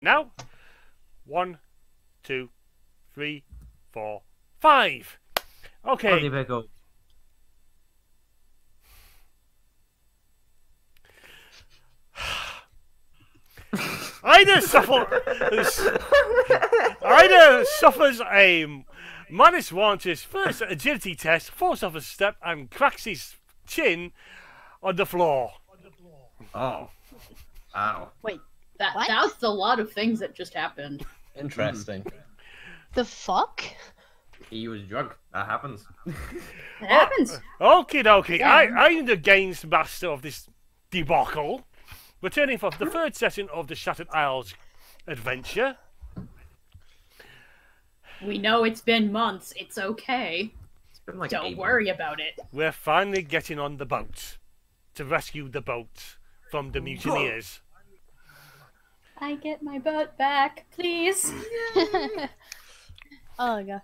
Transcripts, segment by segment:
Now, 1, 2, 3, 4, 5. Okay. Ida suffers a -1 to his first agility test, falls off a step, and cracks his chin on the floor. Oh. Ow. Wait, that's a lot of things that just happened. Interesting. The fuck? He was drunk. That happens. It happens. Okie dokie. Yeah. I'm the games master of this debacle, returning for the third session of the Shattered Isles adventure. We know it's been months. It's okay. It's been like Don't worry about it. We're finally getting on the boat to rescue the boat from the mutineers. I get my boat back, please. Oh god.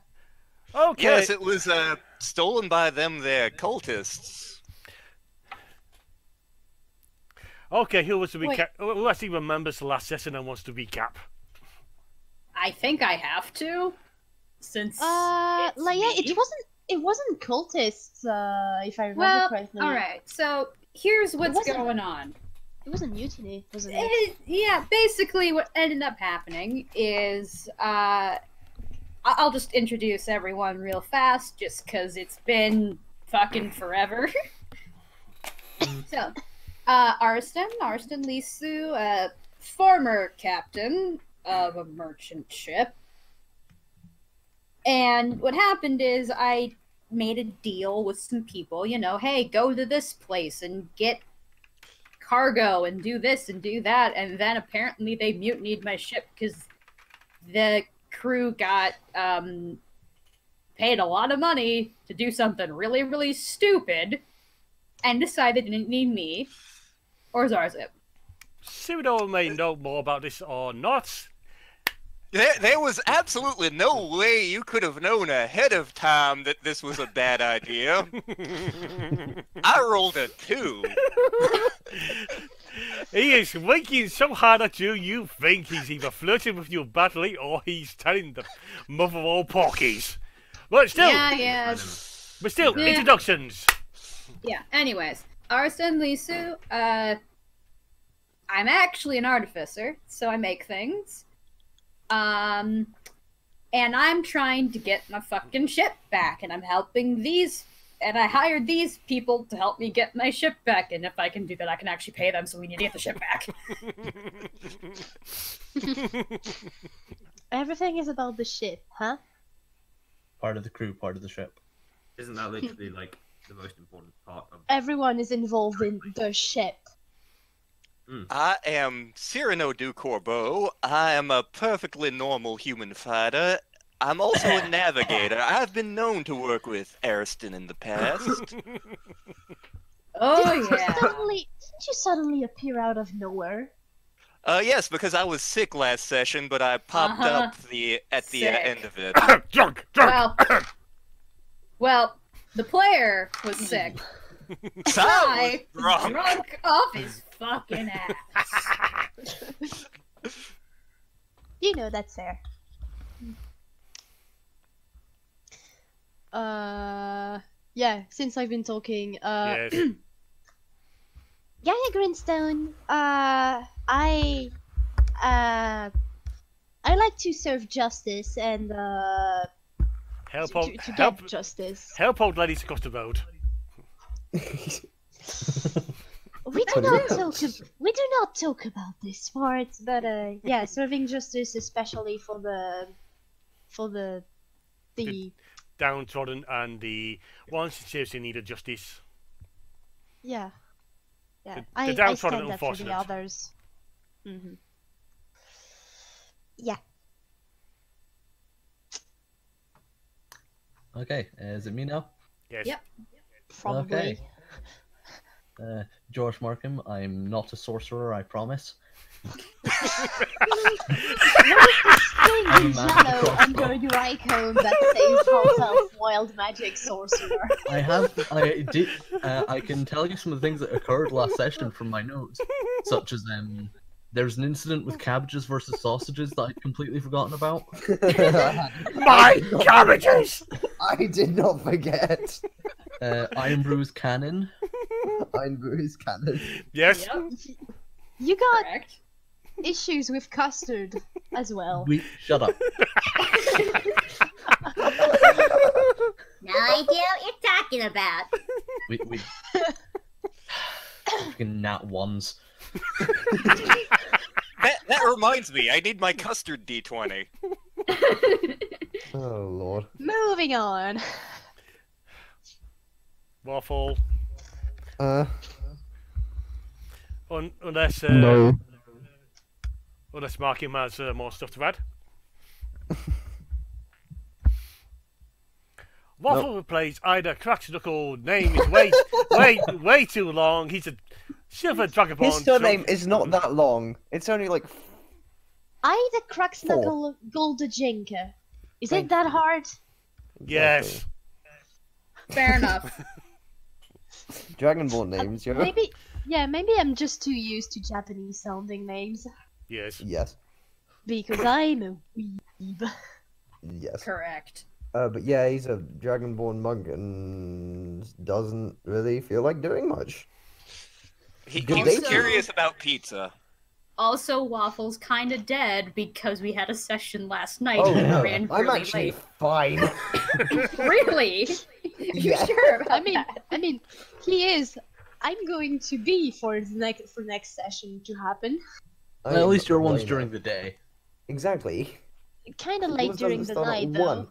Okay. Yes, it was stolen by them there cultists. Okay, who wants to recap? Who actually remembers the last session and wants to recap? I think I have to, since Like, yeah, me. it wasn't cultists, if I remember Well, correctly. all right. So here's what's wasn't- going on. It was a mutiny, wasn't it? Yeah, basically what ended up happening is I'll just introduce everyone real fast, just because it's been fucking forever. So, Arston Lisu, former captain of a merchant ship. And what happened is I made a deal with some people, you know, hey, go to this place and get cargo and do this and do that, and then apparently they mutinied my ship because the crew got paid a lot of money to do something really, really stupid and decided they didn't need me or Zarzip. Cyrano may know more about this or not. There was absolutely no way you could have known ahead of time that this was a bad idea. I rolled a 2. He is winking so hard at you, you think he's either flirting with you badly or he's telling the mother of all porkies. But still, Yeah. introductions. Yeah, anyways. Arston Lisu, I'm actually an artificer, so I make things. And I'm trying to get my fucking ship back, and I'm helping these, and I hired these people to help me get my ship back, and if I can do that, I can actually pay them, so we need to get the ship back. Everything is about the ship, huh? Part of the crew, part of the ship. Isn't that literally like the most important part of? Everyone is involved in the ship. I am Cyrano du Corbeau. I am a perfectly normal human fighter. I'm also a navigator. I've been known to work with Ariston in the past. Oh, yeah. Didn't you suddenly appear out of nowhere? Yes, because I was sick last session, but I popped up at the Sick. end of it. Drunk. Well, the player was sick. I was drunk. Drunk off his fucking ass. You know that's fair. Yeah, since I've been talking, Yes. yeah, Greenstone, I like to serve justice and, Help to get justice. Help old ladies across the road. We do not talk about this part, but yeah, serving justice, especially for the Downtrodden and the ones who seriously needed justice. yeah. The I downtrodden stand up for the unfortunate. others. Yeah. Okay, is it me now? Yes. Yep. Probably. Okay. George Markham, I'm not a sorcerer, I promise. I'm a Thing man yellow across under your icon that says Half-Elf Wild Magic Sorcerer. I can tell you some of the things that occurred last session from my notes, such as There's an incident with cabbages versus sausages that I'd completely forgotten about. My cabbages! I did not forget. Iron Brew's canon. Iron Brewer's cannon. Yes. Yep, You got correct. issues with custard as well. Shut up. No idea what you're talking about. We Fucking nat ones. That reminds me, I need my custard D20. Oh lord. Moving on. Waffle. Unless No. unless Marky has more stuff to add. Waffle plays Ida Cracks Knuckle. Name is way too long. He's a silver dragonborn. His surname is not that long. It's only like Ida Cracksnuckle Goldajinka. Is it that hard? Yes. Fair enough. Dragonborn names, yo. Maybe I'm just too used to Japanese sounding names. Yes. Yes. Because I'm a weeb. Yes. Correct. But yeah, he's a Dragonborn monk and doesn't really feel like doing much. He's Also- curious about pizza. Also, Waffle's kind of dead because we had a session last night Oh and no, ran I'm really actually late. fine. Really? You Yeah. sure about I mean, that? he is. I'm going to be for next session to happen. Well, at least your I'm one's way during now. the day. Exactly. Kind of Yours late doesn't during the start at night, though. 1.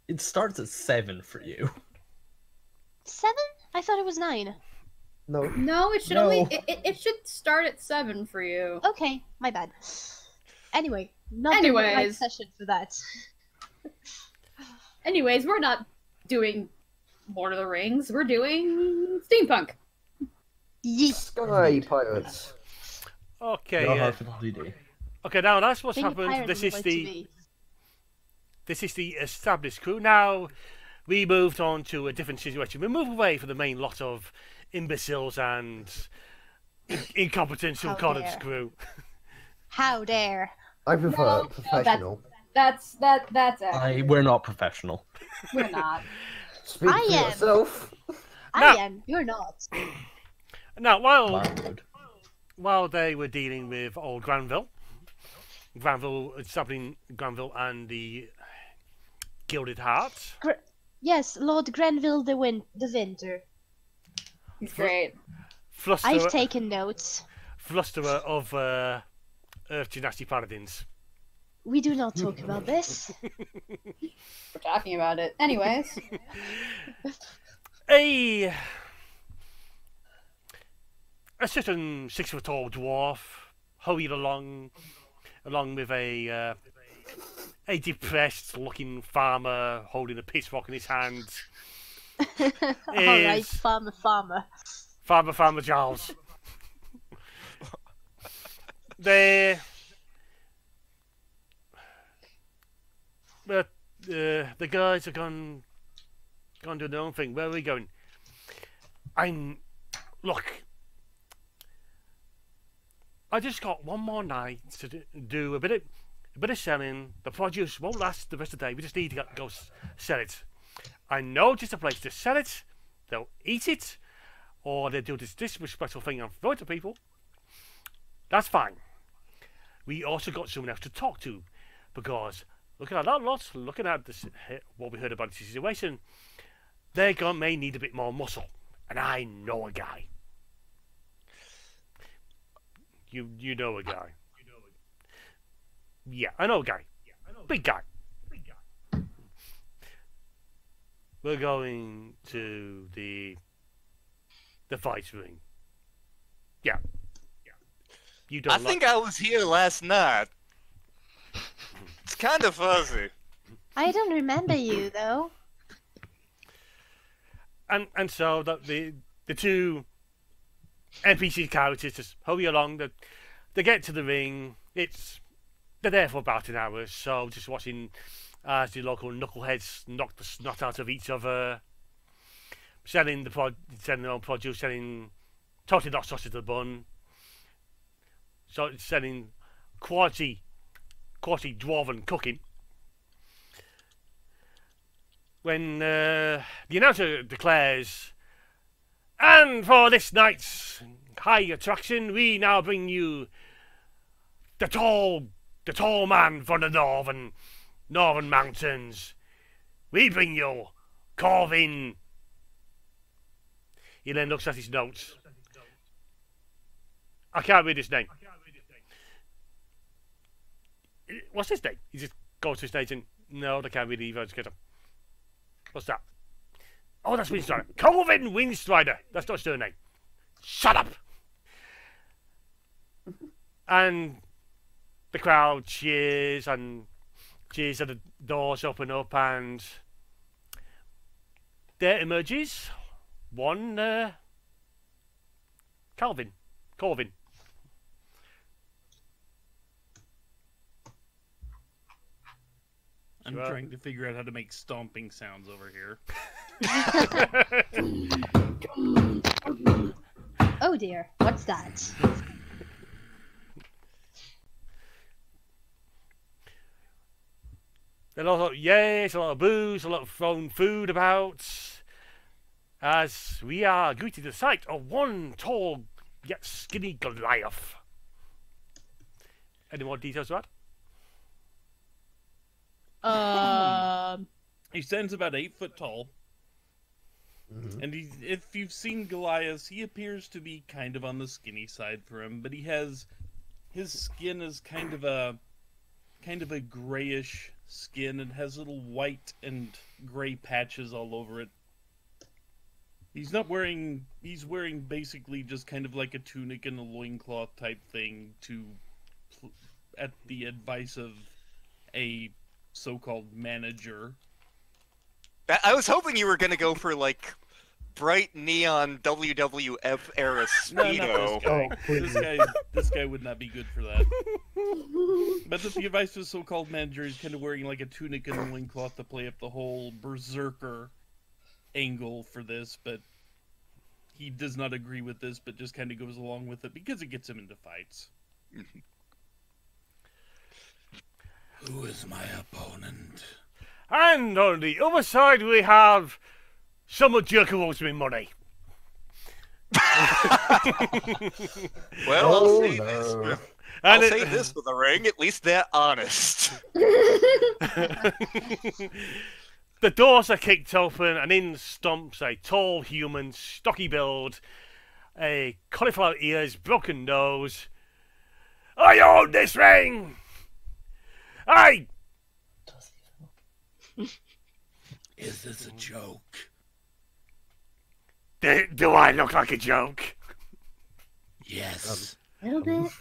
It starts at 7 for you. 7? I thought it was 9. No. No, it should No. only it should start at 7 for you. Okay, my bad. Anyway, not the right Anyways. session for that. Anyways, we're not doing Lord of the Rings. We're doing steampunk. Yeet. Sky Pirates. Okay. No hard for the DD. Okay. Now that's what's Being a happened. pirate This would is like to the be. this is the established crew. Now we moved on to a different situation. We moved away from the main lot of imbeciles and incompetent How college dare. crew. How dare. I prefer No, professional. That's actually We're not professional. we're not. Speak I for am. yourself. I No. am. You're not. Now, Loud. while they were dealing with old Granville establishing Granville and the Gilded Heart, Yes, Lord Grenville the Winter. He's great. I've taken notes. flusterer of Earth Dynasty Paladins. We do not talk about this. We're talking about it. Anyways, A certain 6-foot-tall dwarf hurried along with a depressed-looking farmer holding a pitchfork in his hand. Alright, Is farmer. Farmer Giles. The guys are gone do their own thing. Where are we going? Look. I just got one more night to do a bit of selling. The produce won't last the rest of the day. We just need to go sell it. I know just a place to sell it. They'll eat it, or they'll do this disrespectful thing and throw it to people. That's fine. We also got someone else to talk to, because looking at that lot, looking at this, what we heard about the situation, they may need a bit more muscle, and I know a guy. You know a guy. Yeah, I know a guy. Big guy. We're going to the fight ring. Yeah. You don't. I think I was here last night. It's kind of fuzzy. I don't remember you though. And so the two NPC characters just hurry along. They get to the ring. They're there for about an hour, so just watching as the local knuckleheads knock the snot out of each other, selling their own produce, selling totally not sausage to the bun. so it's selling quality dwarven cooking. When the announcer declares, "And for this night's high attraction, we now bring you the tall man from the northern mountains. We bring you Corvin." He then looks at his notes. I can't read his name. What's his name? He just goes to his stage and no, they can't read either. Just get him. What's that? Oh, that's Windstrider. Corvin Windstrider. That's not his surname. Shut up. And the crowd cheers and the doors open up and there emerges one Corvin. I'm trying to figure out how to make stomping sounds over here. Oh dear, what's that? A lot of yes, a lot of booze, a lot of thrown food about. As we are greeted the sight of one tall yet skinny Goliath. Any more details to add? He stands about 8 foot tall. Mhm. And if you've seen Goliath, he appears to be kind of on the skinny side for him, but his skin is kind of a grayish skin and has little white and gray patches all over it. He's wearing basically just kind of like a tunic and a loincloth type thing at the advice of a so-called manager. I was hoping you were gonna go for like bright neon WWF era No, speedo. not this guy. This guy would not be good for that. But the advice of the so-called manager is kind of wearing like a tunic and a loincloth to play up the whole berserker angle for this, but he does not agree with this, but just kind of goes along with it because it gets him into fights. Who is my opponent? And on the other side we have some jerk who owes me money. Well, Oh, I'll say this for the ring. At least they're honest. The doors are kicked open and in stomps a tall human, stocky build, a cauliflower ears, broken nose. I own this ring! I... Is this a joke? Do I look like a joke? Yes. A little bit.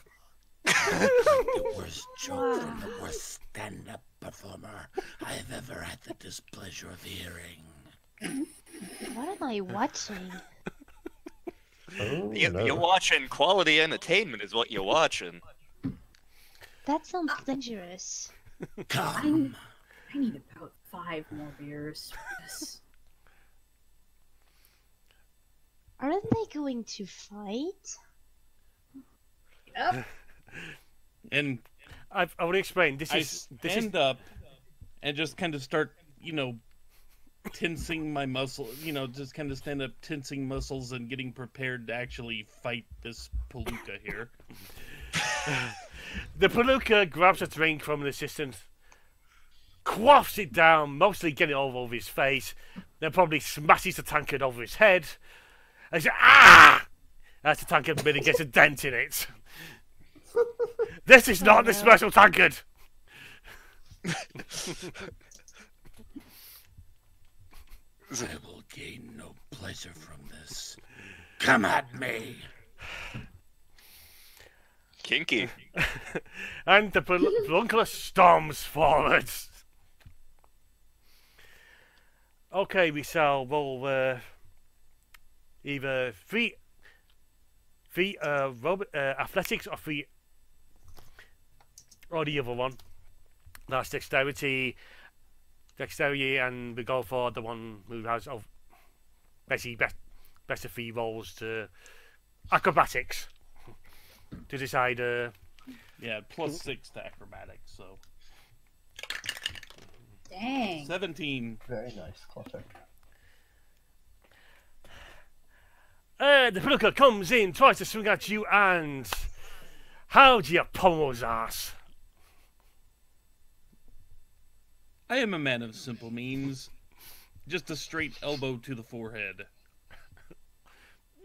The worst joke from the worst stand-up performer I have ever had the displeasure of hearing. What am I watching? Oh, You're watching quality entertainment is what you're watching. That sounds dangerous. Come. I need about 5 more beers for this. Aren't they going to fight? Yep. And I want to explain. This I is stand up and just kind of start, tensing my muscle, just kind of stand up, tensing muscles and getting prepared to actually fight this palooka here. The palooka grabs a drink from an assistant, quaffs it down, mostly getting it all over his face, then probably smashes the tankard over his head. And says, "Ah!" As the tankard really gets a dent in it. This is not the special tankard. I will gain no pleasure from this. Come at me. Kinky. And the peduncle storms forwards. Okay, we shall roll either three athletics or the other one. That's dexterity, and we go for the one who has basically best of 3 rolls to acrobatics. to decide. Yeah, +6 to acrobatics, so Dang. 17. Very nice, Clutter. The Palooka comes in, tries to swing at you, and how do you pummel his ass? I am a man of simple means. Just a straight elbow to the forehead.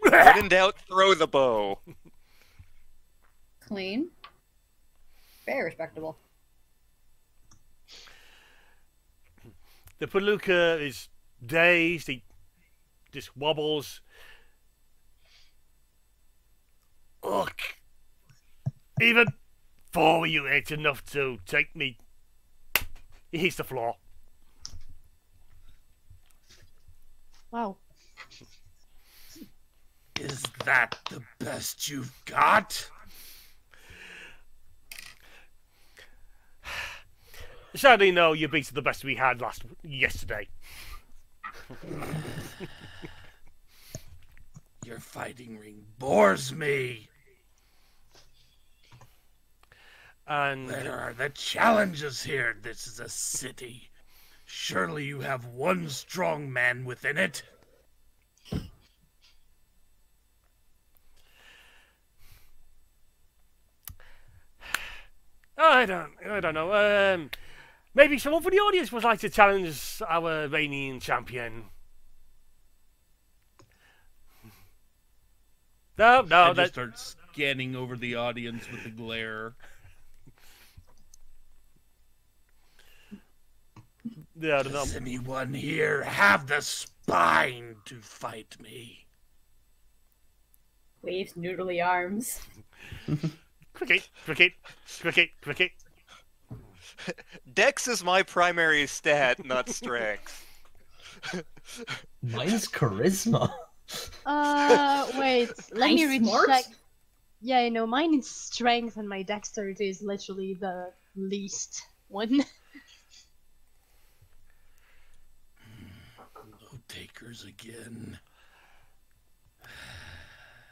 When in doubt, throw the bow. Clean. Very respectable. The Palooka is dazed. He just wobbles. Look, even 4 of you ain't enough to take me. He hits the floor. Wow. Is that the best you've got? Sadly, no, you beat the best we had yesterday. Your fighting ring bores me. And where are the challenges here? This is a city. Surely you have one strong man within it. I don't know. Maybe someone from the audience would like to challenge our reigning champion. No, I that just start scanning over the audience with the glare. Yeah, I don't know. Does anyone here have the spine to fight me? Waves noodly arms. Cricket, cricket, cricket, cricket. Dex is my primary stat, not strength. Mine's charisma. Wait. Let me Nice smart. recheck. Yeah, I know. Mine is strength, and my dexterity is literally the least one. No takers again.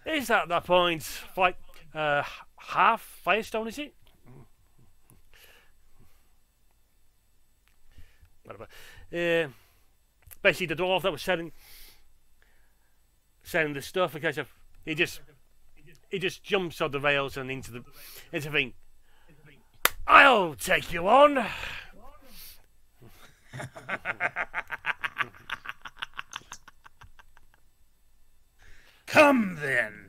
Is at that point fight half Firestone, is it? Whatever. Basically, the dwarf that was selling the stuff, because of he just jumps on the rails and into the thing. I'll take you on. Come then.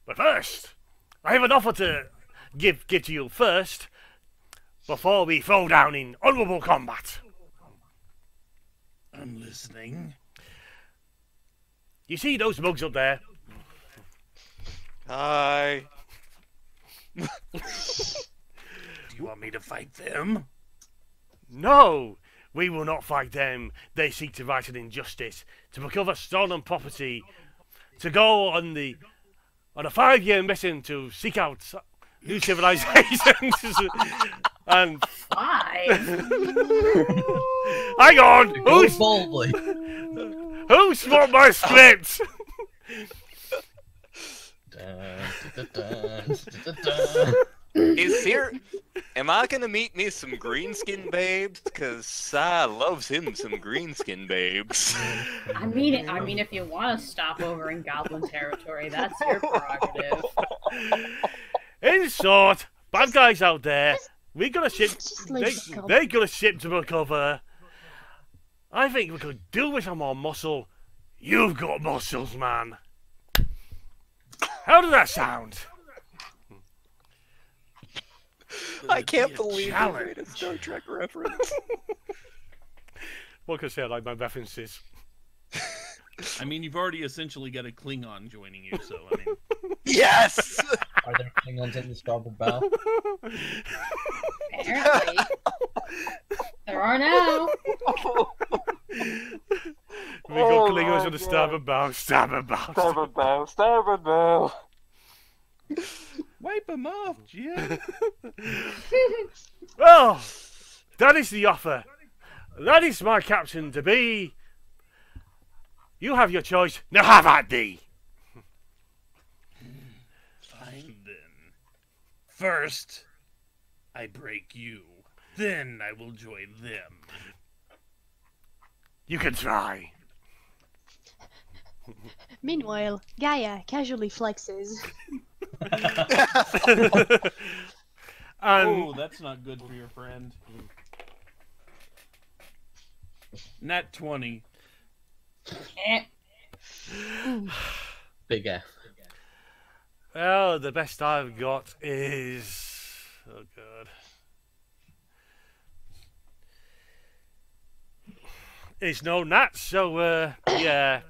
But first, I have an offer to give to you first, before we throw down in honourable combat. I'm listening. You see those mugs up there? Hi. Do you want me to fight them? No, we will not fight them. They seek to right an injustice, to recover stolen property, to go on a 5-year mission to seek out new civilizations. And 5? hang on, Go boldly. who swapped my script? Is here? Am I gonna meet me some greenskin babes? Cause Sai loves him some greenskin babes. I mean, if you want to stop over in Goblin territory, that's your prerogative. In short, bad guys out there. We got a ship. They got a ship to recover. I think we could do with some more muscle. You've got muscles, man. How does that sound? I can't believe you made a Star Trek reference. What can I say? I like my references. I mean, you've already essentially got a Klingon joining you, so I mean. Yes. Are there Klingons in the starboard bow? Apparently. There are now. We got Klingons on the starboard bow, starboard bow. Starboard bow, starboard bow. Wipe them off, Jim. Well, that is the offer. That is my captain to be. You have your choice. Now have at thee. Fine then. First, I break you. Then I will join them. You can try. Meanwhile, Gaia casually flexes. Oh, that's not good for your friend. Nat 20. Big F. Well, the best I've got is... Oh, God. It's no nat, so, yeah.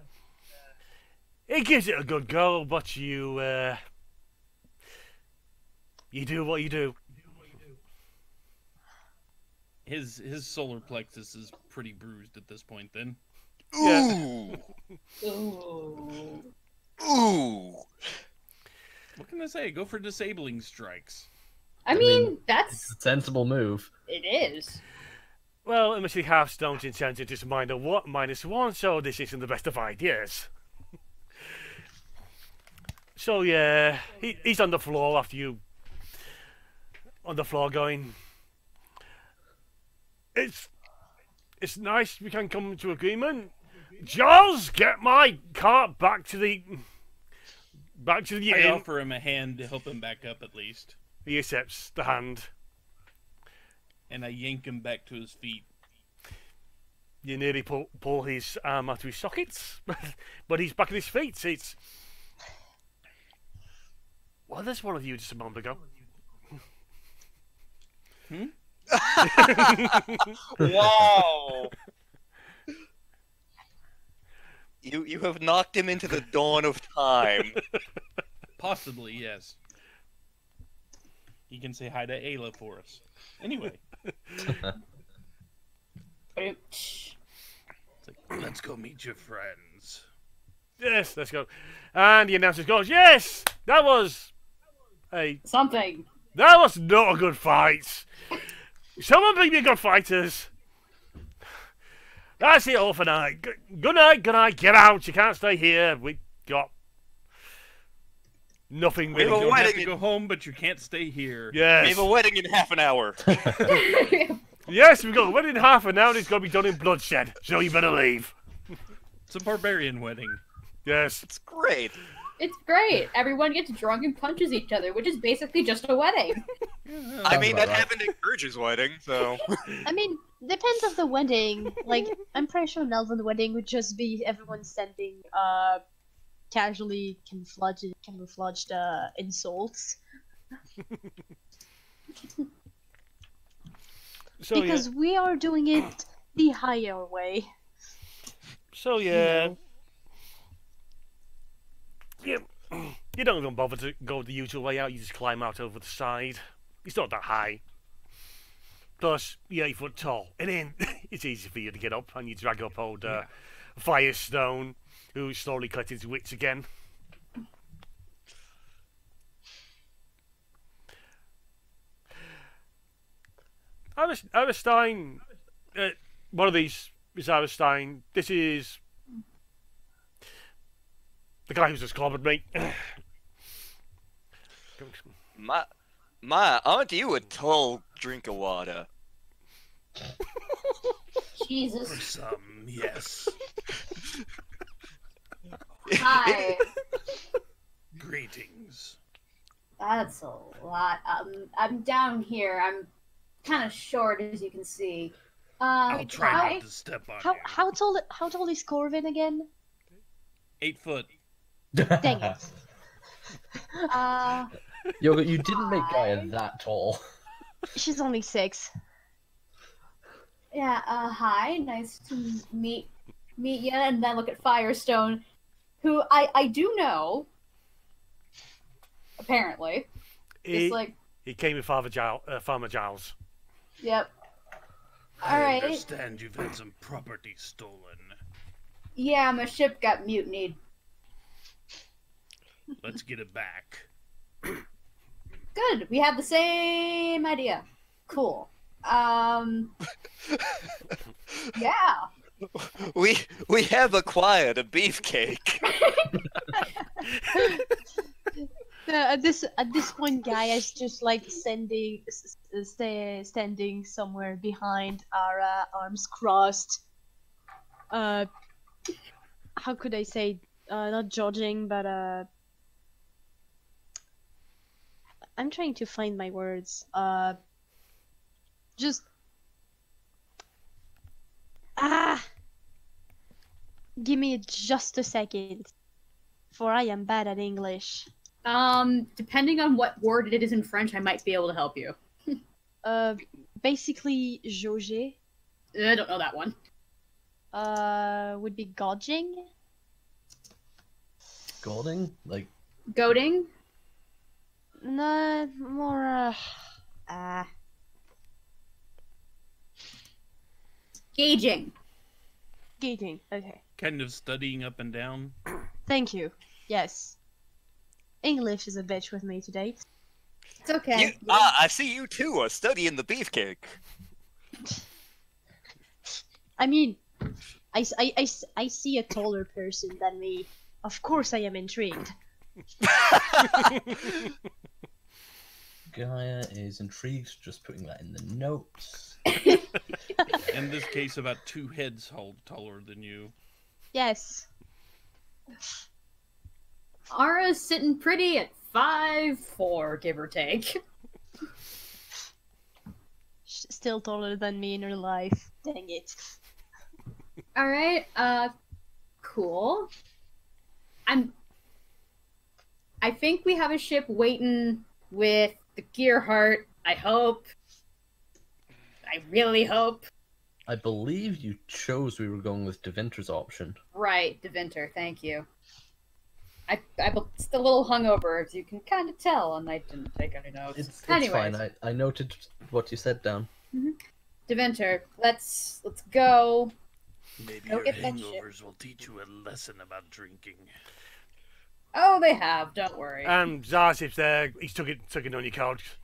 It gives it a good go, but you do what you do. His solar plexus is pretty bruised at this point then. Ooh. Ooh. Ooh. What can I say? Go for disabling strikes. I mean, that's... It's a sensible move. It is. Well, unless you have Stone's incentive is -1, so this isn't the best of ideas. So yeah, he's on the floor after you... On the floor going... It's nice we can come to agreement. Giles, get my cart back to the I inn. offer him a hand to help him back up at least. He accepts the hand. And I yank him back to his feet. You nearly pull his arm out of his sockets, but he's back on his feet. It's... Well, there's one of you just a moment ago. Hmm? Wow. You have knocked him into the dawn of time. Possibly, yes. He can say hi to Ayla for us. Anyway. It's like, let's go meet your friends. Yes, let's go. And the announcer goes, yes, that was something. That was not a good fight. Someone bring me good fighters. That's it all for night. Good night, get out. You can't stay here. We got nothing. We Really have to go home, but you can't stay here. Yes. We have a wedding in half an hour. Yes, we've got a wedding in half an hour and it's going to be done in bloodshed, so you better leave. It's a barbarian wedding. Yes. It's great. It's great. Everyone gets drunk and punches each other, which is basically just a wedding. I mean, that happened at Gurge's wedding, so... I mean, depends on the wedding. Like, I'm pretty sure Nelven's wedding would just be everyone sending, casually camouflaged, insults. So, because we are doing it the higher way. So, yeah. Yeah. You don't even bother to go the usual way out, you just climb out over the side. It's not that high. Plus, you're 8 foot tall. And then it's easy for you to get up, and you drag up old Firestone, who's slowly collecting his wits again. Aristine, one of these is Aristine. This is the guy who's just clobbered me. aren't you a tall drink of water? Jesus. For some, yes. Hi. Greetings. That's a lot. I'm down here. I'm kind of short, as you can see. I'll try not to step on you. How tall is Corvin again? 8 foot. Dang it. Yo, you didn't make Gaia that tall. She's only 6. Yeah, hi. Nice to meet you. And then look at Firestone, who I do know, apparently. It's like... He came with Farmer Giles. Yep. I Alright. understand you've had some property stolen. Yeah, my ship got mutinied. Let's get it back. Good. We have the same idea. Cool. Yeah. We have acquired a beefcake. At this point, Guy is just like standing somewhere behind Ara, arms crossed. How could I say? Not judging, but I'm trying to find my words. Just give me just a second, for I am bad at English. Depending on what word it is in French, I might be able to help you. Basically, jauger. I don't know that one. Would be gauging. Golding? Like, Goading? No, more, Gauging. gauging. Okay. Kind of studying up and down. Thank you. Yes. English is a bitch with me today. It's okay. I see you too are studying the beefcake. I mean, I see a taller person than me. Of course I am intrigued. Gaia is intrigued, just putting that in the notes. In this case, about 2 heads taller than you. Yes. Ara's sitting pretty at 5'4", give or take. Still taller than me in her life. Dang it. Alright, cool. I think we have a ship waiting with the Gearheart. I hope. I really hope. I believe you chose we were going with Devinter's option. Right, Devinter, thank you. I'm still a little hungover, as you can kind of tell, and I didn't take any notes. It's Anyways. fine. I noted what you said down. Devinter, let's go. Maybe Go your get that ship. hangovers will teach you a lesson about drinking. Oh, they have. Don't worry. Zarsif's there. He's took it on your couch.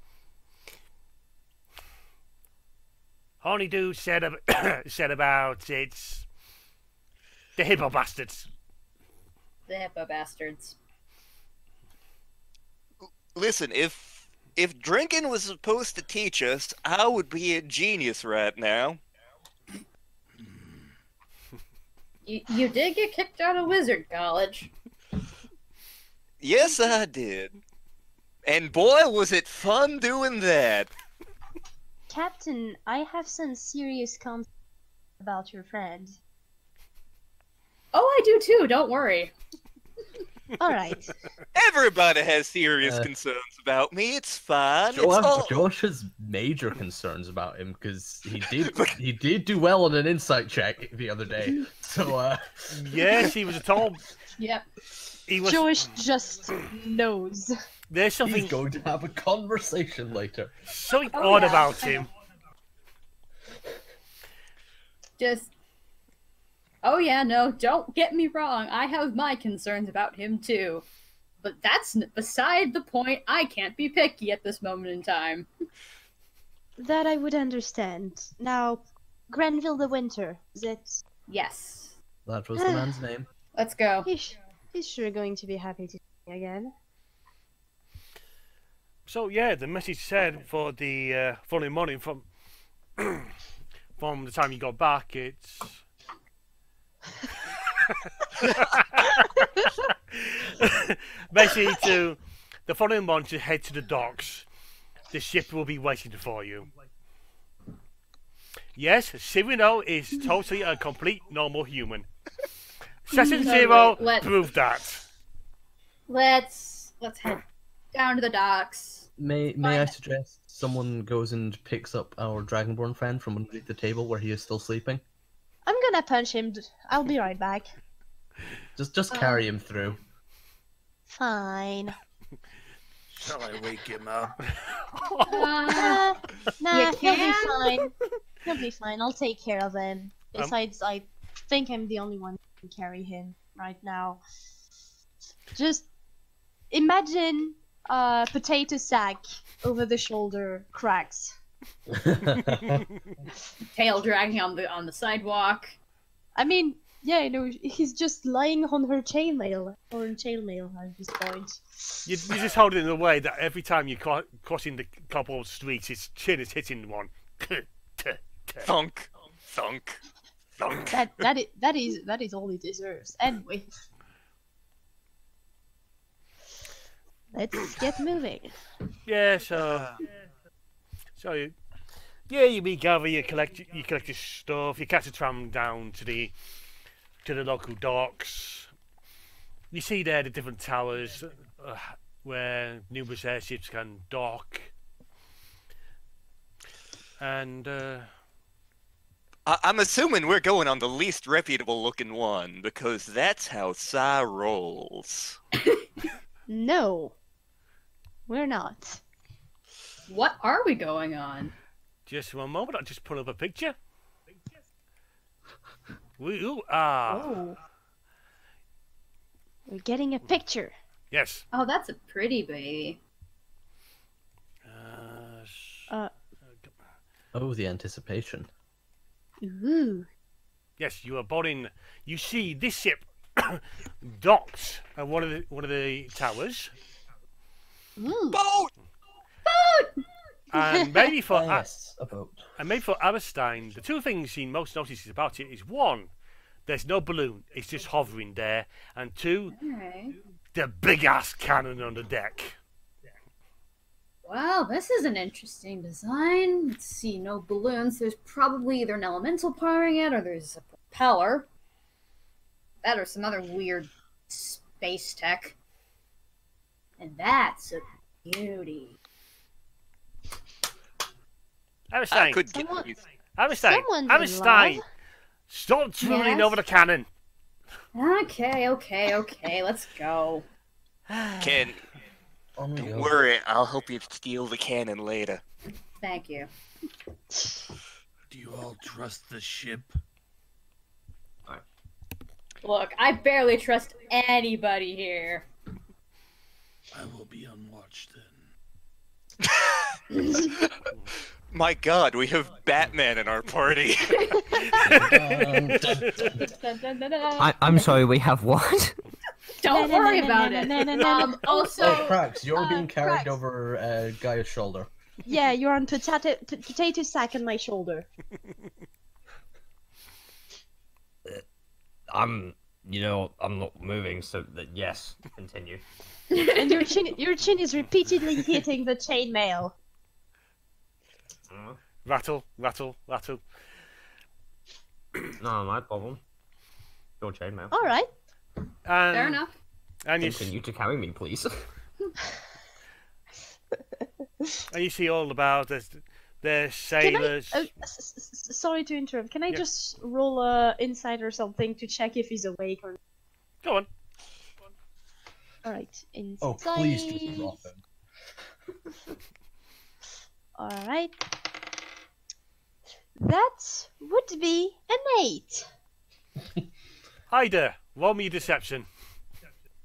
Honeydew said about it's the hippo bastards. The hippo bastards. Listen, if drinking was supposed to teach us, I would be a genius right now. You did get kicked out of Wizard College. Yes, I did. And boy, was it fun doing that. Captain, I have some serious concerns about your friend. Oh, I do too. Don't worry. Alright. Everybody has serious concerns about me. It's fine. Josh has major concerns about him because he did do well on an insight check the other day. So yes, he was told. Yep. Josh just knows. There's something. He's going to have a conversation later. Something odd about him. Just. Oh yeah, no, don't get me wrong. I have my concerns about him too. But that's beside the point. I can't be picky at this moment in time. That I would understand. Now, Grenville the Winter, is it? Yes. That was the man's name. Let's go. He's sure going to be happy to see me again. So yeah, the message said for the following morning from the time you got back, it's basically to the following morning to head to the docks. The ship will be waiting for you. Yes, Cyrano is totally a complete normal human. Session 0 proved that. Let's head down to the docks. May I suggest someone goes and picks up our Dragonborn friend from underneath the table where he is still sleeping? I'm gonna punch him. I'll be right back. Just carry him through. Fine. Shall I wake him up? Nah, he'll be fine. He'll be fine. I'll take care of him. Besides, I think I'm the only one who can carry him right now. Just imagine a potato sack over the shoulder cracks. Tail dragging on the sidewalk. I mean, yeah, you know, he's just lying on her chainmail at this point. You just hold it in a way that every time you crossing the cobbled streets, his chin is hitting one. Thunk, thunk, thunk. That is all he deserves. Anyway, let's get moving. Yeah, so you regather, you collect your stuff, you catch a tram down to the local docks. You see there the different towers where numerous airships can dock, and I'm assuming we're going on the least reputable looking one because that's how Psy rolls. No, we're not. What are we going on? just one moment, I'll just pull up a picture. We are. Oh. We're getting a picture. Yes. Oh, that's a pretty baby. Oh, the anticipation. Ooh. Yes, you are boarding. You see this ship docked at one of the towers. Ooh. Boat! Boat! And maybe for Yes, a boat. and maybe for Aristine, the two things he most notices about it is one, there's no balloon; it's just hovering there, and two, Alright. the big ass cannon on the deck. Well, this is an interesting design. Let's see, no balloons. There's probably either an elemental powering it or there's a propeller. That or some other weird space tech. And that's a beauty. I Aristine, could get Someone- these. Aristine, someone's in Aristine, love. stop drooling Yes? over the cannon. Okay, let's go. Ken, On we don't go. worry, I'll help you steal the cannon later. Thank you. Do you all trust the ship? Look, I barely trust anybody here. I will be on watch then. My god, we have Batman in our party. I'm sorry, we have what? Don't worry about it. Also, Oh, Cracks, you're being carried Cracks. over Gaia's shoulder. Yeah, you're on potato sack on my shoulder. I'm not moving, so yes, continue. And your chin is repeatedly hitting the chainmail. Rattle, rattle, rattle. No, my problem. Your chainmail. All right. fair enough. And you Continue to carry me, please. and you see all about there's sailors. Sorry to interrupt. Can I Yeah. just roll a insight or something to check if he's awake or? Go on. All right. Insight. Oh, please just drop him. All right. That would be an 8. Hi there. Roll me deception.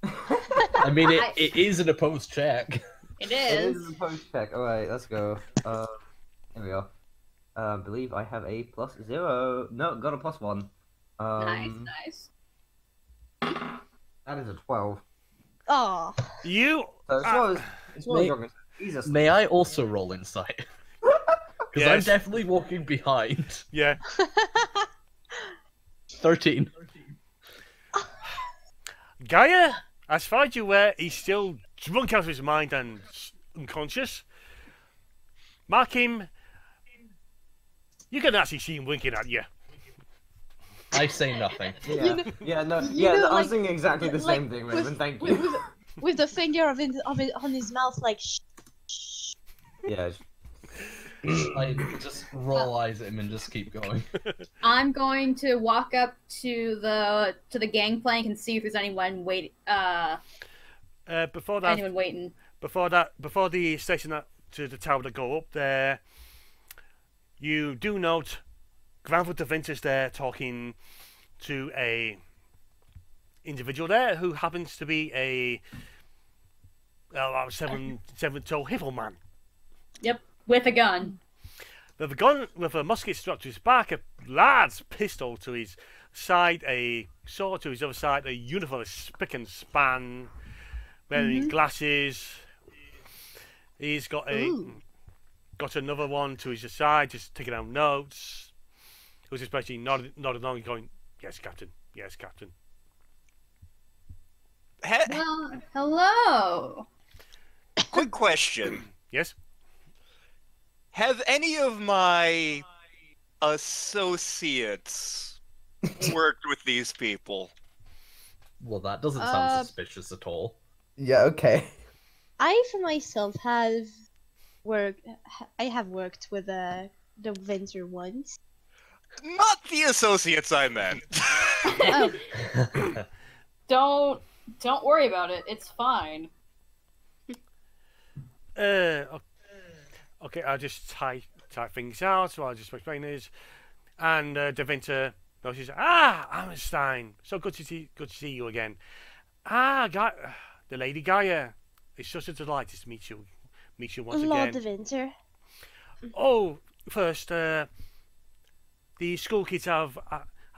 I mean, it is an opposed check. It It is. is a post check. Alright, let's go. Here we go. I believe I have a +0. No, got a +1. Nice. That is a 12. Oh. You. So it's one May- you're Jesus. May I also roll insight? Because I'm Yes. definitely walking behind. Yeah. 13. Gaia, as far as you're aware, he's still drunk out of his mind and unconscious. Mark him. You can actually see him winking at you. I say nothing. Yeah, You know- yeah, no, you yeah. know, I was like- thinking exactly the same like, thing, with- Raven. Thank you. With the finger of it on his mouth, like. Yeah. I just roll eyes at him and just keep going. I'm going to walk up to the gangplank and see if there's anyone waiting. Before that, Anyone waiting. before the station to the tower to go up there, you do note Granville Da Vinci's there talking to a individual there who happens to be a 7-toe hippo man. Yep, with a gun. with a gun, with a musket strapped to his back, a lad's pistol to his side, a sword to his other side, a uniform spick and span, wearing glasses. He's got another one to his side, just taking down notes. Who's just basically nodding along, going, "Yes, Captain. Yes, Captain." Well, hello. Quick question. Yes. Have any of my associates worked with these people? Well, that doesn't sound suspicious at all. Yeah, okay. I for myself have worked with the Winter once. Not the associates I meant. Oh. Don't worry about it. It's fine. Okay, I'll just type things out, so I'll just explain this. And Devinter notices, Hammerstein, so good to see you again. The Lady Gaia. It's such a delight to meet you once Lord again. de Winter. Oh, first, the school kids have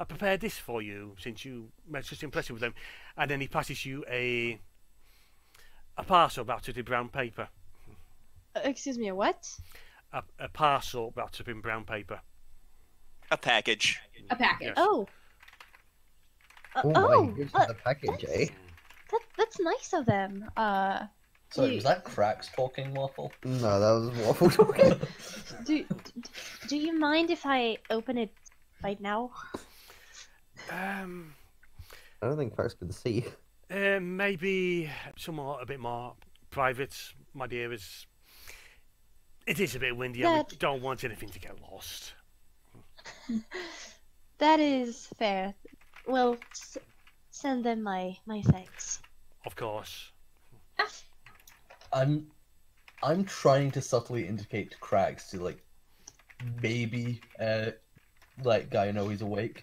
prepared this for you since you made such an impression with them, and then he passes you a parcel wrapped in brown paper. Excuse me, a what? A parcel wrapped up in brown paper. A package. A package. Yes. Oh. Oh my, here's the package, eh? That's nice of them. Sorry, was that Cracks talking, Waffle? No, that was Waffle talking. Do you mind if I open it right now? I don't think Cracks can see. Maybe a bit more private, my dear. It is a bit windy, and we don't want anything to get lost. That is fair. Well, send them my thanks. Of course. I'm trying to subtly indicate to Cracks to maybe let Guy know he's awake.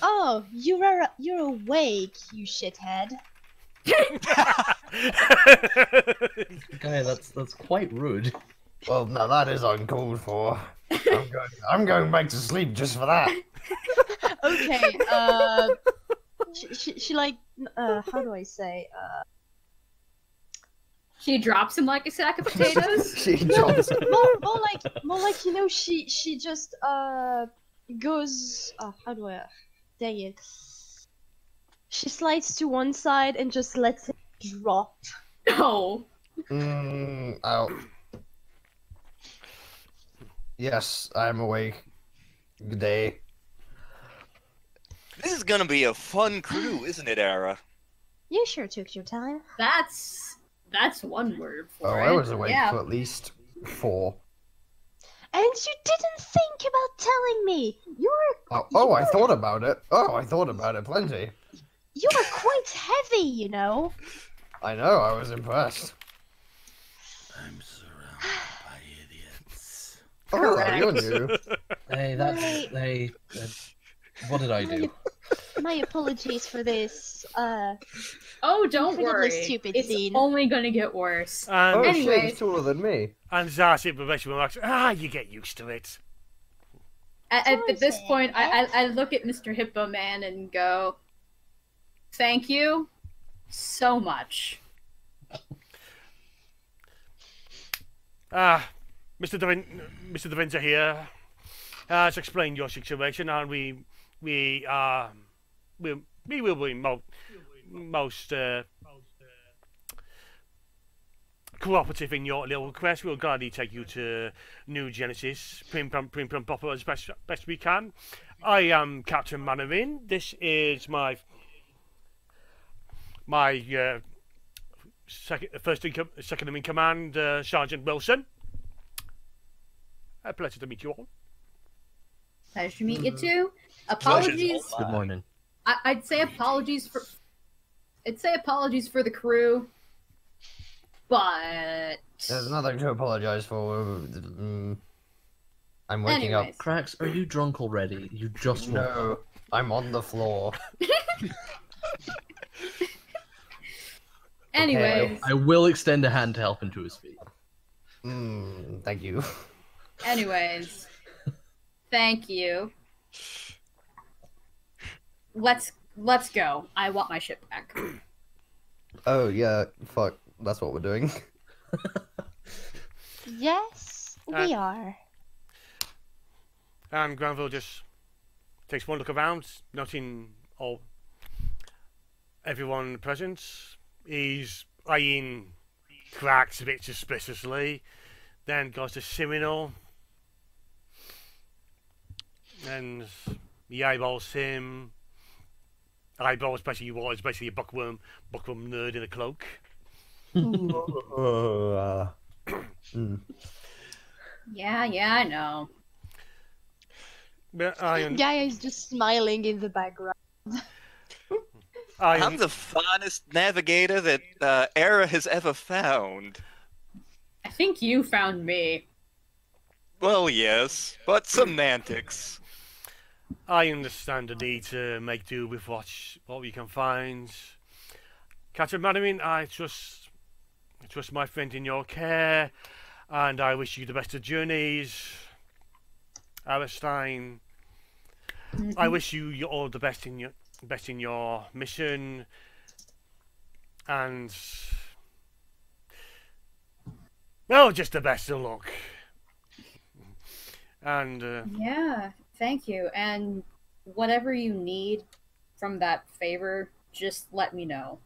Oh, you're awake, you shithead. Guy, that's quite rude. Well, now that is uncalled for. I'm going back to sleep just for that. Okay, she how do I say, She drops him like a sack of potatoes. She drops him. more like she just goes, how do I, dang it, she slides to one side and just lets it drop. No. Out. Yes, I'm awake. Good day. This is gonna be a fun crew, isn't it, Ara? You sure took your time. That's one word for Oh, it. I was awake yeah. for at least 4. And you didn't think about telling me. I thought about it. I thought about it plenty. You were quite heavy, you know. I know, I was impressed. I'm surrounded by idiots. Oh, you knew. Hey, what did I do? My apologies for this. Oh, don't Incredibly worry. stupid It's scene. only gonna get worse. And, Shit, Anyways. he's taller than me. and Zarsi basically remarks, you get used to it. At this point, I look at Mr. Hippo Man and go, "Thank you so much." Mr. Devinter here has explained your situation, and we will be most cooperative in your little request. We'll gladly take you to New Genesis, prim pum proper as best we can. I am Captain Manorin. This is my second in command, Sergeant Wilson. A pleasure to meet you all. Pleasure to meet you too. Apologies. Good morning. I'd say apologies for the crew, but There's nothing to apologize for. I'm waking up. Anyways. Cracks, are you drunk already? You just woke up. No, I'm on the floor. Anyways, I will extend a hand to help him to his feet. Thank you. anyways, thank you. Let's go. I want my ship back. Oh yeah, fuck. That's what we're doing. Yes, we are. And Granville just takes one look around, noting everyone present. He's eyeing Cracks a bit suspiciously, then goes to Seminole, and he eyeballs him. Eyeballs basically what is basically a bookworm nerd in a cloak. Yeah, I know. But Gaia is just smiling in the background. I'm the finest navigator that Era has ever found. I think you found me. Well, yes, but semantics. I understand the need to make do with what we can find. Captain Madamin, I trust my friend in your care, and I wish you the best of journeys. Aristine, I wish you all the best in your mission, and well, just the best of luck. And Yeah, thank you. And whatever you need from that favor, just let me know.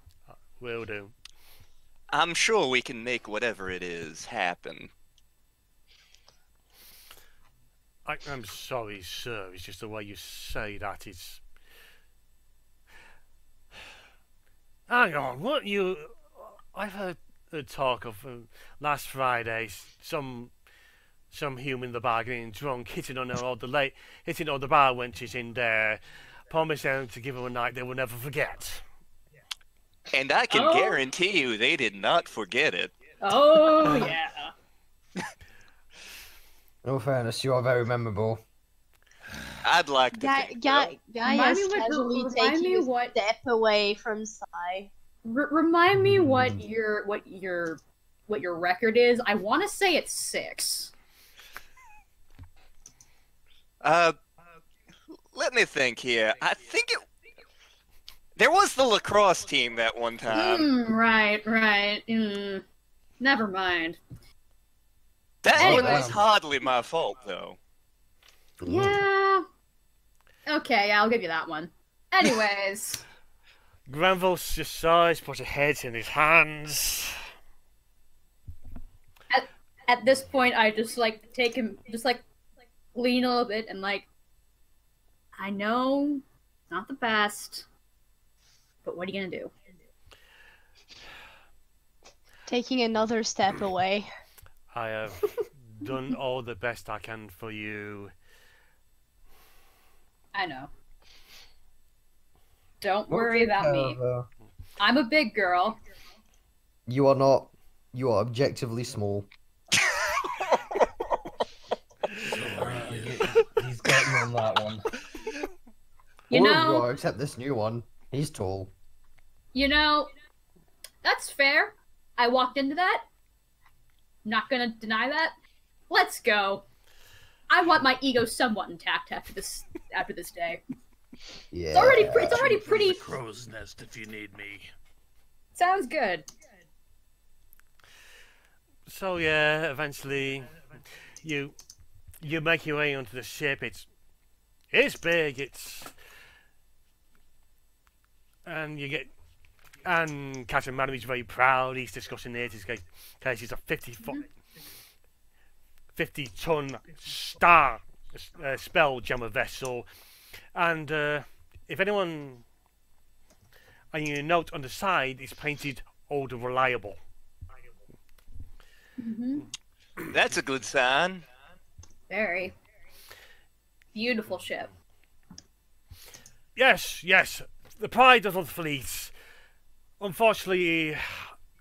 Will do. I'm sure we can make whatever it is happen. I'm sorry, sir. It's just the way you say that. It's. Hang on. What you? I've heard talk of last Friday. Some human in the bar getting drunk, hitting on all the bar wenches in there, promised them to give them a night they will never forget. And I can guarantee you they did not forget it. Oh, yeah. In all fairness, you are very memorable. I'd like to think Gaia is casually taking a what step away from Sai. Remind me what your record is. I want to say it's 6. Let me think here. I think there was the lacrosse team that one time. Right. Never mind. That was hardly my fault, though. Yeah. Okay, I'll give you that one. Anyways. Granville just sighs, puts his head in his hands. At this point, I just take him, lean a little bit and I know, not the best, but what are you gonna do? Taking another step away. I have done all the best I can for you. I know. Don't worry about me. I'm a big girl. You are not. You are objectively small. He's got you on that one. All of you are, except this new one. He's tall. You know, that's fair. I walked into that. Not gonna deny that. Let's go. I want my ego somewhat intact after this day. Yeah. It's already pretty. Crow's nest if you need me. Sounds good. So yeah, eventually, you make your way onto the ship. It's big. And Captain Madamy's very proud. He's discussing it. He's a 50-ton spell jammer vessel. And if anyone, and you note on the side, it's painted Old and Reliable. That's a good sign. Very. Beautiful ship. Yes. The pride of the fleet. Unfortunately,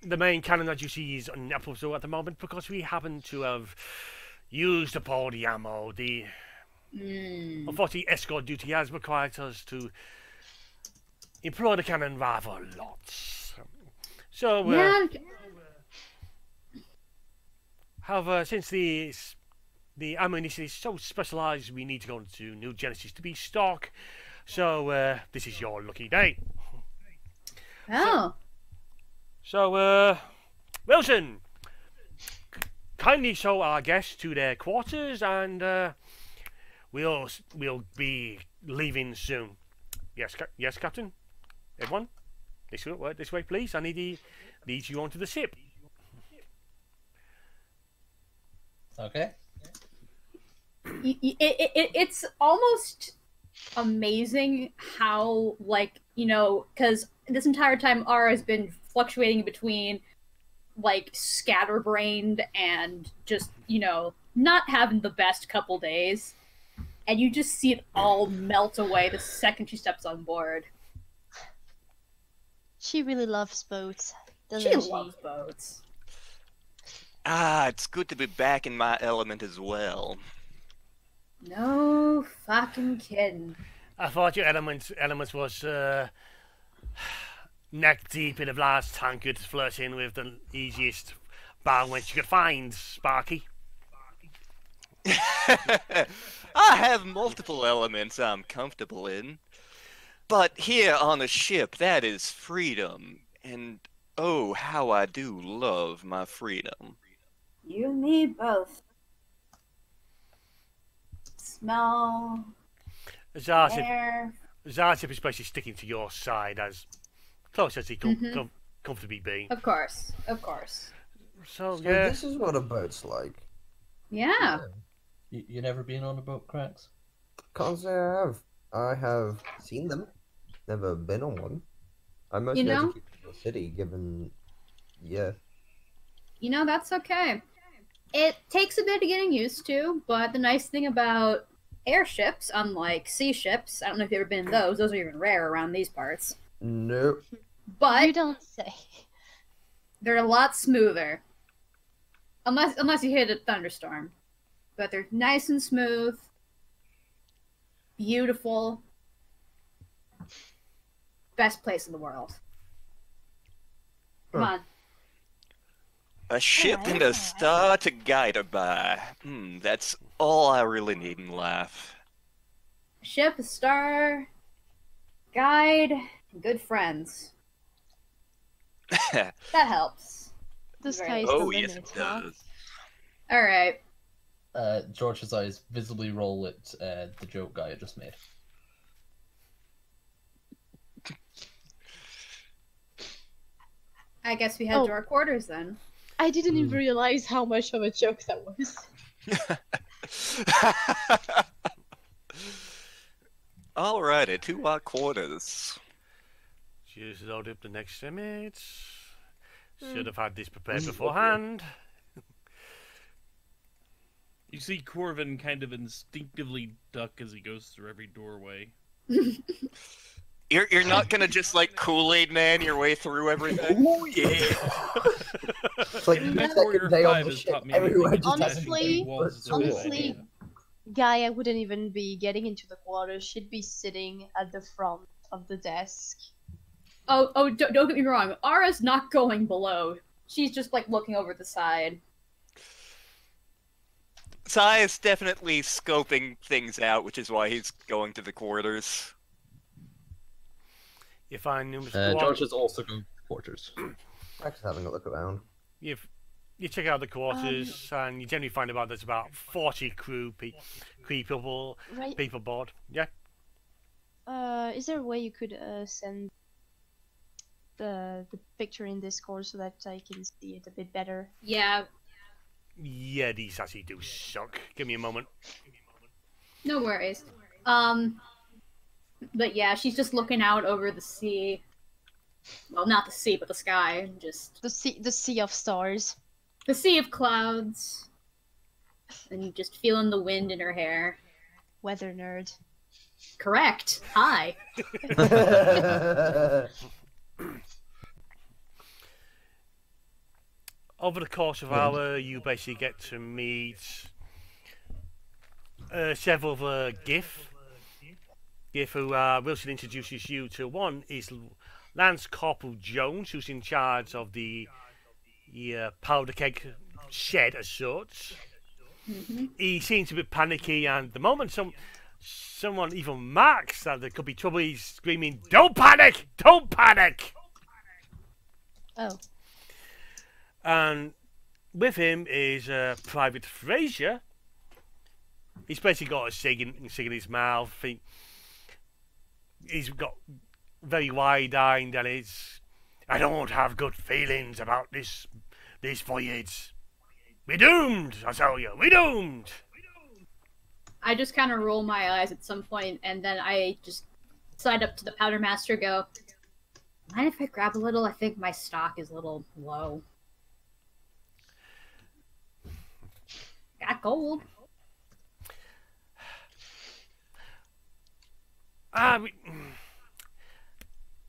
the main cannon that you see is unoperable at the moment because we happen to have used up all the ammo. Unfortunately, escort duty has required us to employ the cannon rather a lot. So, Yeah. however, since the ammunition is so specialized, we need to go into New Genesis to be stock. So, this is your lucky day. Oh. So, Wilson, kindly show our guests to their quarters, and we'll be leaving soon. Yes, yes, Captain. Everyone, this way, please. I need you onto the ship. Okay. It's almost amazing how, like, you know, because this entire time Ara has been fluctuating between, like, scatterbrained and just, you know, not having the best couple days. And you just see it all melt away the second she steps on board. She really loves boats, doesn't She she? loves boats. Ah, it's good to be back in my element as well. No fucking kidding. I thought your element was neck deep in a blast tankard, flirting with the easiest bar wench you could find, Sparky. I have multiple elements I'm comfortable in. But here on a ship, that is freedom. And oh, how I do love my freedom. You need both. Smell, air. Zarzip is basically sticking to your side as close as he can comfortably be. Of course, of course. So, So yeah. this is what a boat's like. Yeah. You never been on a boat, Cracks? Can't say I have. I have seen them. Never been on one. I'm mostly You know? educated in the city, given... Yeah. You know, that's okay. It takes a bit of getting used to, but the nice thing about airships, unlike sea ships, I don't know if you've ever been in those are even rare around these parts. Nope. But You don't say. they're a lot smoother. Unless you hit a thunderstorm. But they're nice and smooth. Beautiful. Best place in the world. Come on. A ship and a star to guide her by. That's all I really need in life. Ship, a star, guide, and good friends. That helps. The Very sky is nice. the Oh, limit, yes, it huh? does. Alright. George's eyes visibly roll at the joke guy I just made. I guess we head to our quarters then. I didn't even realize how much of a joke that was. Alrighty, to our quarters. Just load up the next image. Should have had this prepared beforehand. You see Corvin kind of instinctively duck as he goes through every doorway. You're not gonna just like Kool-Aid Man your way through everything. Oh yeah. It's like the That's Warrior second day on 5 the has ship, taught me everywhere that just has Honestly- walls are honestly, bad. Guy, I wouldn't even be getting into the quarters. She'd be sitting at the front of the desk. Oh, don't get me wrong. Ara's not going below. She's just like looking over the side. Sai is definitely scoping things out, which is why he's going to the quarters. You find numerous George is also going to quarters. Just having a look around. You check out the quarters, and you generally find there's about 40 people Right. people aboard. Yeah. Is there a way you could send the picture in Discord so that I can see it a bit better? Yeah, Yeah, these actually do suck. Give me a moment. no worries. But yeah, she's just looking out over the sea. Well, not the sea, but the sky. Just The sea of stars. the sea of clouds. And just feeling the wind in her hair. Weather nerd. Correct. Hi. Over the course of an hour, you basically get to meet several of GIF. GIF, who Wilson introduces you to. One is Lance Corporal Jones, who's in charge of the powder keg shed as such. He seems a bit panicky, and the moment someone even marks that there could be trouble, he's screaming, "Don't panic! Don't panic!" Oh. And with him is Private Fraser. He's basically got a cig in his mouth. He's got very wide-eyed, and I don't have good feelings about this voyage. We're doomed, I tell you, we're doomed. I just kind of roll my eyes at some point, and then I just slide up to the Powder Master, go, mind if I grab a little? I think my stock is a little low. Got gold.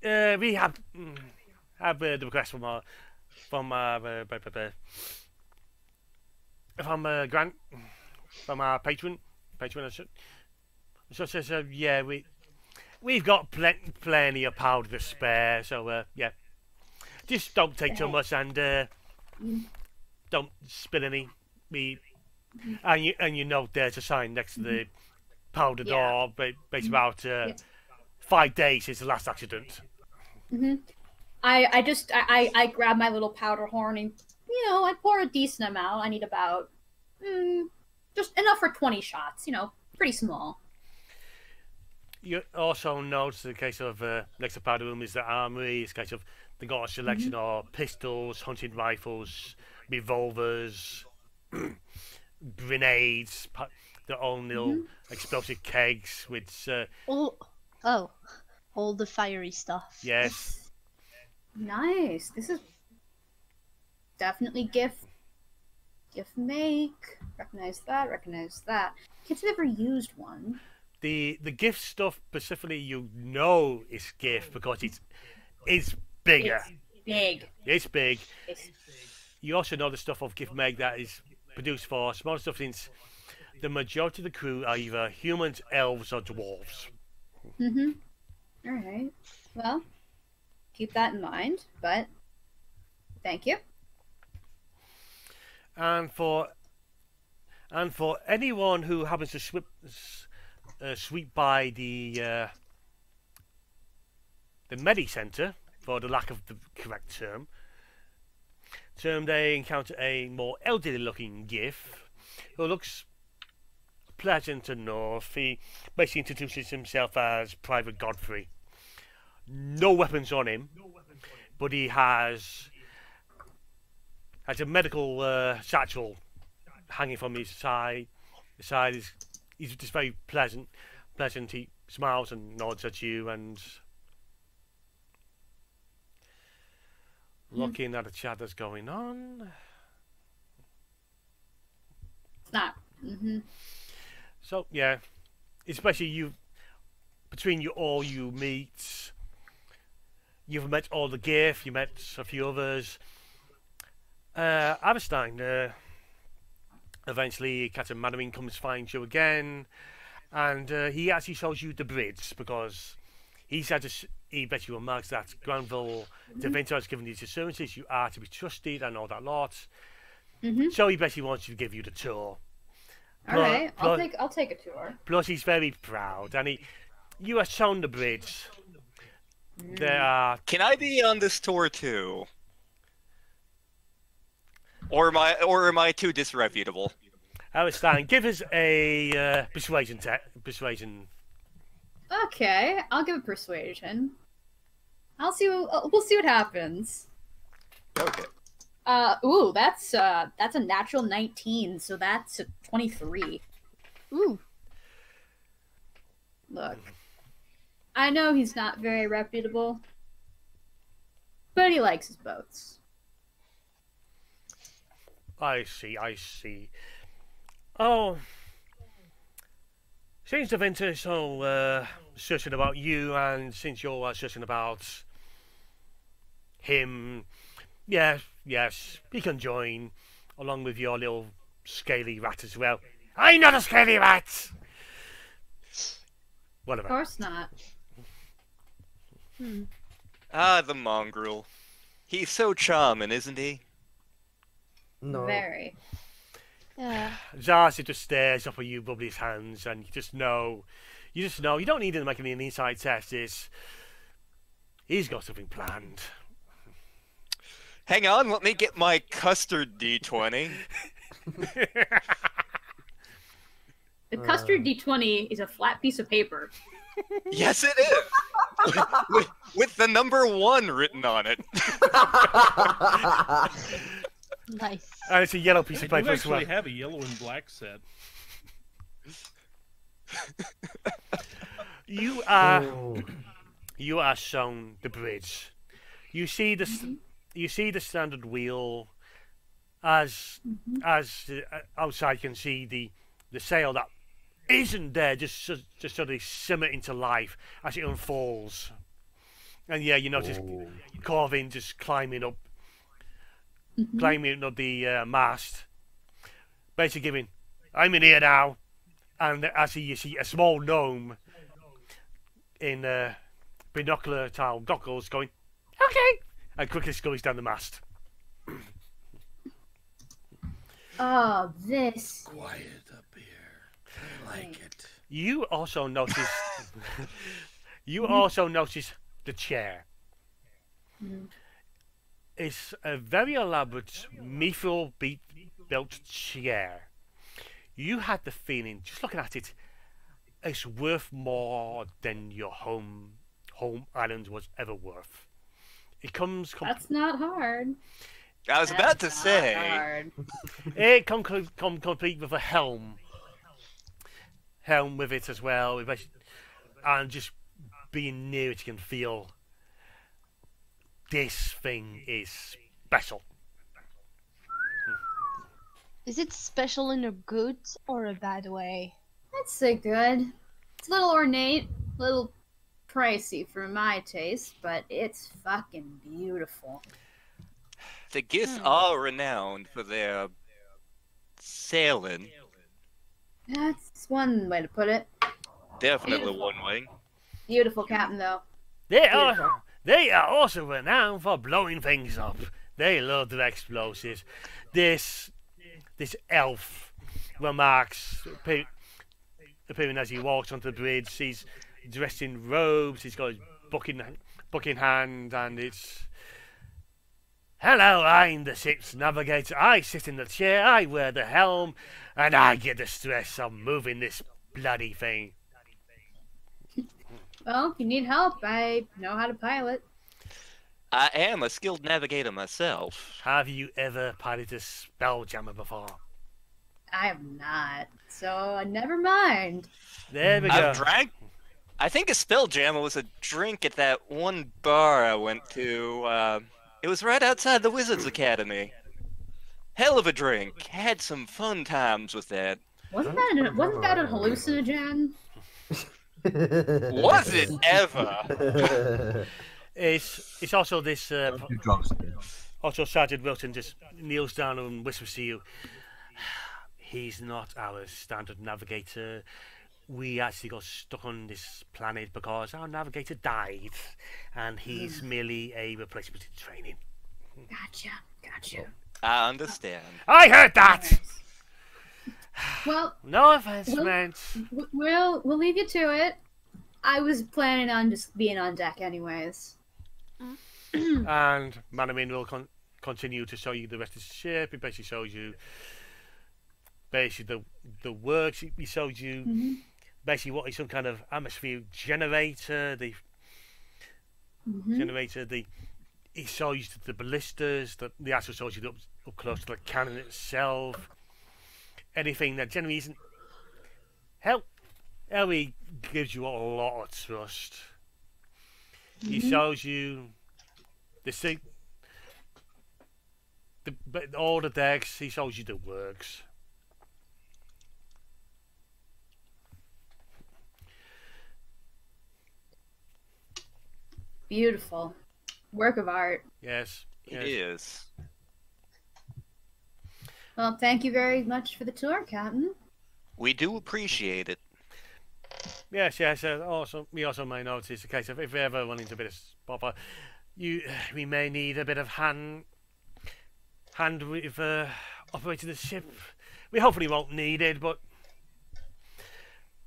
We have the request from our patron. So says, yeah, we've got plenty of powder to spare. So yeah, just don't take too much, and don't spill any. And you know there's a sign next to the powder door, but it's about 5 days since the last accident. I grab my little powder horn and, I pour a decent amount. I need about just enough for 20 shots, pretty small. You also notice in the case of next to powder room is the armory. It's a case of they got a selection of pistols, hunting rifles, revolvers, grenades, their own little explosive kegs with all the fiery stuff. Yes. Nice. This is definitely gift make. Recognize that. Kids never used one. The gift stuff specifically, is gift because it's bigger. It's big. You also know the stuff of gift make that is produced for small stuff, since the majority of the crew are either humans, elves, or dwarves. All right. Well, keep that in mind. But thank you. And for anyone who happens to sweep by the Medi Center, for the lack of the correct term, they encounter a more elderly-looking Gif who looks pleasant enough. He basically introduces himself as Private Godfrey. No weapons on him, but he has a medical satchel hanging from his side. He's just very pleasant. He smiles and nods at you, and looking at the chat that's going on. It's not. So yeah, especially between you all, you meet. You've met all the GIF. You met a few others. Aberstein. Eventually, Captain Mannering comes to find you again, and he actually shows you the bridge because he basically remarks that Granville Deventer has given these assurances you are to be trusted and all that lot. So he basically wants you to give you the tour. All right, I'll take a tour. Plus, he's very proud, and you are shown the bridge. There are. Can I be on this tour too? Or am I too disreputable? Aberstein, give us a persuasion. Okay, I'll give a persuasion. We'll see what happens. Okay. Ooh, that's a natural 19, so that's a 23. Ooh. Look, I know he's not very reputable, but he likes his boats. I see. Oh, since the Deventer is so certain about you, and since you're certain about him, yes, he can join, along with your little scaly rat as well. I'm not a scaly rat! Whatever. Of course not. Ah, the mongrel. He's so charming, isn't he? No. Very. Yeah. Darcy just stares up at you, rubbing his hands, and you just know, you don't need to make any inside test. He's got something planned. Hang on, let me get my custard D20. The custard D20 is a flat piece of paper. Yes, it is. with the number 1 written on it. Nice. And it's a yellow piece I of do paper as well. actually have a yellow and black set. You are shown the bridge. You see the standard wheel. As outside, you can see the sail that isn't there just suddenly simmer into life as it unfolds. And yeah, you notice Corvin just climbing up the mast, basically giving, "I'm in here now," and as you see a small gnome in binocular tile goggles going, "Okay," and quickly scurries down the mast. Oh, this. Quiet up here. I like it. You also notice the chair. It's a very elaborate mithril built chair. You had the feeling, just looking at it, it's worth more than your home island was ever worth. It comes. That's not hard. I was about to say. Hard. It come complete with a helm with it as well, and just being near it, you can feel this thing is special. Is it special in a good or a bad way? I'd say good. It's a little ornate, a little pricey for my taste, but it's fucking beautiful. The Gith are renowned for their sailing. That's one way to put it. Definitely one way. Beautiful captain, though. They are also renowned for blowing things up. They love their explosives. This elf remarks, appearing as he walks onto the bridge. He's dressed in robes. He's got his book in hand, and it's, "Hello, I'm the ship's navigator. I sit in the chair, I wear the helm, and I get the stress of moving this bloody thing." Well, if you need help, I know how to pilot. I am a skilled navigator myself. Have you ever piloted a spelljammer before? I have not, so never mind. There we go. I've drank. I think a spelljammer was a drink at that one bar I went to. It was right outside the Wizards Academy. Hell of a drink. Had some fun times with that. Wasn't that a hallucinogen? Was it ever? It's also this. Don't do drugs. Also, Sergeant Wilson just kneels down and whispers to you. He's not our standard navigator. We actually got stuck on this planet because our navigator died, and he's merely a replacement in training. Gotcha. I understand. I heard that. Well, No offense meant. we'll leave you to it. I was planning on just being on deck anyways. And Manamin will continue to show you the rest of the ship. It basically shows you the works. He shows you basically what is some kind of atmosphere generator. He shows you the ballistas. The actual shows you up close to the cannon itself. Anything that generally isn't. Ellie gives you a lot of trust. He shows you all the decks. He shows you the works. Beautiful. Work of art. Yes. It is. Well, thank you very much for the tour, Captain. We do appreciate it. Yes. Also, we also may notice the case of if we ever run into a bit of bother, we may need a bit of hand with operating the ship. We hopefully won't need it, but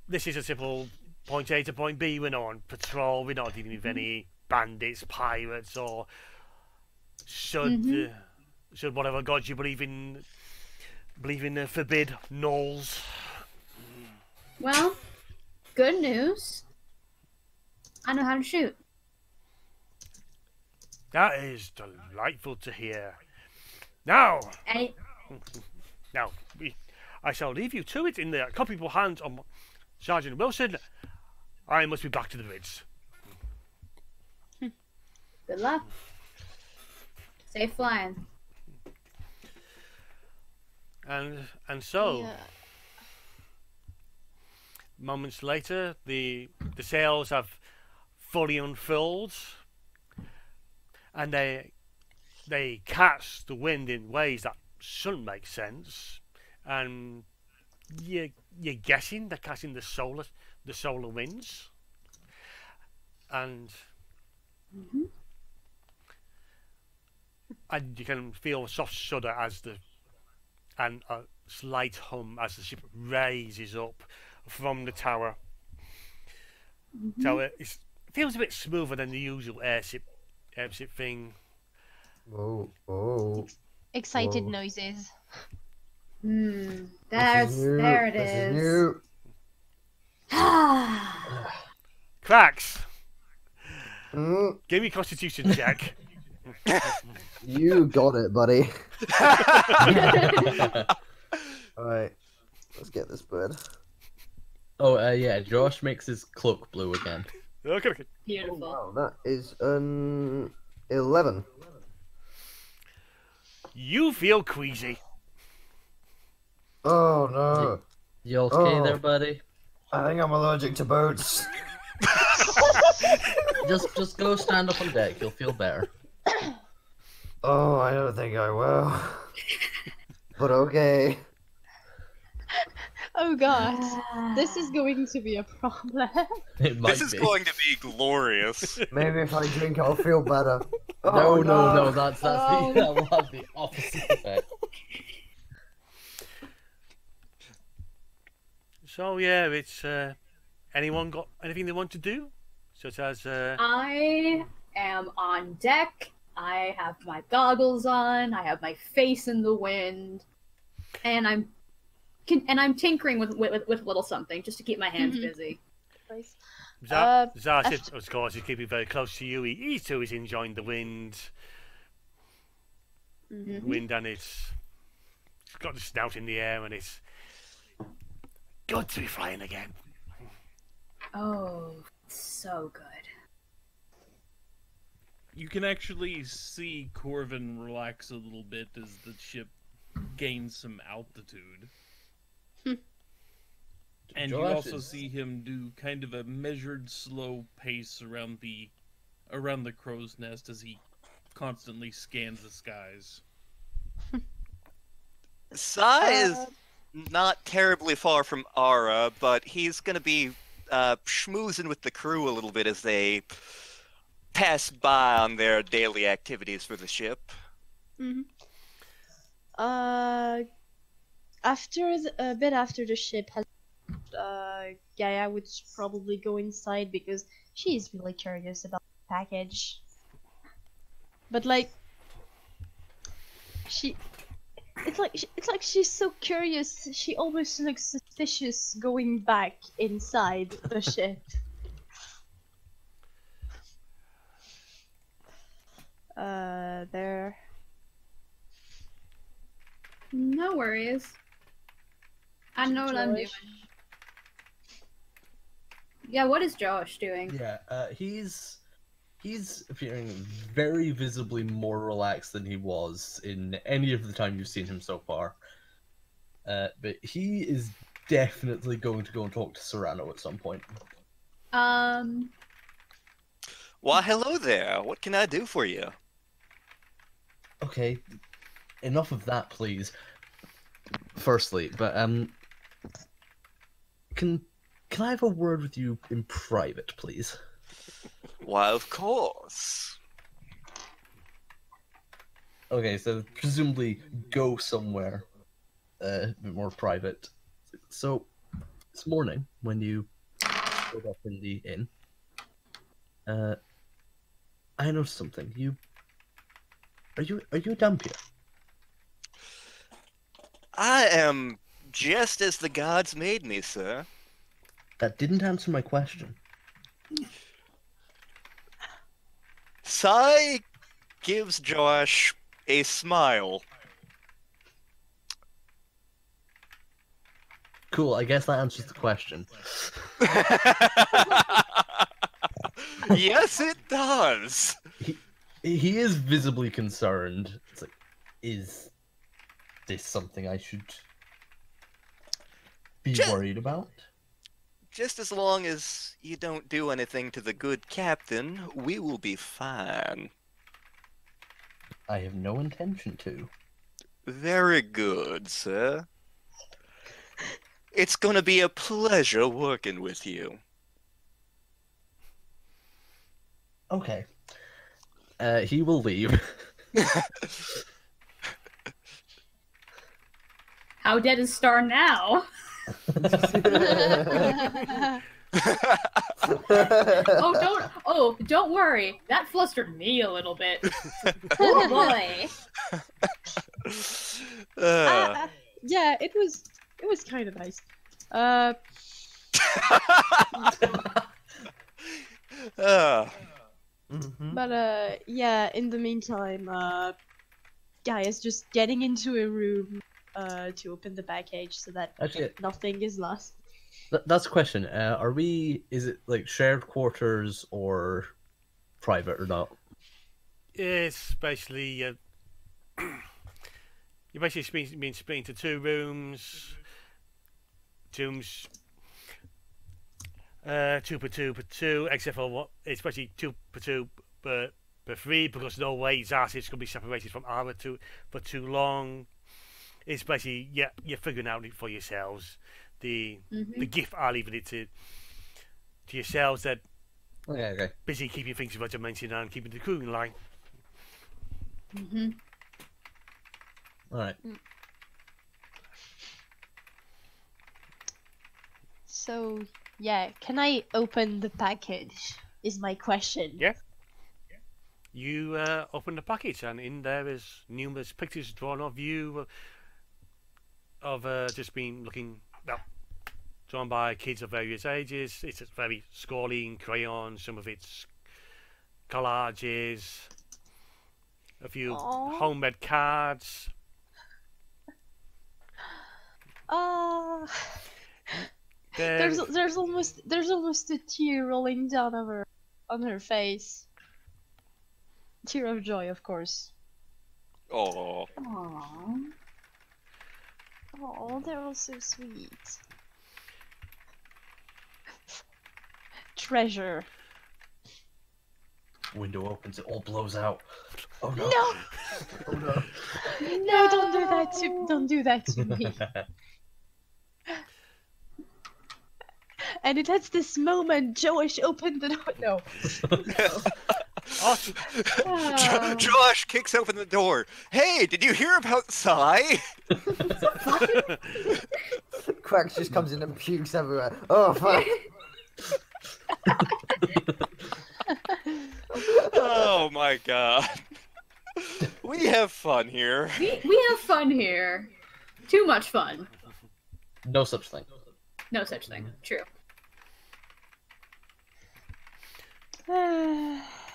this is a simple point A to point B. We're not on patrol. We're not dealing with any bandits, pirates, or should whatever gods you believe in forbid gnolls. Well, good news. I know how to shoot. That is delightful to hear. Now, I shall leave you to it in the comfortable hands of Sergeant Wilson. I must be back to the Ritz. Good luck. Safe flying. And so, moments later, the sails have fully unfurled, and they catch the wind in ways that shouldn't make sense. And you're guessing they're catching the solar winds, and and you can feel a soft shudder and a slight hum as the ship raises up from the tower. So it feels a bit smoother than the usual airship thing. Oh. Excited noises. There it is. Cracks. Give me a constitution check. You got it, buddy. Alright, let's get this bird. Oh, yeah, Josh makes his cloak blue again. Okay. Beautiful. Oh, wow, that is an 11. You feel queasy. Oh no. You okay there, buddy? I think I'm allergic to boats. Just go stand up on deck. You'll feel better. Oh, I don't think I will. But okay. Oh god, this is going to be a problem. This is going to be glorious. Maybe if I drink, I'll feel better. No, that's that will have the opposite effect. So yeah, it's anyone got anything they want to do, such as I am on deck. I have my goggles on. I have my face in the wind, and I'm tinkering with little something just to keep my hands busy. Nice. Zaz, of course, is keeping very close to you. He too is enjoying the wind. Wind, and it's got the snout in the air, and it's good to be flying again. Oh, so good. You can actually see Corvin relax a little bit as the ship gains some altitude. And you also see him do kind of a measured, slow pace around the crow's nest as he constantly scans the skies. Sai is not terribly far from Ara, but he's going to be schmoozing with the crew a little bit as they pass by on their daily activities for the ship. After a bit after the ship has Gaia would probably go inside because she's really curious about the package. But like it's like she's so curious, she almost looks suspicious going back inside the ship. There. No worries. I know what I'm doing. Yeah, what is Josh doing? Yeah, he's appearing very visibly more relaxed than he was in any of the time you've seen him so far. But he is definitely going to go and talk to Serrano at some point. Why, hello there. What can I do for you? Okay, enough of that, please. Firstly, but can I have a word with you in private, please? Why, of course. Okay, so presumably go somewhere a bit more private. So this morning, when you showed up in the inn, I noticed something. Are you a Dampier? I am just as the gods made me, sir. That didn't answer my question. Sai gives Josh a smile. Cool. I guess that answers the question. Yes, it does. He is visibly concerned. It's like, is this something I should be worried about? Just as long as you don't do anything to the good captain, we will be fine. I have no intention to. Very good, sir. It's gonna be a pleasure working with you. Okay. He will leave. How dead is Star now? Don't worry. That flustered me a little bit. Oh boy. Yeah, it was kind of nice. But yeah, in the meantime, Guy is just getting into a room to open the package so that Actually, nothing is lost. That's a question. Is it like shared quarters or private or not? It's basically you're basically being split into two rooms. Rooms 2 per 2 per 2, except for what it's basically 2 per 2 per 3 because no way his ass is going to be separated from armor for too long. It's basically you're figuring out it for yourselves. The gift are leaving it to yourselves that okay. busy keeping things regimented and keeping the crew in line. All right. So yeah, can I open the package? Is my question. Yeah. You open the package and in there is numerous pictures drawn of you of just been looking drawn by kids of various ages. It's very scrawly in crayon, some of it's collages, a few homemade cards. There's almost a tear rolling down on her face. Tear of joy, of course. Oh. Oh, they're all so sweet. Treasure. Window opens, it all blows out. Oh no! No! Oh no! No, don't do that to me. And it has this moment, Josh opened the door. No. Josh kicks open the door. Hey, did you hear about Sai? Quacks just comes in and pukes everywhere. Oh fuck! Oh my god. We have fun here. We have fun here. Too much fun. No such thing. No such thing. True.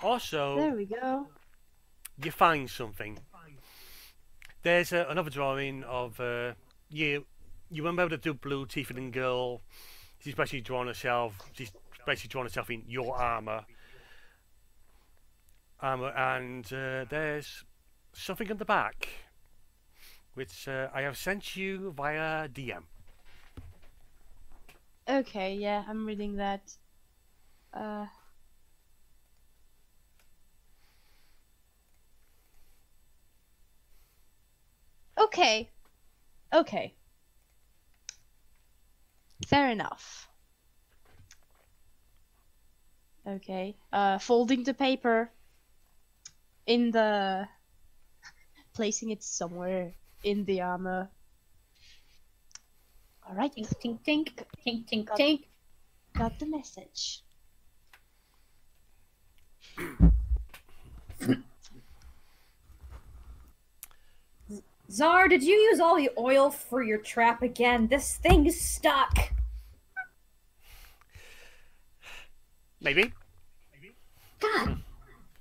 Also, there we go. You find something. There's another drawing of you. You remember the blue tiefling girl? She's basically drawn herself. She's basically drawn herself in your armor. And there's something on the back, which I have sent you via DM. Okay, yeah, I'm reading that. Okay. Fair enough. Okay. Folding the paper in the placing it somewhere in the armor. All right. Tink, tink, tink, tink, tink, tink. Got the message. Czar, did you use all the oil for your trap again? This thing is stuck. Maybe. God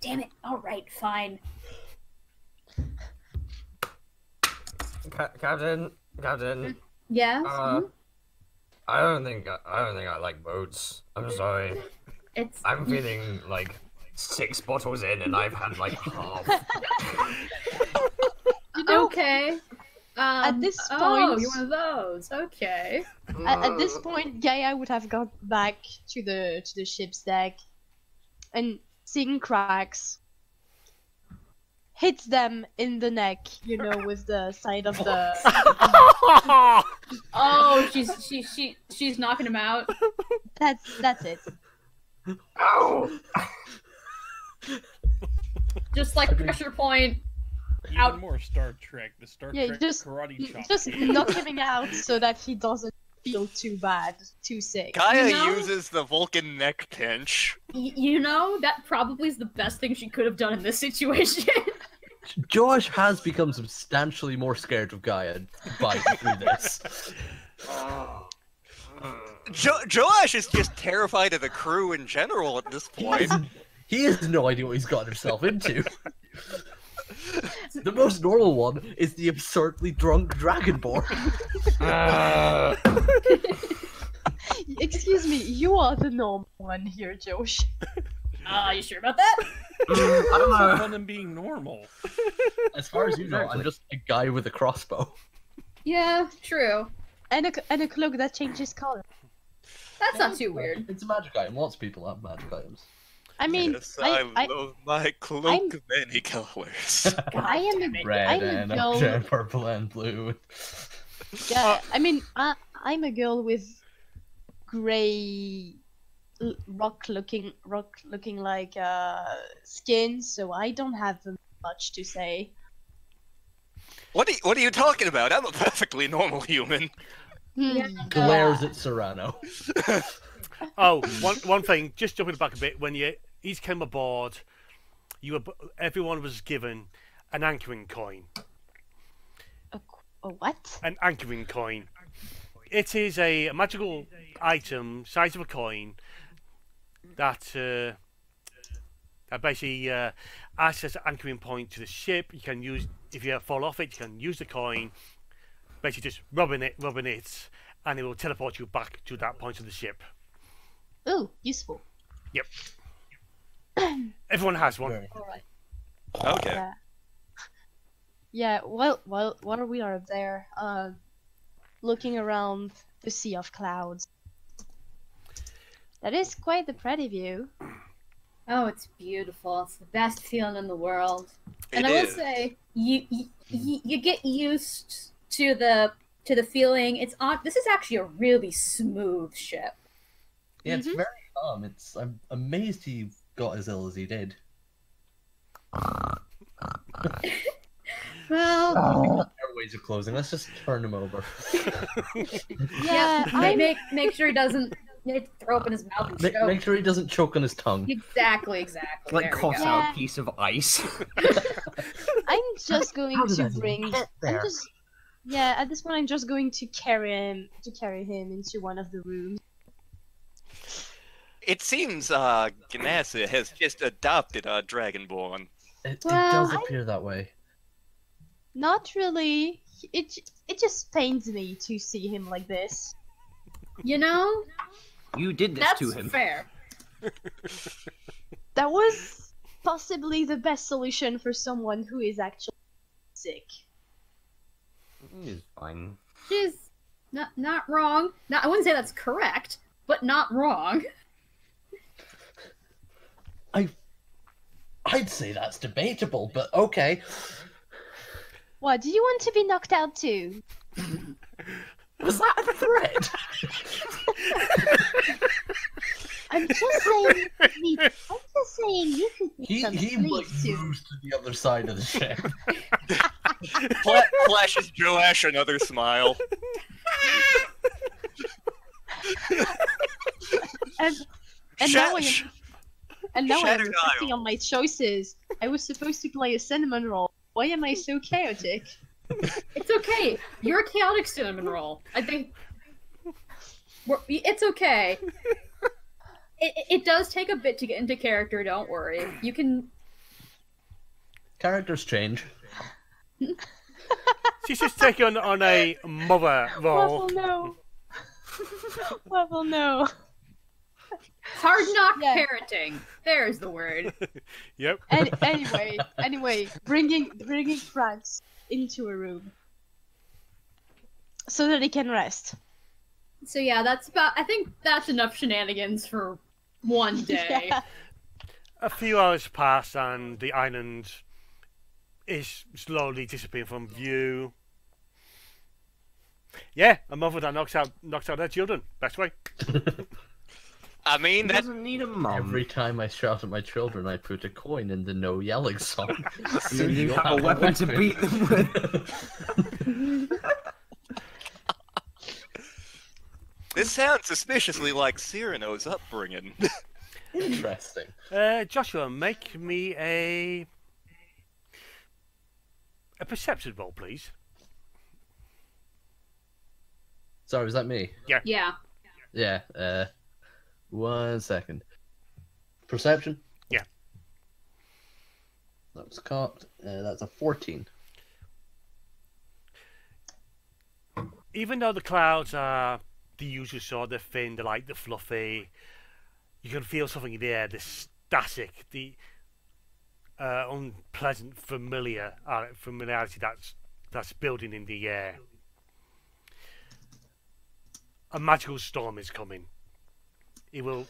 damn it. Alright, fine. Captain. Yes? I don't think I like boats. I'm sorry. I'm feeling like 6 bottles in, and I've had like half. Okay. At this point, oh, you're one of those. Okay. At this point, Gaia would have gone back to the ship's deck, and seeing cracks, hits them in the neck. You know, with the side of the. Oh, she's knocking him out. That's it. Ow! Just like pressure point. Even more Star Trek. The Star Trek just karate chop. just knock him out so that he doesn't feel too bad, too sick. Gaia uses the Vulcan neck pinch. You know, that probably is the best thing she could have done in this situation. Josh has become substantially more scared of Gaia through this. Joash is just terrified of the crew in general at this point. He has no idea what he's gotten himself into. The most normal one is the absurdly drunk Dragonborn. Excuse me, you are the normal one here, Josh. You sure about that? I don't know. Fun in being normal. As far as you know, I'm just a guy with a crossbow. Yeah, true. And a cloak that changes color. That's not too weird. It's a magic item. Lots of people have magic items. I mean, yes, I love my cloak of many colors. I am a Red I'm a and girl. purple and blue. Yeah, I mean, I'm a girl with gray, rock looking like skin, so I don't have much to say. What are you talking about? I'm a perfectly normal human. Glares at Serrano. Oh, one thing, just jumping back a bit, when each came aboard, everyone was given an anchoring coin. A what? An anchoring coin. It is a magical item, size of a coin, that basically acts as an anchoring point to the ship. You can use, if you fall off it, you can use the coin, basically just rubbing it, and it will teleport you back to that point of the ship. Ooh, useful. Yep. Everyone has one. Alright. Okay. Yeah, well, while we are there, looking around the sea of clouds. That is quite the pretty view. Oh, it's beautiful. It's the best feeling in the world. And I will say, you get used to the feeling. This is actually a really smooth ship. Yeah, it's very calm. I'm amazed he got as ill as he did. Well, airways are closing. Let's just turn him over. Yeah, make sure he doesn't throw up in his mouth and choke. Make sure he doesn't choke on his tongue. Exactly. Like There we coughs go. out a piece of ice. I'm just going How did to I bring. get there? Yeah, at this point, I'm just going to carry him into one of the rooms. It seems Ganassa has just adopted a Dragonborn. It Well, does appear that way. Not really. It just pains me to see him like this. You know, You did this that's to him. fair. That was possibly the best solution for someone who is actually sick. He's fine. She's not wrong. I wouldn't say that's correct, but not wrong. I'd say that's debatable, but okay. What, do you want to be knocked out too? Was that a threat? I'm just saying. You could get some He sleep like soon. moves to the other side of the ship. Flashes Joash another smile. and now I'm reflecting on my choices. I was supposed to play a cinnamon roll. Why am I so chaotic? It's okay. You're a chaotic cinnamon roll. I think it's okay. It does take a bit to get into character. Don't worry. You can. Characters change. She's just taking on a mother role. Waffle, no. Waffle, no. Hard knock parenting. There's the word. Yep. Anyway, bringing Franz into a room so that he can rest. So yeah, I think that's enough shenanigans for one day. Yeah. A few hours pass and the island is slowly disappearing from view. Yeah, a mother that knocks out their children. Best way. I mean, that doesn't need a mum. Every time I shout at my children, I put a coin in the no yelling song. So you have a weapon to beat them with. This sounds suspiciously like Cyrano's upbringing. Interesting. Joshua, make me a perception roll, please. Sorry, was that me? Yeah. Yeah. Yeah. 1 second. Perception? Yeah. That was cocked. That's a 14. Even though the clouds are the usual sort, they're thin, they're like the fluffy, you can feel something in the air, the static, the unpleasant familiarity that's building in the air. A magical storm is coming. It will,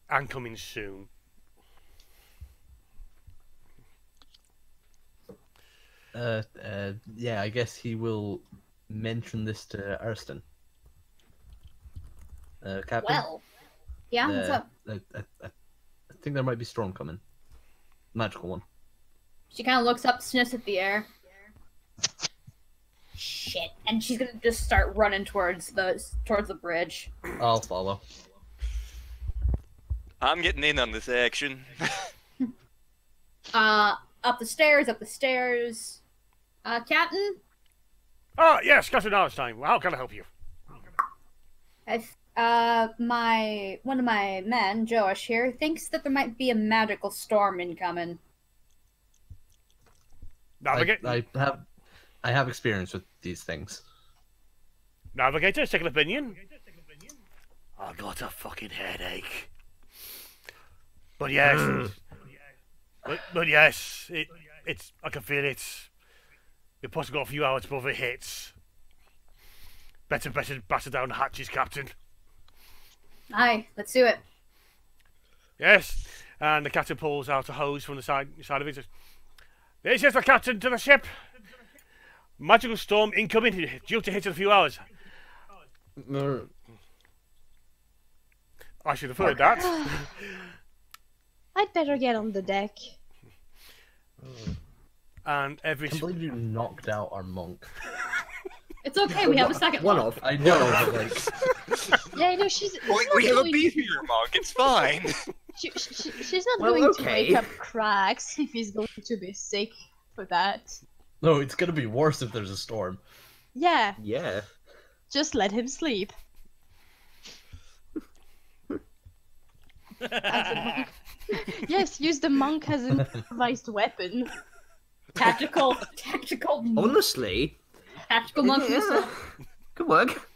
and coming soon. Yeah, I guess he will mention this to Arston. Captain? Well, yeah, what's up? I think there might be storm coming. Magical one. She kind of looks up, sniffs at the air. Shit, and she's gonna just start running towards the bridge. I'll follow. I'm getting in on this action. Up the stairs. Captain? Oh, yes, Captain Arnstein. How can I help you? One of my men, Joash here, thinks that there might be a magical storm incoming. I have experience with these things. Navigator, second opinion. I got a fucking headache. But yes, but yes, it's I can feel it. We've possibly got a few hours before it hits. Better batter down the hatches, Captain. Aye, let's do it. Yes, and the captain pulls out a hose from the side of it. This is the captain to the ship. Magical storm incoming, due to hit in a few hours. I should have heard that. I'd better get on the deck. And every. I can't believe you knocked out our monk. It's okay, we have a second one. One-off. I know, but like. Yeah, I know she's. We have a beefier monk. It's fine. She's not going to wake up cracks if he's going to be sick for that. No, it's gonna be worse if there's a storm. Yeah. Yeah. Just let him sleep. Yes, use the monk as an improvised weapon. Tactical. Honestly. Tactical monk missile. Good work.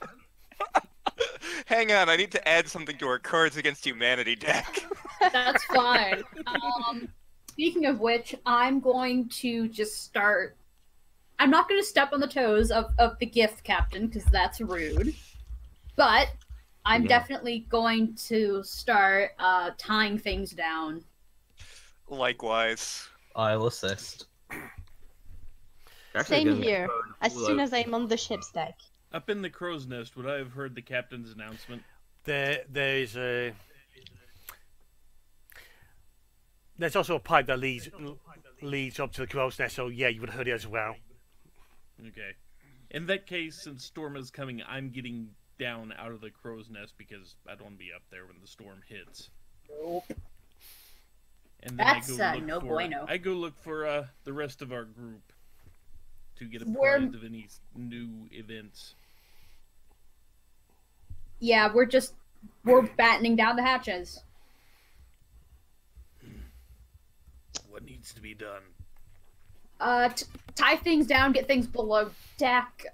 Hang on, I need to add something to our Cards Against Humanity deck. That's fine. Speaking of which, I'm going to just start. I'm not going to step on the toes of the gift captain, because that's rude. But I'm definitely going to start tying things down. Likewise. I'll assist. Same here. As soon as I'm on the ship's deck. Up in the crow's nest, would I have heard the captain's announcement? There's also a pipe that leads up to the crow's nest, so yeah, you would have heard it as well. Okay. In that case, since storm is coming, I'm getting down out of the crow's nest because I don't want to be up there when the storm hits. Nope. And then That's no bueno. I go look for the rest of our group to get apprised of any new events. Yeah, we're battening down the hatches. What needs to be done? Tie things down, get things below deck.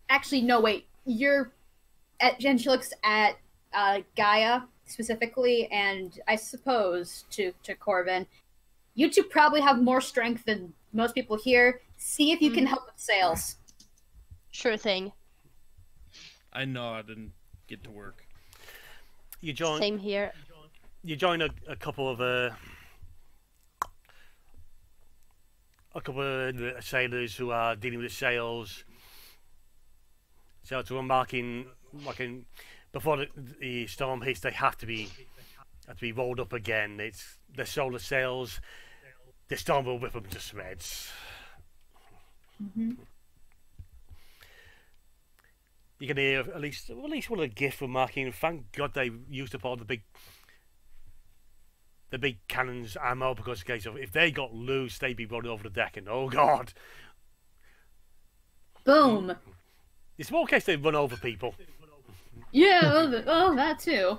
Actually, no, wait. Jen, she looks at Gaia specifically, and I suppose to Corbin. You two probably have more strength than most people here. See if you can help with sails. Sure thing. I nod and get to work. You join. Same here. You join a couple of sailors who are dealing with the sails. So to marking before the storm hits, they have to be rolled up again. It's the solar sails. The storm will whip them to shreds. Mm-hmm. You can hear at least one of the gifts from marking. Thank God they used up all the big cannons ammo, because in case of if they got loose, they'd be running over the deck, and oh God! Boom. It's more in case they run over people. Yeah, that too.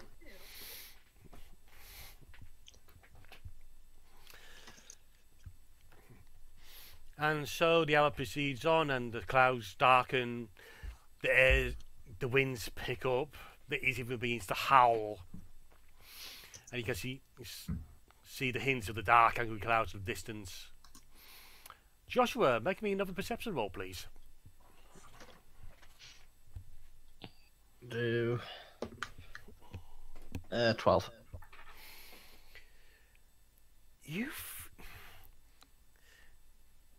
And so the hour proceeds on, and the clouds darken, the winds pick up, the easy begins to howl, and you can see the hints of the dark, angry clouds in the distance. Joshua, make me another perception roll, please. Do 12.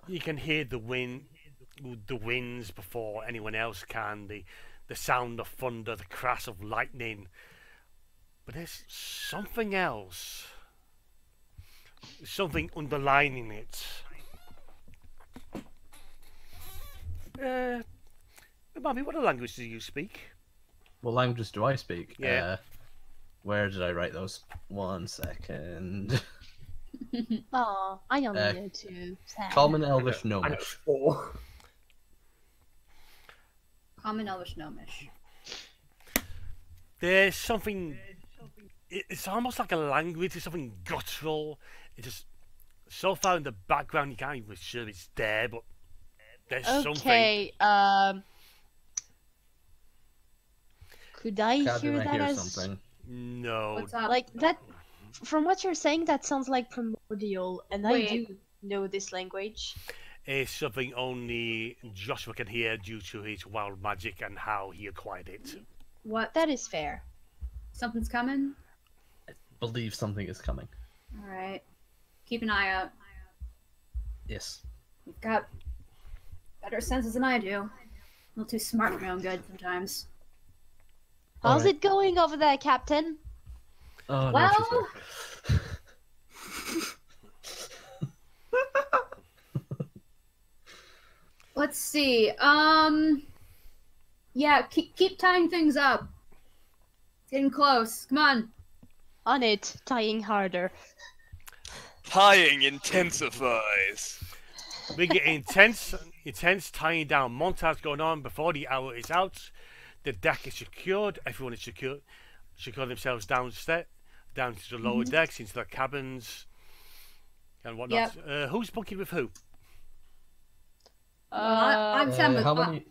You can hear the winds before anyone else can. The sound of thunder, the crash of lightning. But there's something else. Something underlining it. Remind me, what language do you speak? What languages do I speak? Yeah. Where did I write those? 1 second. Oh, I only know 2. Common, Elvish, Gnomish. 4. Common, Elvish, Gnomish. There's something. It's almost like a language. It's something guttural. It's just so far in the background you can't even be sure it's there, but there's something. Okay. Could I hear that as something? No. What's up? like that? From what you're saying, that sounds like primordial, and I do know this language. It's something only Joshua can hear due to his wild magic and how he acquired it. What? That is fair. Something's coming? I believe something is coming. Alright. Keep an eye out. Yes. You've got better senses than I do. A little too smart for my own good sometimes. How's it going over there, Captain? Oh, well... Let's see. Yeah, keep tying things up. It's getting close. Come on. On it, tying harder. Tying intensifies. We get intense tying down montage going on before the hour is out. The deck is secured. Everyone is secure themselves down to the lower decks, into their cabins, and whatnot. Yep. Who's bunking with who? I'm Sam with... How many?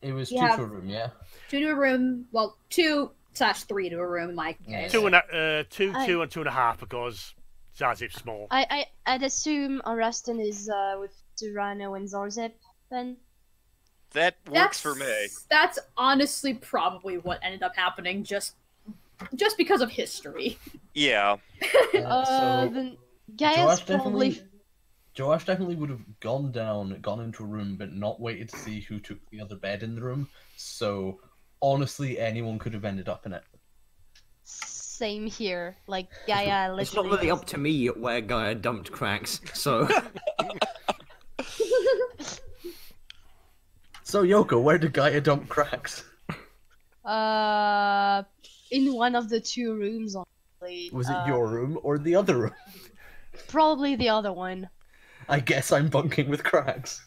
It was 2 to a room, yeah? 2 to a room. Well, 2/3 to a room in my case. 2 and 2.5 because Zazip's small. I'd assume Arestin is with Durano and Zorzip then. That works for me. That's honestly probably what ended up happening, just because of history. Yeah. Then Gaia's probably... Joash definitely would have gone into a room, but not waited to see who took the other bed in the room. So, honestly, anyone could have ended up in it. Same here. Like, Gaia literally... It's not really up to me where Gaia dumped cracks, so... So Yoko, where did Gaia dump cracks? In one of the two rooms, honestly. Was it your room or the other room? Probably the other one. I guess I'm bunking with cracks.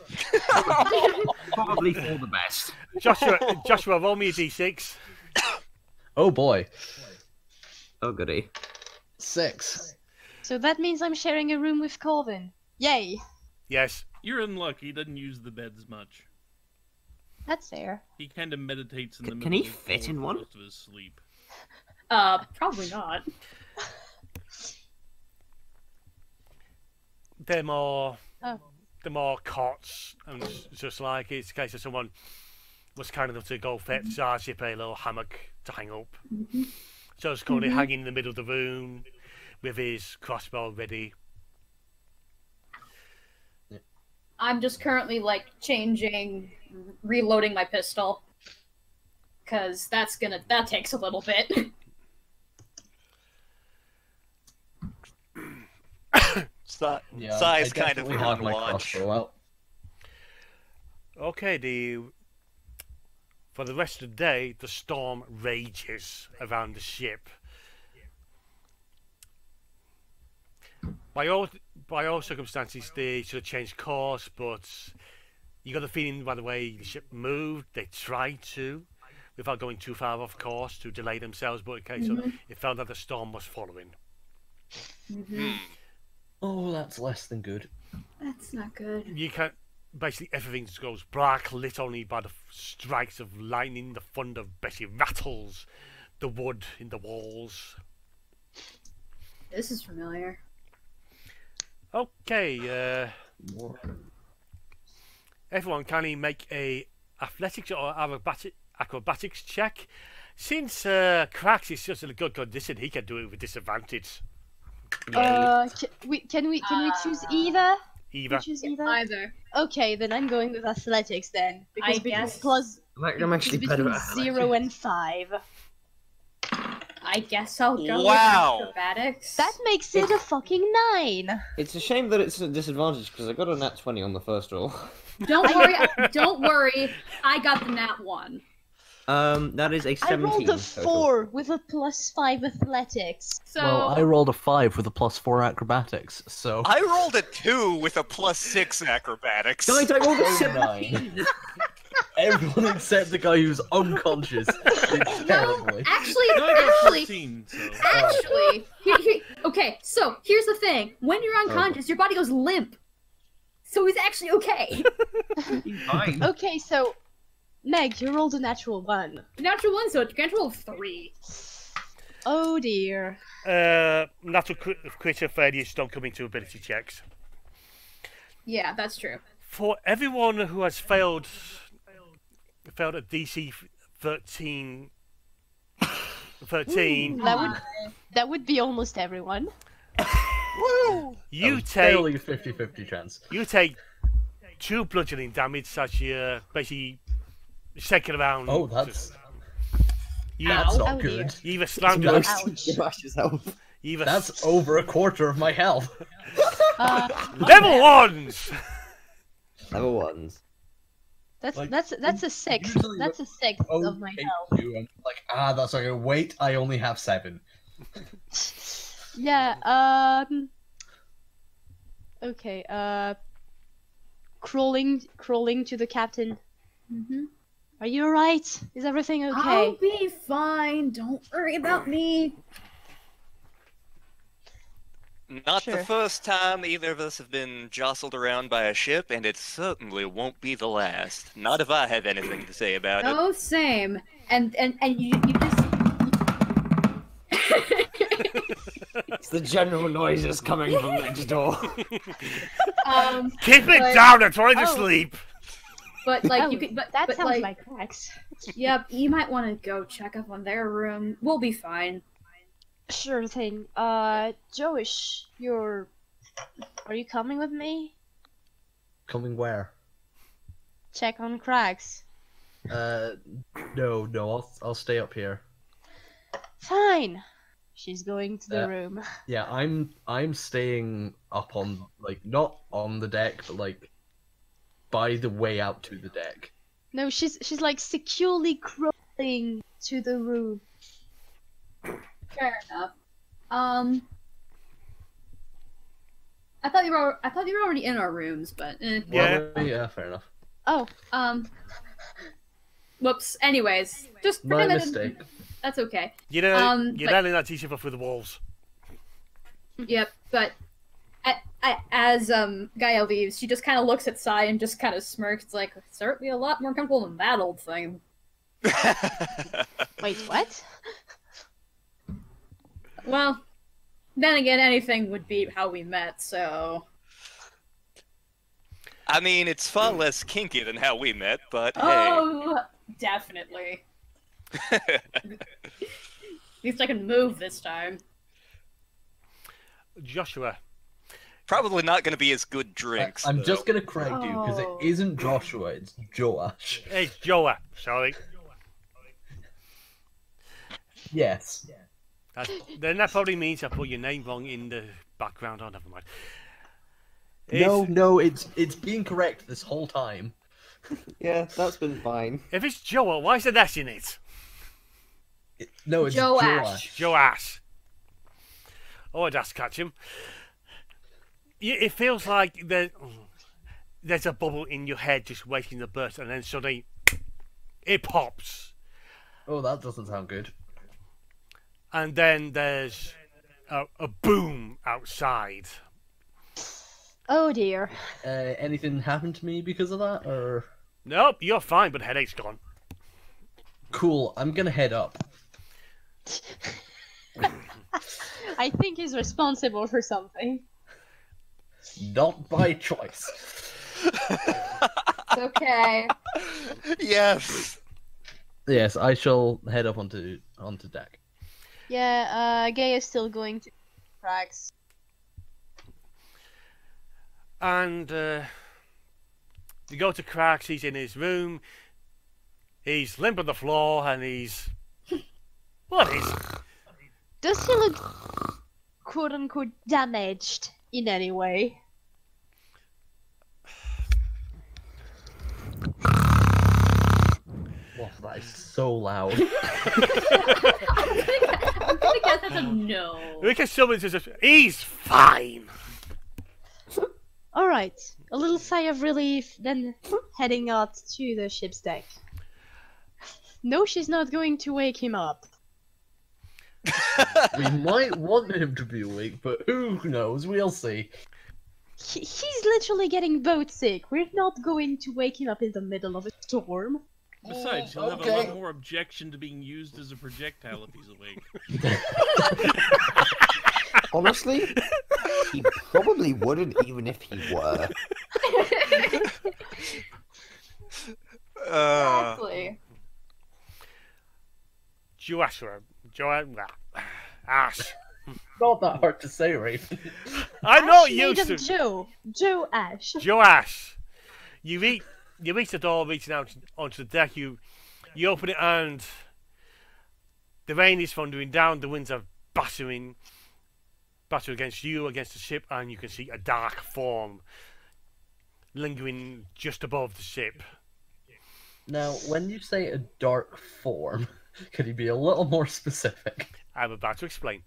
Probably for the best. Joshua, roll me a d6. Oh boy. Oh goody. 6. So that means I'm sharing a room with Colvin. Yay! Yes. You're in luck. He doesn't use the beds much. That's fair. He kind of meditates in the middle. Can he of the fit floor in for one? most of his sleep. Probably not. They're more Oh. cots, and it's just like it's a case of someone was kind enough to go fetch Starship a little hammock to hang up. So it's currently hanging in the middle of the room with his crossbow ready. I'm just currently like reloading my pistol, cause that takes a little bit. Size kind of have on my watch. crossbow out. Okay, for the rest of the day, the storm rages around the ship. By all circumstances, they should have changed course, but you got the feeling by the way the ship moved, they tried to, without going too far off course, to delay themselves, but in case of, it felt that the storm was following. Oh, that's less than good. That's not good. You can't. Basically, everything just goes black, lit only by the strikes of lightning. The thunder basically rattles the wood in the walls. This is familiar. Okay, everyone, can you make a athletics or acrobatics check? Since Cracks is just in a good condition, he can do it with disadvantage. Can we choose either? Either. We choose either. Either. Okay, then I'm going with athletics then, because I'm actually better between at 0 and 5. I guess I'll go Wow. with acrobatics. That makes it a fucking 9. It's a shame that it's a disadvantage because I got a nat 20 on the first roll. Don't worry, don't worry. I got the nat 1. That is a 17. I rolled a total. 4 with a +5 athletics. So Well, I rolled a 5 with a +4 acrobatics, so... I rolled a 2 with a +6 acrobatics. Guys, I rolled a Oh, 17! Everyone except the guy who's unconscious did terribly. actually, No, I got actually, 14, so. okay. So here's the thing: when you're unconscious, your body goes limp. So he's actually okay. Fine. Okay, so Meg, you rolled a natural 1. Natural 1, so natural 3. Oh dear. Natural creature failures don't come into ability checks. Yeah, that's true. For everyone who has failed a DC 13, That would be almost everyone. you Barely take 50-50 chance. you take 2 bludgeoning damage as you're basically shaking around. Oh, that's you, not Oh, dear. good. you either slammed Most Ouch. of Josh's health. you either That's over a quarter of my health. level 1s. Level 1s. That's Like, that's a 6. usually That's a 6th of my Okay, health. you, I'm like, that's okay. Wait, I only have 7. Yeah. Okay. Crawling to the captain. Are you alright? Is everything okay? I'll be fine. Don't worry about me. Not Sure. the first time either of us have been jostled around by a ship, and it certainly won't be the last. Not if I have anything to say about it. Oh, same. And you just. It's the general noises coming from next door. Keep it but- down. I'm trying to oh. sleep. But like Oh, you could, but that but, sounds like, like cracks. yep, you might want to go check up on their room. We'll be fine. Sure thing. Joish, are you coming with me? Coming where? Check on cracks. No, I'll stay up here. Fine. She's going to the Yeah. room. Yeah, I'm staying up on, like, not on the deck, but like by the way out to the deck. No, she's like securely crawling to the room. Fair enough. I thought you were already in our rooms, but Yeah, fair enough. Oh. Whoops. Anyways, just My pretend mistake. That's okay. You're letting that teacher through the walls. Yep, but as Gaia leaves, she just kind of looks at Sai and just kind of smirks. It's like, certainly a lot more comfortable than that old thing. Wait, what? Well, then again, anything would beat how we met, so... I mean, it's far less kinky than how we met, but hey. Oh, definitely. At least I can move this time. Joshua. Probably not going to be as good drinks. I'm just going to correct you, because it isn't Joshua, it's Joash. It's Joa, sorry. Yes. Then that probably means I put your name wrong in the background. Oh, never mind. No, it's been correct this whole time. Yeah, that's been fine. If it's Joa, why is there S in it? No, it's Joash. Joash. Oh, I'd have to catch him. It feels like there's a bubble in your head just waiting to burst, and then suddenly it pops. Oh, that doesn't sound good. And then there's a boom outside. Oh dear. Anything happened to me because of that, or? Nope, you're fine, but headache's gone. Cool, I'm gonna head up. I think he's responsible for something. Not by choice. It's okay. Yes. Yes, I shall head up onto deck. Yeah, Gay is still going to cracks. And you go to Cracks, he's in his room. He's limp on the floor and he's... What is... Does he look quote-unquote damaged in any way? Wow, that is so loud. I'm gonna guess that's a no. Because someone says, he's fine. Alright, a little sigh of relief, then heading out to the ship's deck. No, she's not going to wake him up. We might want him to be awake, but who knows? We'll see. He's literally getting boat sick. We're not going to wake him up in the middle of a storm. Besides, he'll have a lot more objection to being used as a projectile if he's awake. Honestly, he probably wouldn't even if he were. Exactly. Joshua. Ash. Not that hard to say, Raven. I'm not Ash used made to... of Joe Ash. Joash. You reach the door, reaching out onto the deck. You open it, and the rain is thundering down. The winds are battering against you, against the ship, and you can see a dark form lingering just above the ship. Now, when you say a dark form, could you be a little more specific? I'm about to explain.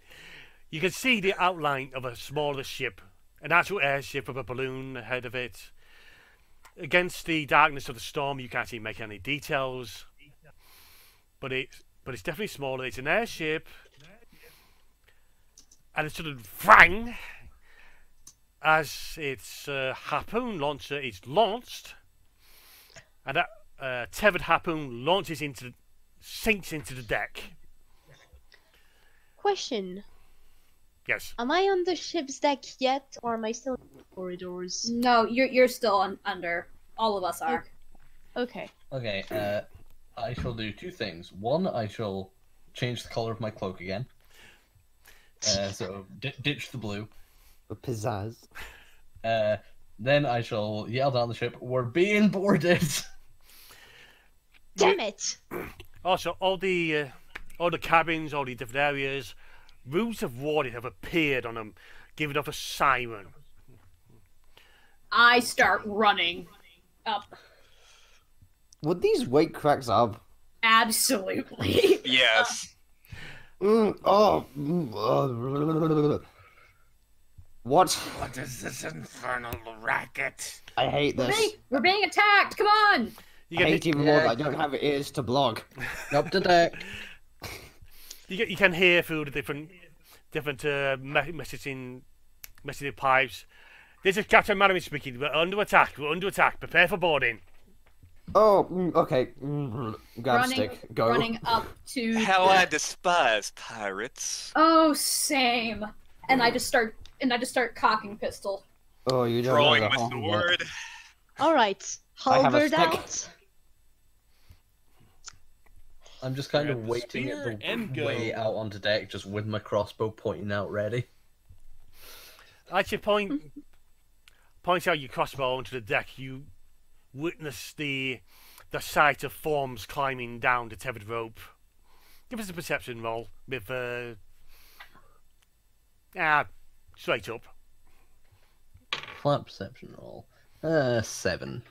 You can see the outline of a smaller ship, an actual airship with a balloon ahead of it. Against the darkness of the storm, you can't even make any details. But it's definitely smaller. It's an airship. And it's sort of frang as its harpoon launcher is launched. And that tethered harpoon sinks into the deck. Question. Yes. Am I on the ship's deck yet, or am I still in the corridors? No, you're still under. All of us are. Okay. Okay, I shall do two things. One, I shall change the color of my cloak again. So, ditch the blue. With pizzazz. Then I shall yell down the ship, "We're being boarded!" Damn it! Also, all the cabins, all the different areas, rules of warning have appeared on them, giving off a siren. I start running up. Would these wake cracks up? Absolutely. Yes. What? What is this infernal racket? I hate this. We're being attacked. Come on. I hate even more that I don't have ears to block. Up to deck. You can hear through the different messaging pipes. This is Captain Madam speaking. We're under attack. Prepare for boarding. Oh, okay. Grab stick. Go. Running up to. How I despise pirates. Oh, same. And I just start cocking pistol. Oh, you don't Drawing know my the sword. All right, I have a halberd stick. out. I'm just kind Grab of the waiting spear at and the go. way out onto deck, just with my crossbow pointing out ready. As you point out your crossbow onto the deck, you witness the sight of forms climbing down the tethered rope. Give us a perception roll with straight up. Flat perception roll. 7.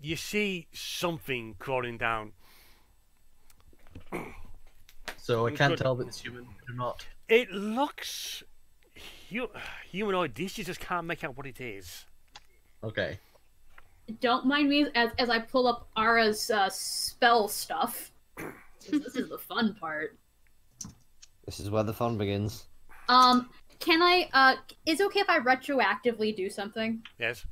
You see something crawling down. So I can't tell if it's human or not. It looks humanoid. You just can't make out what it is. Okay. Don't mind me as I pull up Ara's spell stuff. This is the fun part. This is where the fun begins. Can I? Is it okay if I retroactively do something? Yes.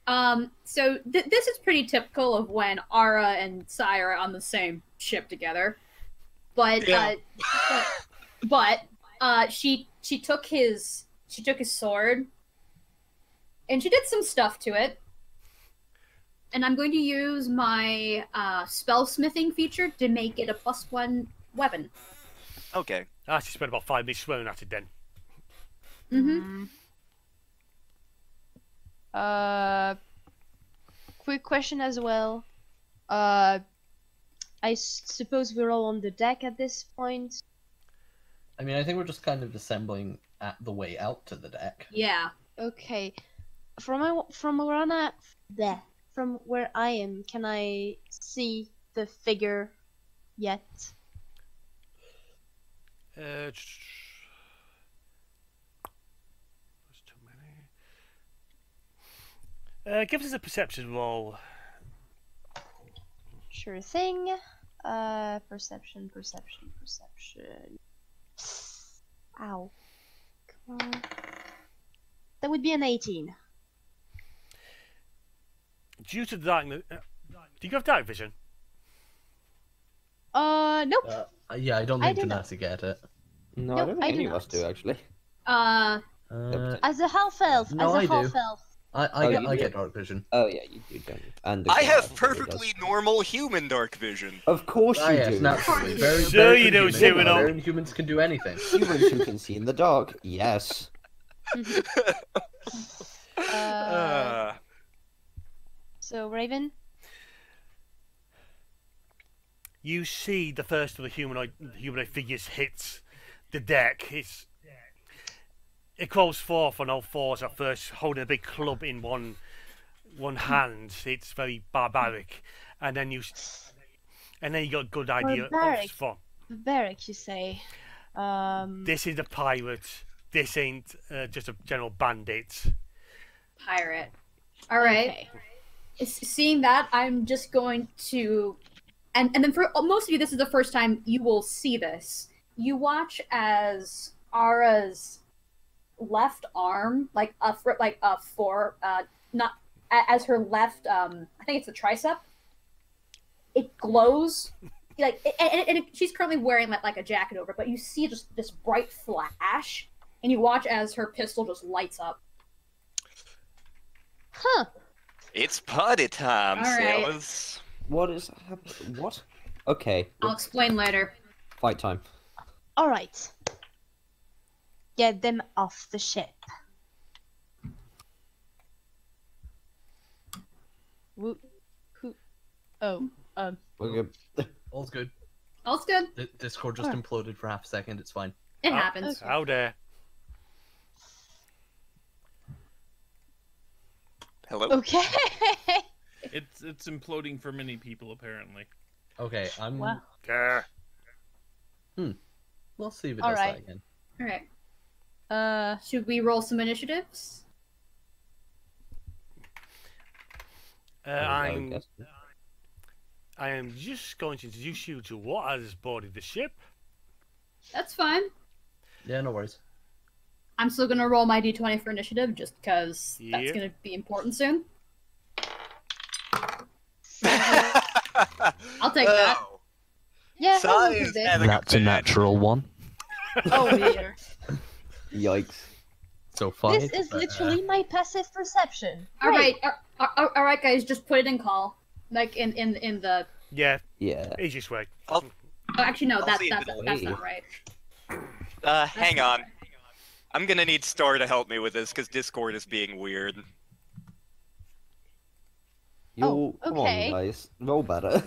So this is pretty typical of when Ara and Sire are on the same ship together. But Yeah. she took his sword and she did some stuff to it. And I'm going to use my spell smithing feature to make it a +1 weapon. Okay. I actually spent about 5 minutes swearing at it then. Quick question as well. I suppose we're all on the deck at this point. I mean, I think we're just kind of assembling at the way out to the deck. Yeah. Okay. From where I am, can I see the figure yet? There's too many. Give us a perception roll. Sure thing. Perception. Ow. Come on. That would be an 18. Due to the darkness, do you have dark vision? Nope. Yeah, I don't I think do not. Janati get it. No, Nope, I don't think I any do of us not. do, actually. As a half elf. No, I do. half elf. I get dark vision. Oh, yeah, you do, don't you? And the I guy have probably perfectly does. normal human dark vision. Of course you Yes, do. naturally. Very, Sure very you do, good Cyrano. humans. Very humans can do anything. Humans who can see in the dark, yes. So Raven. You see the first of the humanoid figures hits the deck. It crawls forth on all fours at first, holding a big club in one hand. It's very barbaric, and then you got a good idea of Barbaric. spot. Barbaric, you say? This is a pirate. This ain't just a general bandit. Pirate. All right. Okay. Seeing that, I'm just going to, and then for most of you, this is the first time you will see this. You watch as Ara's left arm, as her left, I think it's the tricep. It glows, and she's currently wearing like a jacket over, but you see just this bright flash, and you watch as her pistol just lights up. Huh. It's party time, All right. sailors. What is happening? What? Okay. I'll explain later. Fight time. All right. Get them off the ship. Who? Oh. We're good. All's good. All's good. Discord just imploded for half a second. It's fine. It happens. How dare. Hello. Okay. It's imploding for many people apparently. Okay, I'm. Wow. We'll see if it All does right. that again. Alright. Should we roll some initiatives? I am just going to introduce you to what has boarded the ship. That's fine. Yeah, no worries. I'm still gonna roll my d20 for initiative, just because that's Yep. gonna be important soon. I'll take that. Oh, Yeah, I'll look Size at this. having That's a natural one. Oh dear. Yikes. So fine. This is literally my passive perception. Alright, alright guys, just put it in call. Like in the... Yeah, Yeah. easiest way. Oh, actually no, that's see that's, if that's not right. hang not on. right. I'm gonna need Star to help me with this because Discord is being weird. Come okay. on, guys. Roll better.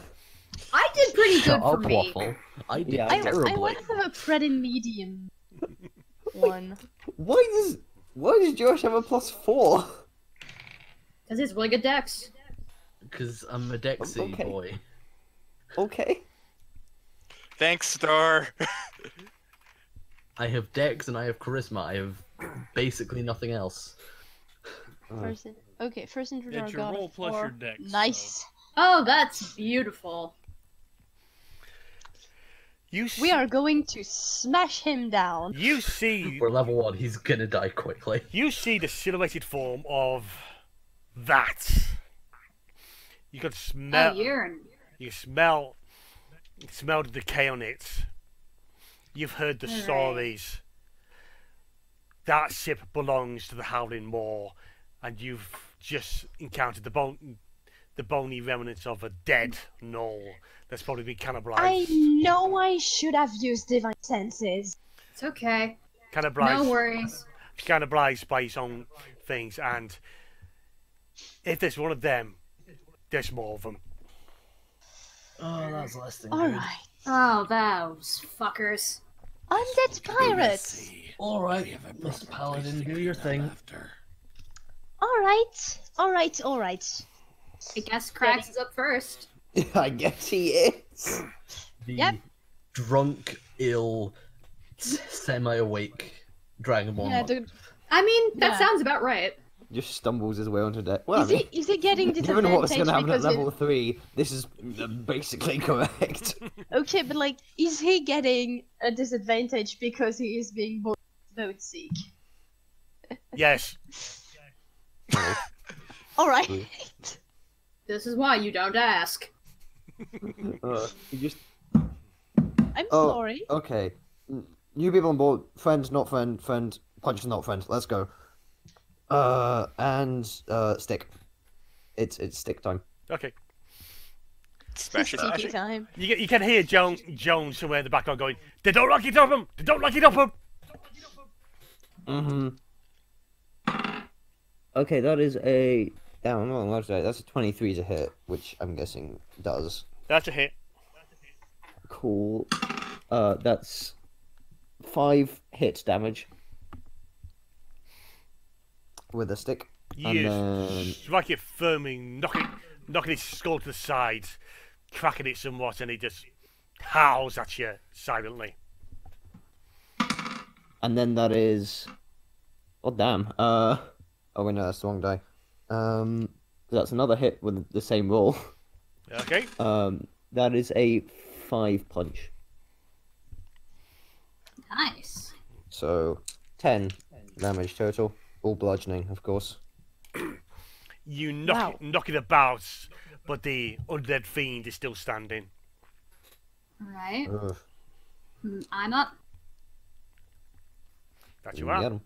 I did pretty good Shut for up, me. Waffle. I did Yeah, I terribly. want to have a pretty medium one. Why does Josh have a +4? Because he's really good dex. Because I'm a Dexy Okay. boy. Okay. Thanks, Star. I have Dex and I have Charisma. I have basically nothing else. First intruder It's your got a roll plus 4. your dex. Nice. Oh, that's beautiful. We are going to smash him down. You see, We're level 1, he's gonna die quickly. you see the silhouetted form of that. You can smell. Oh, urine. You smell the decay on it. You've heard the Alright. stories. That ship belongs to the Howling Maw, and you've just encountered the bony remnants of a dead gnoll that's probably been cannibalized. I know I should have used divine senses. It's okay. Cannibalized. No worries. Cannibalized by his own things, and if there's one of them, there's more of them. Oh, that's less than All good. right. Oh, those fuckers. Undead pirates. Alright, Mr. Paladin, do your thing. All right. I guess Krax is up first. I guess he is. The Yep. drunk, ill, semi-awake Dragonborn. Yeah, monk. I mean, that Yeah. sounds about right. Just stumbles his way onto deck. Well, I mean, is he getting given what's disadvantage going to happen at because level 3, this is basically correct. Okay, but like, is he getting a disadvantage because he is being boat seek? Yes. All right. This is why you don't ask. You just... I'm sorry. Okay. New people on board. Friend, not friend. Friend, punch, not friend. Let's go. Stick. It's stick time. Okay. Smash it. Sticky time. You can hear Jones somewhere in the background going, "They don't lock it up 'em! They don't lock it up 'em!" Mm-hmm. Okay, that is a... Damn, I'm not allowed to say. That's a 23 to hit, which I'm guessing does. That's a hit. Cool. That's 5 hit damage. With a stick. You And then... strike it firmly, knocking its skull to the side, cracking it somewhat, and it just howls at you silently. And then that is... Oh, damn. Oh, wait, no, that's the wrong die. That's another hit with the same roll. Okay. That is a 5 punch. Nice. So, 10 damage total. All bludgeoning, of course. You knock it about, but the undead fiend is still standing. Alright. Ugh. I'm up. That you Get are. 'em.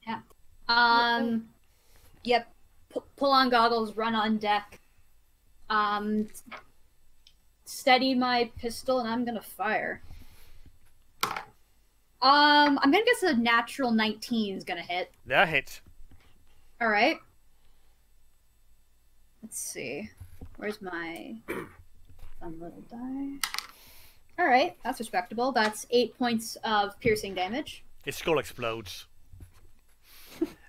Yeah. Yep. Pull on goggles, run on deck. Steady my pistol, and I'm gonna fire. I'm gonna guess a natural 19 is gonna hit. That hit. Alright. Let's see. Where's my fun little die? Alright, that's respectable. That's 8 points of piercing damage. Its skull explodes.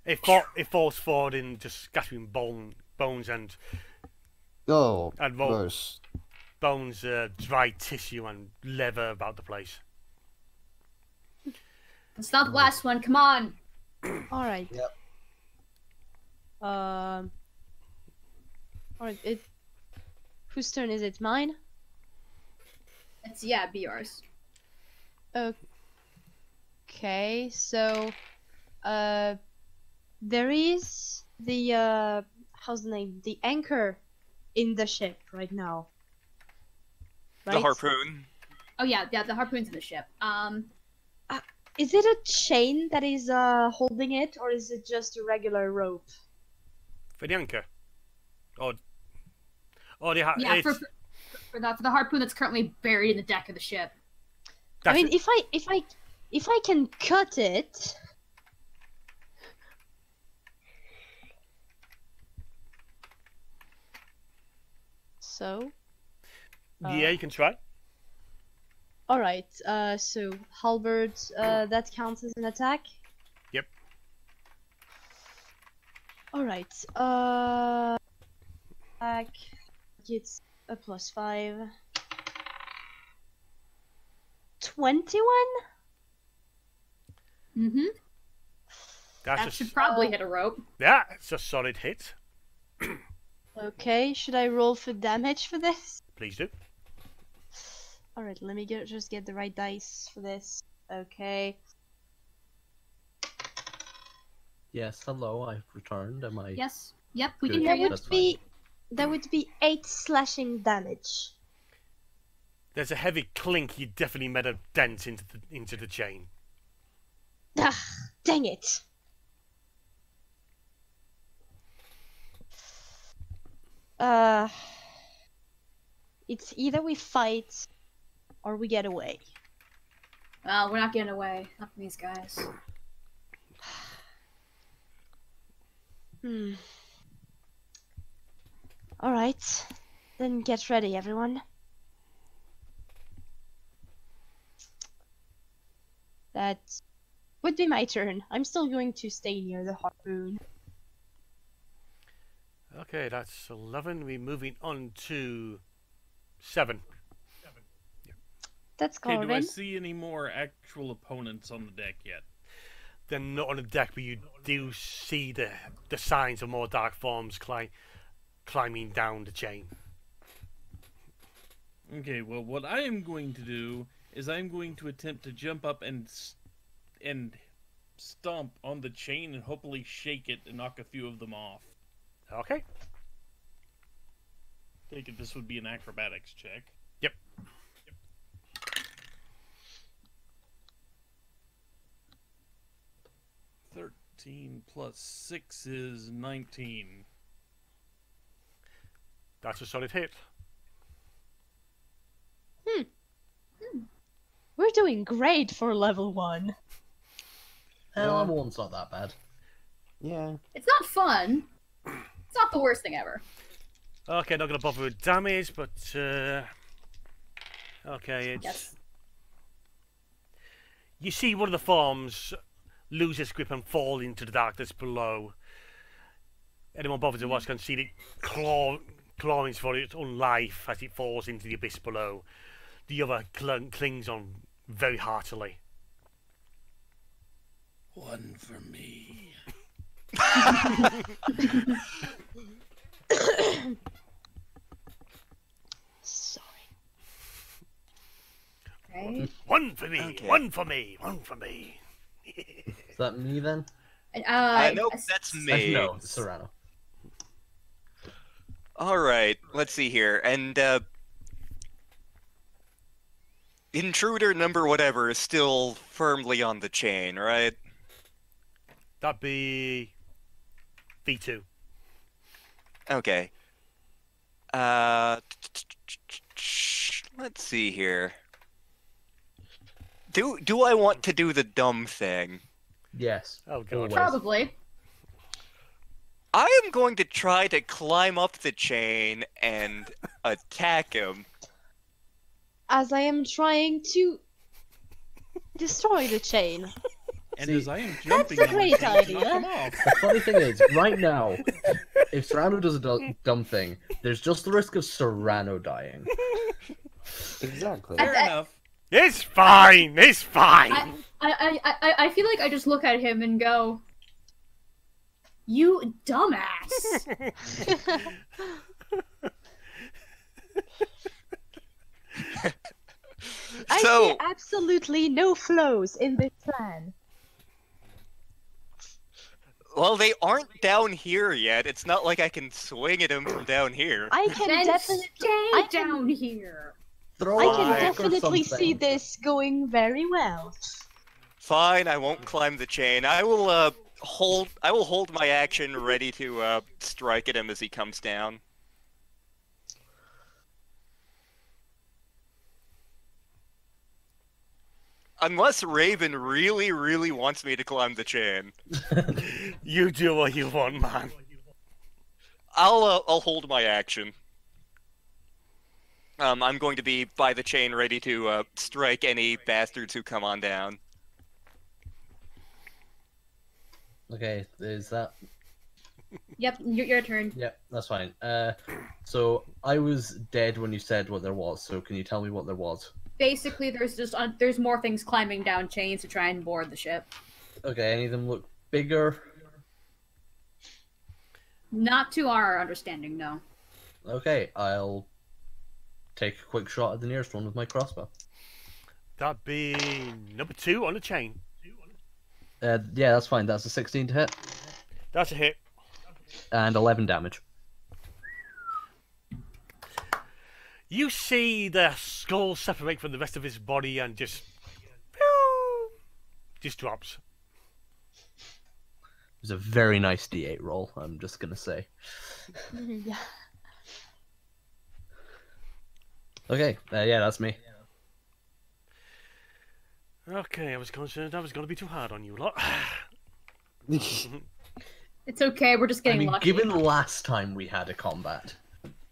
It falls forward in just scattering bones, and Oh, And gross. bones, dry tissue, and leather about the place. It's not the last one. Come on. All right. Yep. All right. Whose turn is it? Mine. It's be yours. Okay. So, there is the how's the name? The anchor in the ship right now. Right? The harpoon. Oh yeah, the harpoon's in the ship. Is it a chain that is holding it, or is it just a regular rope? For the anchor. Oh, Yeah, for the harpoon that's currently buried in the deck of the ship. I mean, if I can cut it. So. Yeah, you can try. Alright, so halberd, that counts as an attack? Yep. Alright, attack gets a +5. 21? Mm-hmm. That should probably hit a rope. Yeah, it's a solid hit. Okay, should I roll for damage for this? Please do. Alright, let me just get the right dice for this. Okay. Yes, hello, I've returned. Am I? Yes. Yep, we Good. can hear you. That would be 8 slashing damage. There's a heavy clink. You definitely made a dent into the chain. Ah, dang it. It's either we fight or we get away. Well, we're not getting away. Not from these guys. Alright. Then get ready, everyone. That would be my turn. I'm still going to stay near the harpoon. Okay, that's 11. We're moving on to 7. That's Okay, Corvin. do I see any more actual opponents on the deck yet? They're not on the deck, but you do see the signs of more dark forms climbing down the chain. Okay, well, what I am going to do is I'm going to attempt to jump up and stomp on the chain and hopefully shake it and knock a few of them off. Okay. Take it this would be an acrobatics check. Yep. 13 plus 6 is 19. That's a solid hit. We're doing great for level 1. Level 1's not that bad. Yeah. It's not fun. It's not the worst thing ever. Okay, not going to bother with damage, but... okay, it's... Yes. You see one of the forms lose its grip and fall into the darkness below. Anyone bothered to watch can see it clawing for its own life as it falls into the abyss below. The other clings on very heartily. One for me. Sorry. Okay. One for me, Okay. one for me, one for me. Is that me then? Nope, that's me. No, Serrano. Alright, let's see here. And, intruder number whatever is still firmly on the chain, right? That'd be V2. Okay. Let's see here. Do I want to do the dumb thing? Yes. Oh, God. Always. Probably. I am going to try to climb up the chain and attack him. As I am trying to destroy the chain. And See, as I am jumping, That's a great on the chain to knock idea. him off. the funny thing is, right now, if Serrano does a dumb thing, there's just the risk of Serrano dying. Exactly. Fair enough. It's fine. It's fine. I feel like I just look at him and go, "You dumbass." I So- see absolutely no flows in this plan. Well, they aren't down here yet. It's not like I can swing at them from down here. I can Then definitely, stay I can- down here. Throw I a can stick or definitely see something. this going very well. Fine, I won't climb the chain. I will hold my action ready to strike at him as he comes down. Unless Raven really, really wants me to climb the chain. You do what you want, man. I'll hold my action. I'm going to be by the chain ready to strike any bastards who come on down. Okay, is that... Yep, your turn. Yep, that's fine. So I was dead when you said what there was, so can you tell me what there was? Basically, there's more things climbing down chains to try and board the ship. Okay, any of them look bigger? Not to our understanding, no. Okay, I'll take a quick shot at the nearest one with my crossbow. That'd be number 2 on the chain. Yeah, that's fine. That's a 16 to hit. That's a hit. And 11 damage. You see the skull separate from the rest of his body and just drops. It was a very nice D8 roll, I'm just gonna say. Yeah. Okay, yeah, that's me. Okay, I was concerned I was going to be too hard on you lot. It's okay, we're just I getting mean, lucky. given last time we had a combat.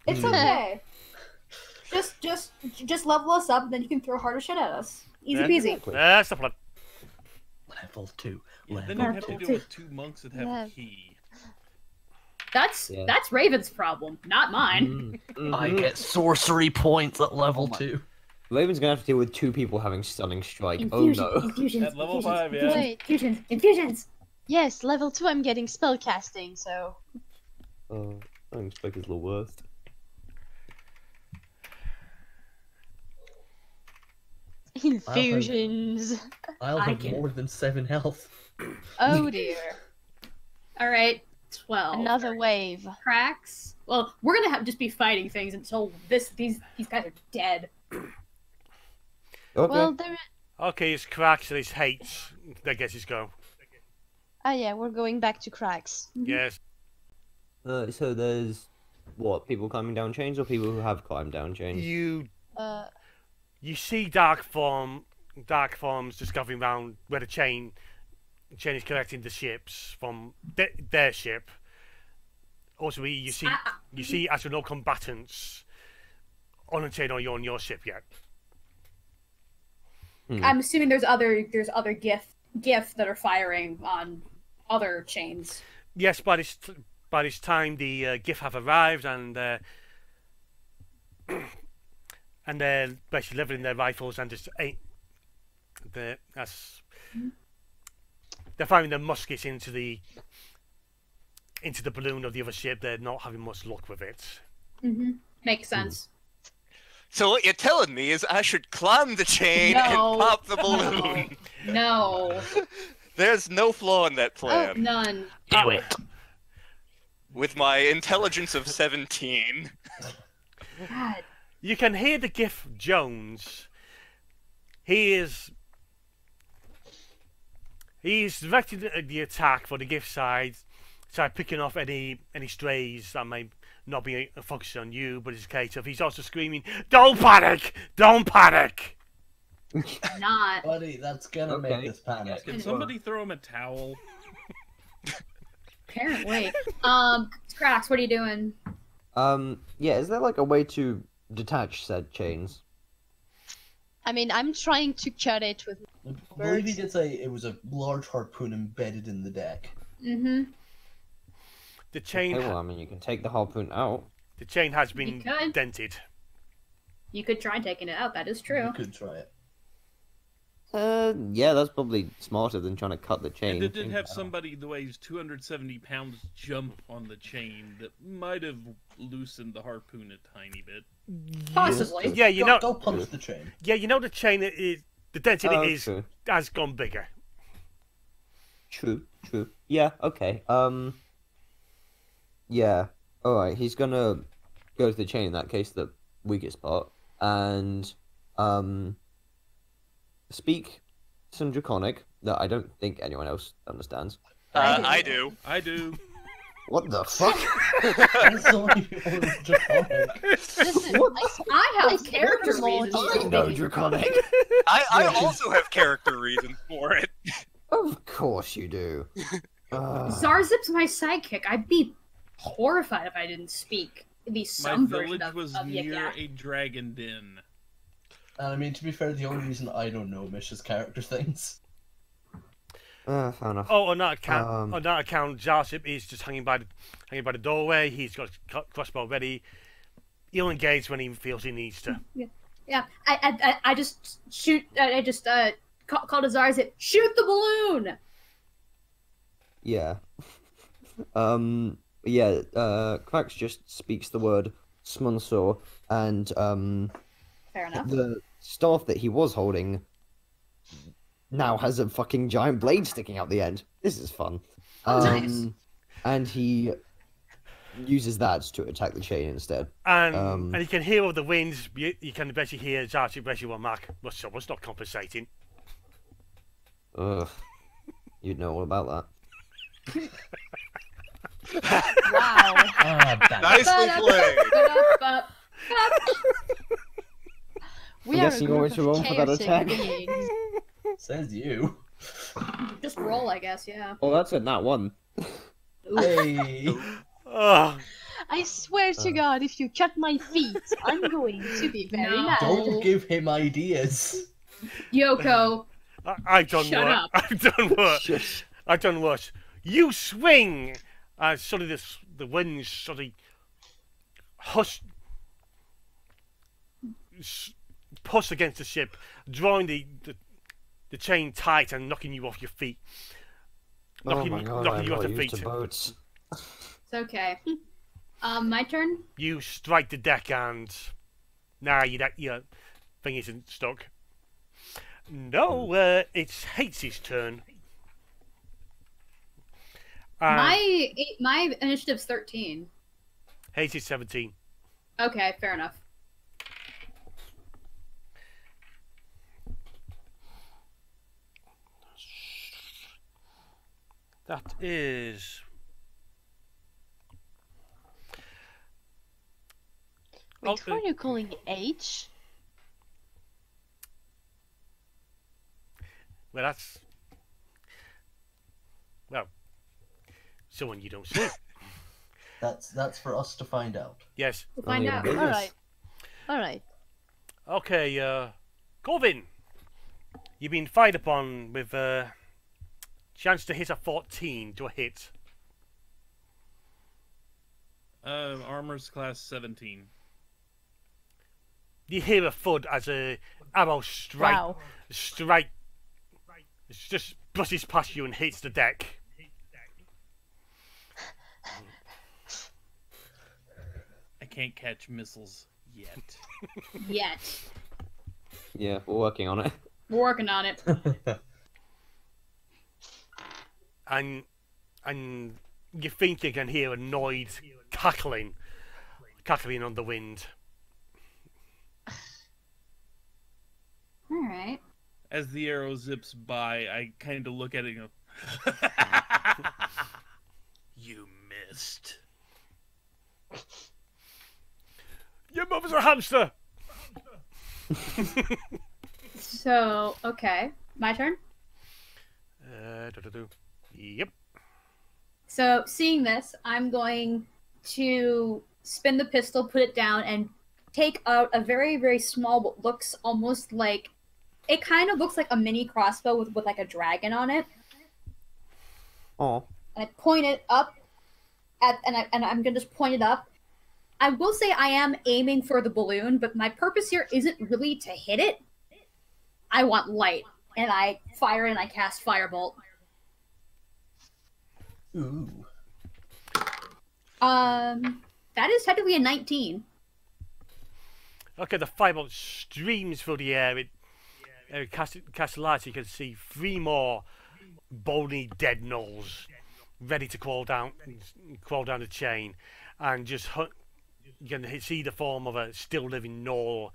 It's okay. Just level us up, and then you can throw harder shit at us. Easy peasy. That's the plan. Level 2. Yeah, then Level you have to 2. deal with 2 monks that have Yeah. a key. That's Raven's problem, not mine. I get sorcery points at level 2. Raven's gonna have to deal with 2 people having stunning strike. Infusion, Oh no. infusions, At level infusions, 5, yeah. Wait. Infusions. Yes, level 2 I'm getting spell casting, so... Stunning strike is the worst. Infusions. I'll have more than 7 health. Oh dear. All right, 12. Another wave. Cracks. Well, we're gonna just be fighting things until these guys are dead. Okay. Well, there... Okay, it's cracks and it's hates. That gets his go. Ah yeah, we're going back to cracks. Yes. So there's what, people climbing down chains or people who have climbed down chains? You see dark forms just going around where the chain is collecting the ships from their ship. Also, you see actual no combatants on a chain or you're on your ship yet. I'm assuming there's other GIF that are firing on other chains. Yes, by this time the GIF have arrived and they're basically leveling their rifles and just they're firing their muskets into the balloon of the other ship. They're not having much luck with it. Makes sense. So what you're telling me is I should climb the chain and No. pop the balloon. No. There's no flaw in that plan. None. Do it. With my intelligence of 17. God. You can hear the GIF Jones. He's directing the attack for the GIF side, picking off any strays that may not be focused on you, but it's a case of he's also screaming, "Don't panic! Don't panic!" Not. Buddy, that's gonna make us panic. Can somebody throw him a towel? Apparently. Cracks, what are you doing? Yeah, is there like a way to detach said chains? I mean, I'm trying to cut it with I believe he birds. did say it was a large harpoon embedded in the deck. Mm-hmm. The chain. Okay, well, I mean, you can take the harpoon out. The chain has You been could. dented. You could try taking it out. That is true. You could try it. Yeah, that's probably smarter than trying to cut the And chain. it did have somebody that weighs 270 pounds jump on the chain that might have loosened the harpoon a tiny bit. Possibly. Yeah, you know. Go punch the chain. Yeah, you know the chain is the dent in it is true. has gone bigger. True. Yeah, okay. Yeah. Alright, he's gonna go to the chain in that case, the weakest part, and speak some Draconic that I don't think anyone else understands. I do. I do. What the fuck? Listen, I have character reasons. I know Draconic. I also have character reasons for it. Of course you do. Zarzip's my sidekick. I'd be horrified if I didn't speak at least My some version village was of near Yik-Yak. a dragon den. And I mean, to be fair, the only reason I don't know Mish's character things. Fair enough. Oh, on that account, Zarzip is just hanging by the doorway. He's got a crossbow ready. He'll engage when he feels he needs to. Yeah. I just shoot. I just call to Zarzip. Shoot the balloon. Yeah. Cracks just speaks the word Smunsor, and Fair enough. the staff that he was holding now has a fucking giant blade sticking out the end. This is fun. Nice. And he uses that to attack the chain instead. And you can hear all the winds. You can basically hear Zarzip basically Mark, well, someone's not compensating. Ugh. You'd know all about that. Wow. Nicely played. We I'm are guessing a you group want to of roll for that chaotic attack? beings. Says you. Just roll, I guess. Yeah. Oh, that's a nat one. Hey. Oh, I swear to God, if you cut my feet, I'm going to be very No. mad. Don't give him ideas. Yoko. I've done Shut worse. up. I've done worse. Shush. I've done worse. You swing. Suddenly the winds suddenly push against the ship, drawing the chain tight and knocking you off your feet. Knocking you off the feet. Boats. It's okay. My turn. You strike the deck and now your thing isn't stuck. No, it's Hates' turn. My initiative's 13. Hates is 17. Okay, fair enough. That is. Wait, who are you calling H? Well, that's. Well, someone you don't see. That's for us to find out. Yes. We'll find out. Alright. Okay, Corvin. You've been fired upon with chance to hit a 14 to a hit. Armor's class 17. You hear a thud as a arrow strike, it just brushes past you and hits the deck. I can't catch missiles yet. Yet. Yeah, we're working on it. We're working on it. And you think you can hear a noise cackling on the wind. Alright. As the arrow zips by, I kind of look at it and go, you missed. Your mother's a hamster! So, okay. My turn? Yep. So, seeing this, I'm going to spin the pistol, put it down, and take a very, very small, what looks almost like, it kind of looks like a mini crossbow with like a dragon on it. Oh. And I point it up, and I'm gonna just point it up. I will say I am aiming for the balloon, but my purpose here isn't really to hit it. I want light, and I fire and I cast Firebolt. Ooh. That is technically a 19. Okay, the firebolt streams through the air. It casts light, so you can see 3 more bony dead gnolls ready to crawl down the chain, and just you can see the form of a still living gnoll,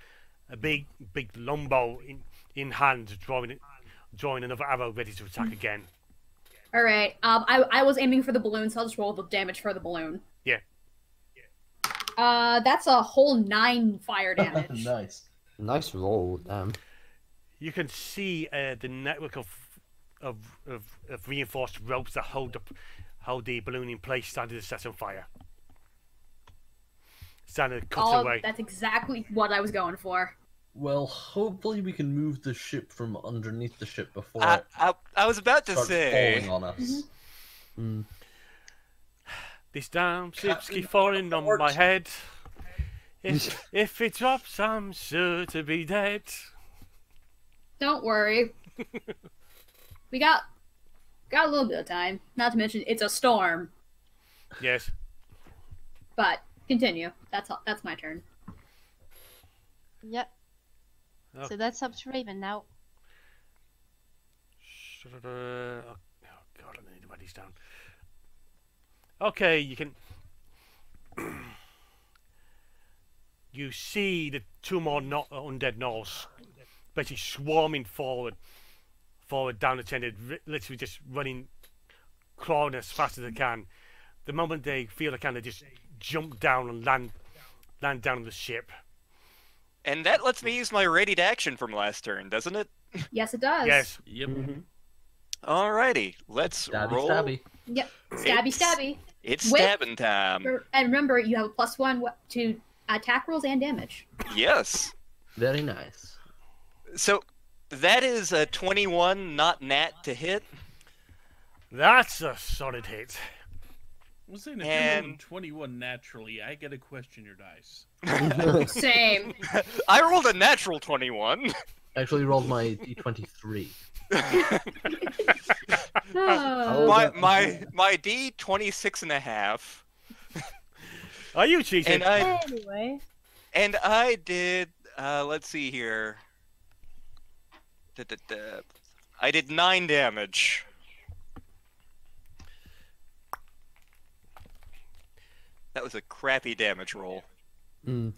a big longbow in hand, drawing another arrow, ready to attack again. All right. I was aiming for the balloon, so I'll just roll the damage for the balloon. Yeah. That's a whole 9 fire damage. Nice roll, damn. You can see the network of reinforced ropes that hold the balloon in place, starting to set on fire. Starting to cut away. That's exactly what I was going for. Well, hopefully we can move the ship from underneath the ship before I was about to starts say falling on us. This damn ship's keep falling on my head. If it drops, I'm sure to be dead. Don't worry. We got a little bit of time. Not to mention, it's a storm. Yes. But continue. That's my turn. Yep. Okay. So that's up to Raven now. Oh God, I need to write these down. Okay, you can. You see the 2 more undead gnolls basically swarming forward down the chain. They're literally just running, crawling as fast as they can. The moment they feel they can, they just jump down and land down on the ship. And that lets me use my readied action from last turn, doesn't it? Yes, it does. Yes. Yep. Alrighty, let's roll. Stabby. Yep. Stabby. It's stabbing time. And remember, you have a +1 to attack rolls and damage. Yes. Very nice. So that is a 21, not nat to hit. That's a solid hit. I'm saying if you're rolling 21 naturally, I gotta question your dice. Same. I rolled a natural 21. I actually rolled my d23. my D 26.5. Are you cheating? Anyway. And I did. Let's see here. I did 9 damage. That was a crappy damage roll. 9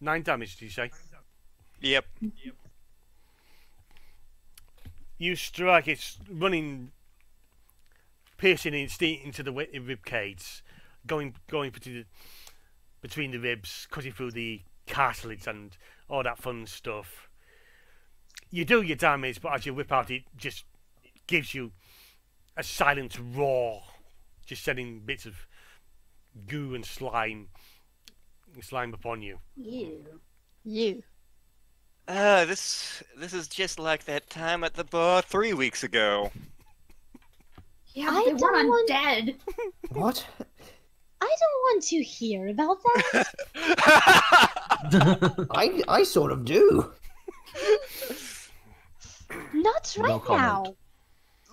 damage, did you say? Yep. You strike, it's running, piercing into the rib cage, going between the ribs, cutting through the cartilage and all that fun stuff. You do your damage, but as you whip out, it just gives you a silent roar, just sending bits of goo and slime upon you. You. This is just like that time at the bar 3 weeks ago. Yeah, but they weren't undead. What? I don't want to hear about that. I sort of do. Not right now.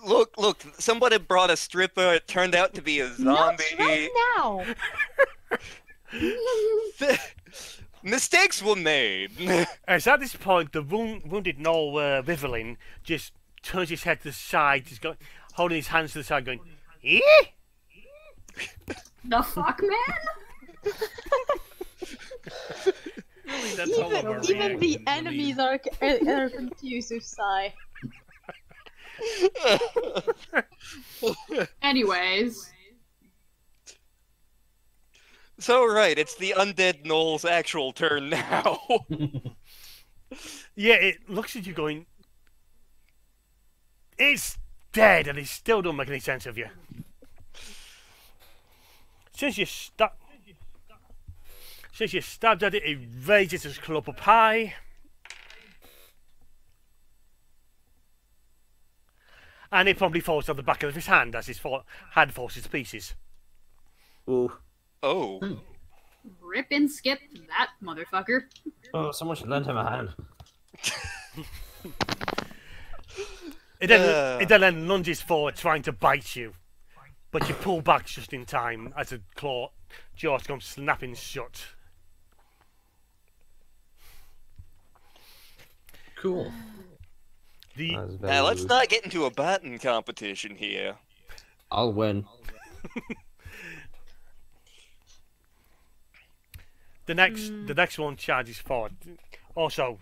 Look, somebody brought a stripper. It turned out to be a zombie. Not right now. Mistakes were made. As at this point, the wounded gnoll, Riverlin, just turns his head to the side, just holding his hands to the side, going, "Eh?" The fuck, man? Really, that's all of our Even the reactions, enemies are confused with Psy. Anyways. So, right, it's the undead gnoll's actual turn now. Yeah, it looks at you going, "It's dead," and it still don't make any sense of you. Since Since you stabbed at it, it raises its claw up high. And it probably falls on the back of his hand as his hand falls to pieces. Ooh. Oh. Rip and skip that motherfucker. Oh, someone should lend him a hand. It then lunges forward, trying to bite you. But you pull back just in time as the jaws come snapping shut. Cool. Now let's not get into a batting competition here. I'll win. The next one charges forward, also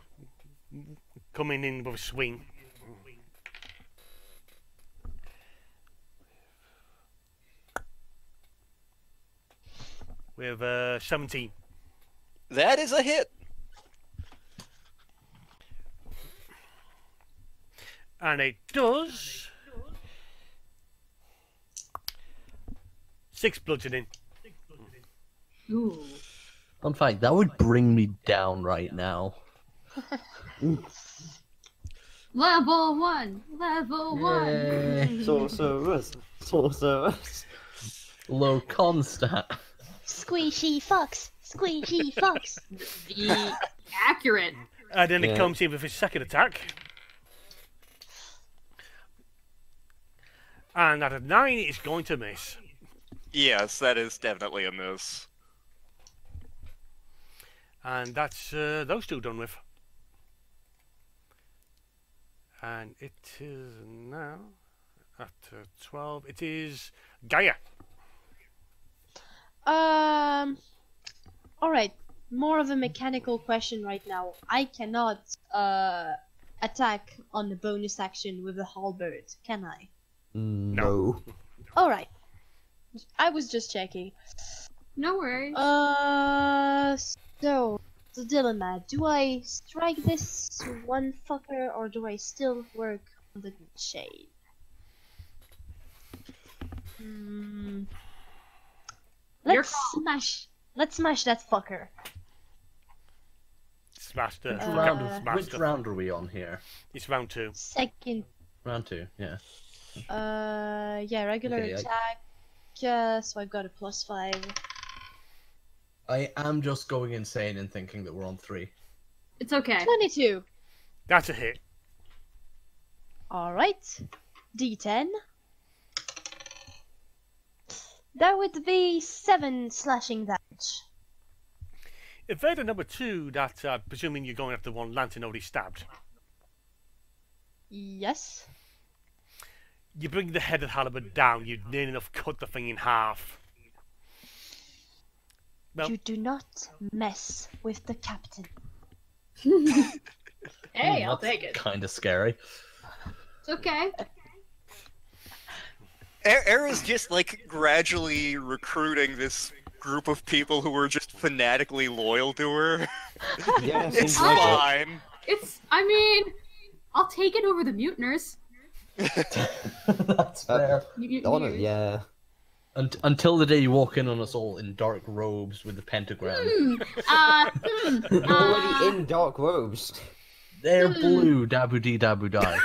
coming in with a swing. With 17. That is a hit. And it does 6 bludgeoning. Ooh. In fact, that would bring me down right now. Level 1! Level 1! Sorceress. Low con stat. Squishy fox! Squishy fox! The accurate. And then it comes in with his second attack. And at a 9, it's going to miss. Yes, that is definitely a miss. And that's those two done with. And it is now at 12. It is Gaia. Alright, more of a mechanical question right now. I cannot attack on the bonus action with a halberd, can I? No. Alright. I was just checking. No worries. So, the dilemma. Do I strike this one fucker or do I still work on the chain? Let's smash that fucker. Smashed it. Which round are we on here? It's round 2. Second. Round 2, yeah. Yeah, regular attack. So I've got a +5. I am just going insane and thinking that we're on 3. It's okay. 22. That's a hit. Alright. D10. That would be 7 slashing damage. Evader number 2, that presuming you're going after one lantern already stabbed. Yes. You bring the head of halberd down, you near enough cut the thing in half. Well, you do not mess with the captain. Hey, I'll take it. Kind of scary. It's okay. Era's just like gradually recruiting this group of people who were just fanatically loyal to her. Yeah, it's fine. I mean, I'll take it over the mutiners. That's fair. Yeah. Until the day you walk in on us all in dark robes with the pentagram. You're already in dark robes. They're blue, dabu dee dabu die.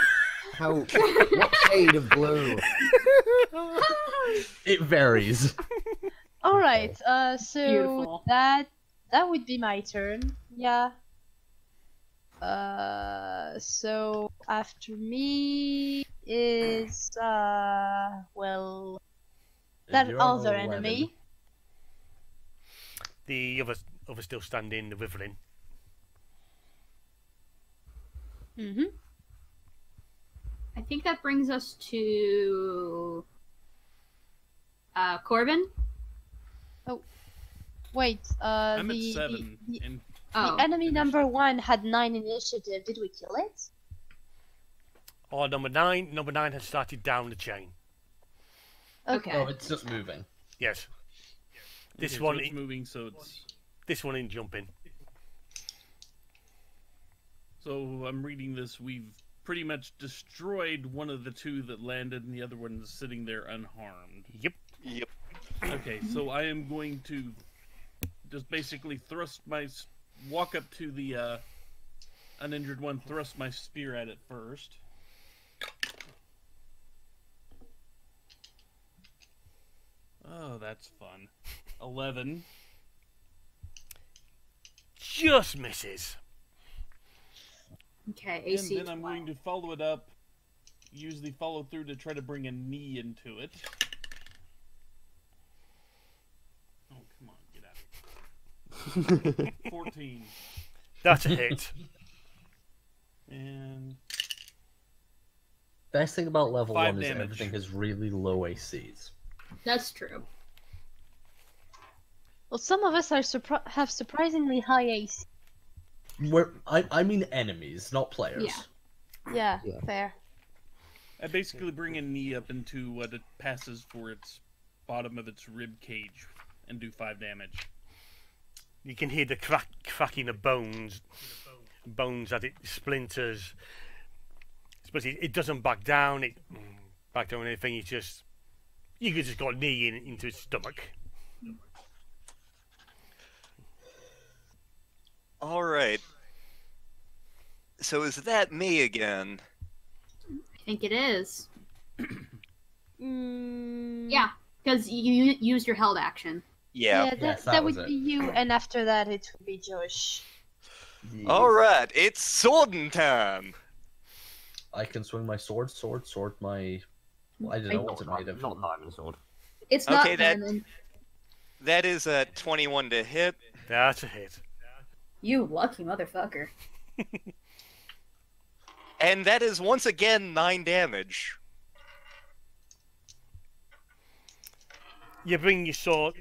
How? What shade of blue? It varies. All right. So Beautiful. that would be my turn. Yeah. So after me is well, that You're other on 11. enemy. the other still standing, the Riverlin. I think that brings us to Corbin. Oh, wait. I'm The at 7. and the enemy number 1 had 9 initiative. Did we kill it? Or number 9. Number 9 has started down the chain. Okay. Oh, it's just moving. Yes. This okay, one so it's moving, so it's. This one ain't jumping. So I'm reading this. We've pretty much destroyed one of the 2 that landed, and the other one is sitting there unharmed. Yep. Yep. Okay, so I am going to just basically walk up to the uninjured one, thrust my spear at it first. Oh, that's fun. 11. Just misses. Okay, And AC then I'm going to follow it up, use the follow through to try to bring a knee into it. Oh, come on, get out of here. 14. That's a hit. And Best thing about level 5 1 is damage. everything has really low ACs. That's true. Well, some of us are have surprisingly high AC. I mean enemies, not players. Yeah, fair. I basically bring a knee up into what it passes for its bottom of its rib cage and do 5 damage. You can hear the cracking of bones as it splinters. But it doesn't back down. Anything. It's just you could just got a knee into its stomach. All right. So is that me again? I think it is. Mm, Yeah, because you used your held action. Yeah. Yeah, Yes, that was would it. be you, and after that it would be Josh. All right. It's swording time. I can swing my sword my... I don't know what's it made of. Not diamond sword. It's not Okay, that- venom. That is a 21 to hit. That's a hit. You lucky motherfucker. And that is once again 9 damage. You bring your sword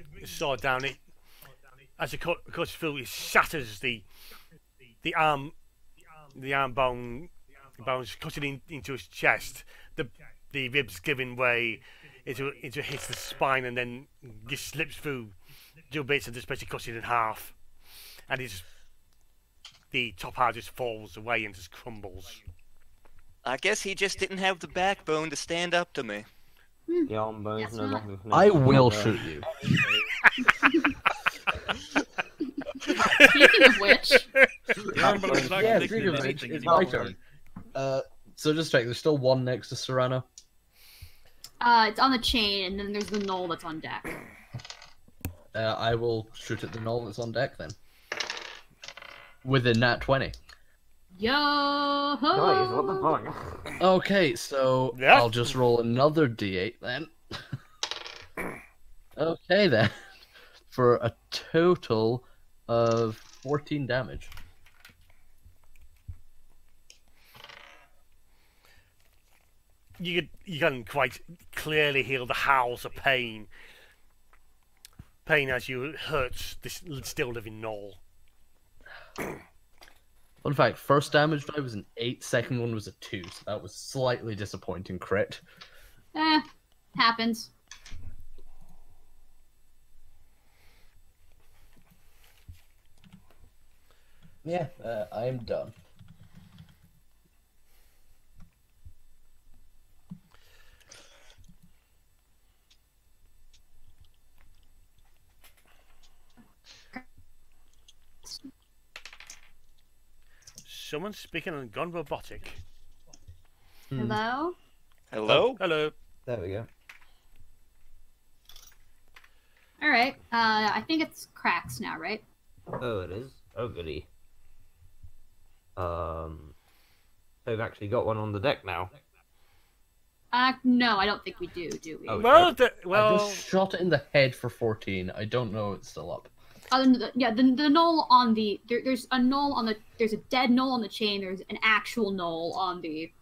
down. It as it cuts through, it shatters the arm bones, cutting into his chest. The ribs giving way. It hits the spine and then just slips through 2 bits and just basically cuts it in half. And the top half just falls away and just crumbles. I guess he just didn't have the backbone to stand up to me. The arm bone's That's no not- longer. I will shoot you. Speaking of which, The arm bone's not Yeah, connected speaking to of which, anything it's anymore. my turn. So just check, there's still one next to Serrano. it's on the chain, and then there's the knoll that's on deck. I will shoot at the knoll that's on deck then. With a nat 20. Yo ho! Guys, what the fuck? Okay, so Yeah. I'll just roll another d8 then. Okay then. For a total of 14 damage. You can quite clearly hear the howls of pain as you hurt this still living knoll. Fun fact, first damage die was an 8, second one was a 2, so that was slightly disappointing crit. Happens. Yeah, I am done. Someone's speaking and gone robotic. Hello? Hello? Hello. There we go. Alright, I think it's cracks now, right? Oh, it is. Oh, goody. We've actually got one on the deck now. No, I don't think we do we? Oh, I just shot it in the head for 14. I don't know it's still up. Yeah, the knoll on the there's a knoll on the there's a dead knoll on the chain. There's an actual knoll on the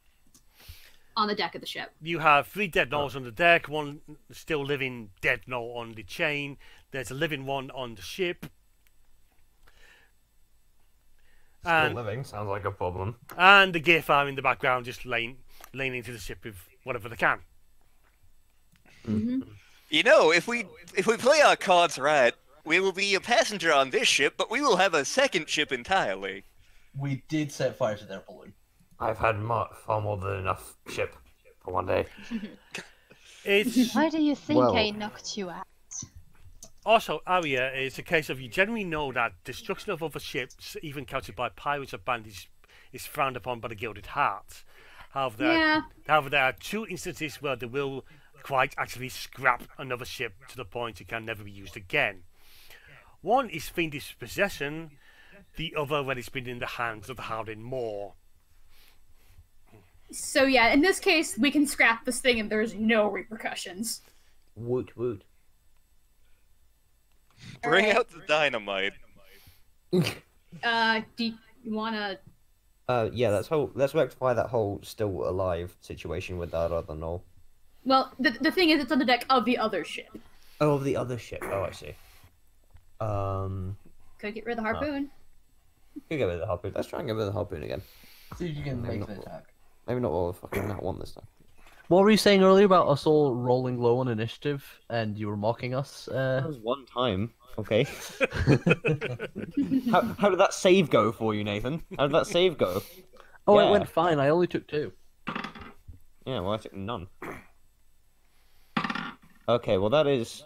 deck of the ship. You have 3 dead gnolls on the deck, 1 still living dead gnoll on the chain. There's a living one on the ship. Still living sounds like a problem. And the Gear Farm in the background just laying into the ship with whatever they can. You know, if we play our cards right, we will be a passenger on this ship, but we will have a second ship entirely. We did set fire to their balloon. I've had far more than enough ship for one day. It's Why do you think Well- I knocked you out? Also, Arya, it's a case of you generally know that destruction of other ships, even captured by pirates or bandits, is frowned upon by the Gilded Heart. However, there are 2 instances where they will quite actually scrap another ship to the point it can never be used again. One is fiendish possession, the other when it's been in the hands of the Howling Maw. So yeah, in this case, we can scrap this thing and there's no repercussions. Woot woot. Bring out the dynamite. Do you wanna... Yeah, let's rectify that whole still alive situation with that other null. Well, the thing is, it's on the deck of the other ship. Oh, the other ship. Oh, I see. Could get rid of the harpoon. Could get rid of the harpoon. Let's try and get rid of the harpoon again. See if you can make the attack. Maybe not all the fucking that one this time. What were you saying earlier about us all rolling low on initiative, and you were mocking us? That was one time. Okay. How did that save go for you, Nathan? How did that save go? Oh, yeah. It went fine. I only took 2. Yeah, well, I took none. Okay, well that is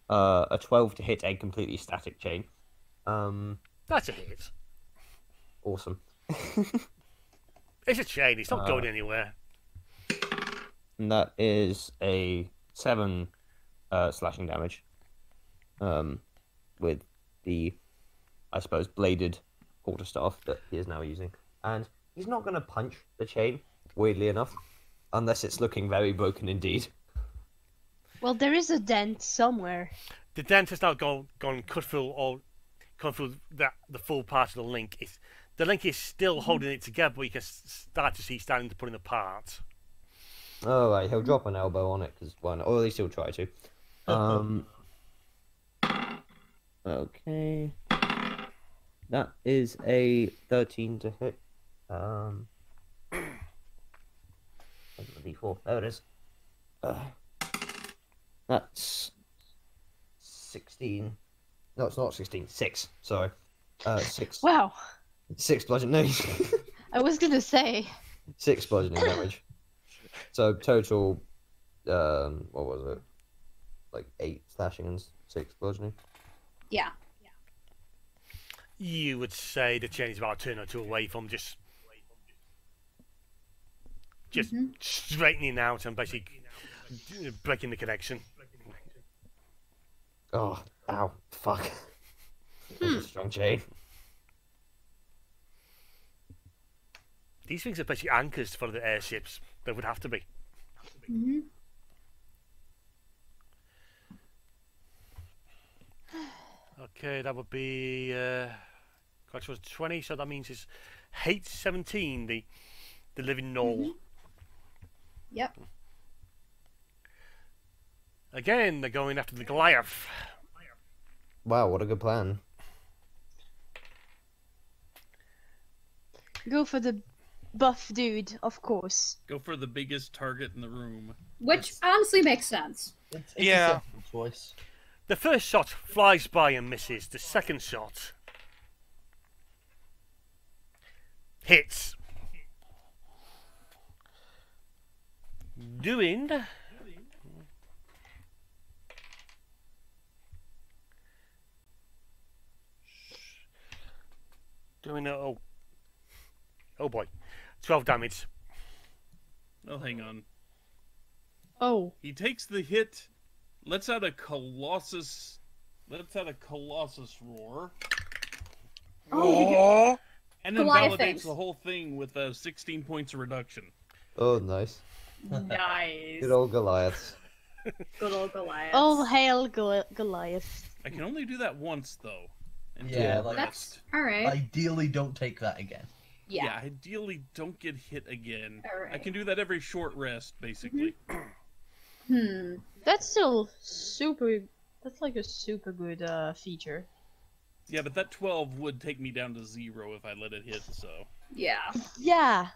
a 12 to hit a completely static chain. That's a hit. Awesome. It's a chain. It's not going anywhere. And that is a 7 slashing damage. With the, I suppose, bladed quarterstaff that he is now using. And he's not going to punch the chain, weirdly enough, unless it's looking very broken indeed. Well, there is a dent somewhere. The dent has now gone cut through the full part of the link. The link is still holding it together, but you can start to see starting to put it apart. Oh, right, he'll drop an elbow on it, because why not? Or at least he'll try to. Okay. That is a 13 to hit. D4. There it is. That's 16. No, it's not 16. 6. Sorry. 6. Wow. 6 bludgeoning. I was gonna say. 6 bludgeoning damage. So total, what was it? Like 8 slashing and 6 bludgeoning. Yeah. You would say the chain is about a turn or 2 away from just straightening out and basically breaking the connection. Oh, ow, fuck. That's a strong chain. These things are basically anchors for the airships. They would have to be. Mm-hmm. Okay, that would be gosh, was 20, so that means it's hate 17, the living null. Mm-hmm. Yep. Again, they're going after the Goliath. Wow, what a good plan. Go for the buff dude, of course. Go for the biggest target in the room. Which honestly makes sense. It's Yeah. a sensible choice. The first shot flies by and misses. The second shot hits. Doing oh boy, 12 damage. Oh, hang on. Oh. He takes the hit, lets out a colossus roar. Oh, and then Goliath validates things. the whole thing with 16 points of reduction. Oh, nice. Nice. Good old Goliaths. Good old Goliath. All hail Goliath. I can only do that once, though. And Yeah, do the like- rest. Alright. Ideally, don't take that again. Yeah. Ideally, don't get hit again. Alright. I can do that every short rest, basically. That's still super. That's like a super good feature. Yeah, but that 12 would take me down to 0 if I let it hit, so... Yeah. Yeah.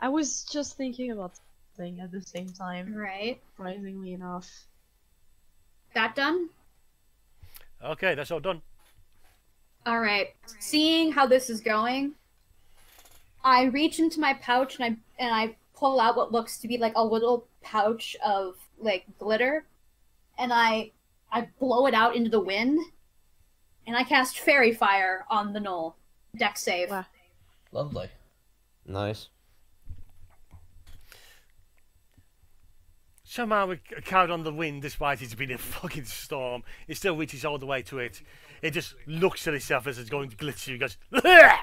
I was just thinking about something at the same time. Right. Surprisingly enough. That done? Okay, that's all done. Alright. Seeing how this is going, I reach into my pouch and I pull out what looks to be like a little pouch of like glitter, and I I blow it out into the wind, and I cast Fairy Fire on the knoll. Dex save. Wow. Lovely. Nice. Somehow it carried on the wind despite it's been a fucking storm. It still reaches all the way to it. It just looks at itself as it's going to glitch. It goes, "Ugh!"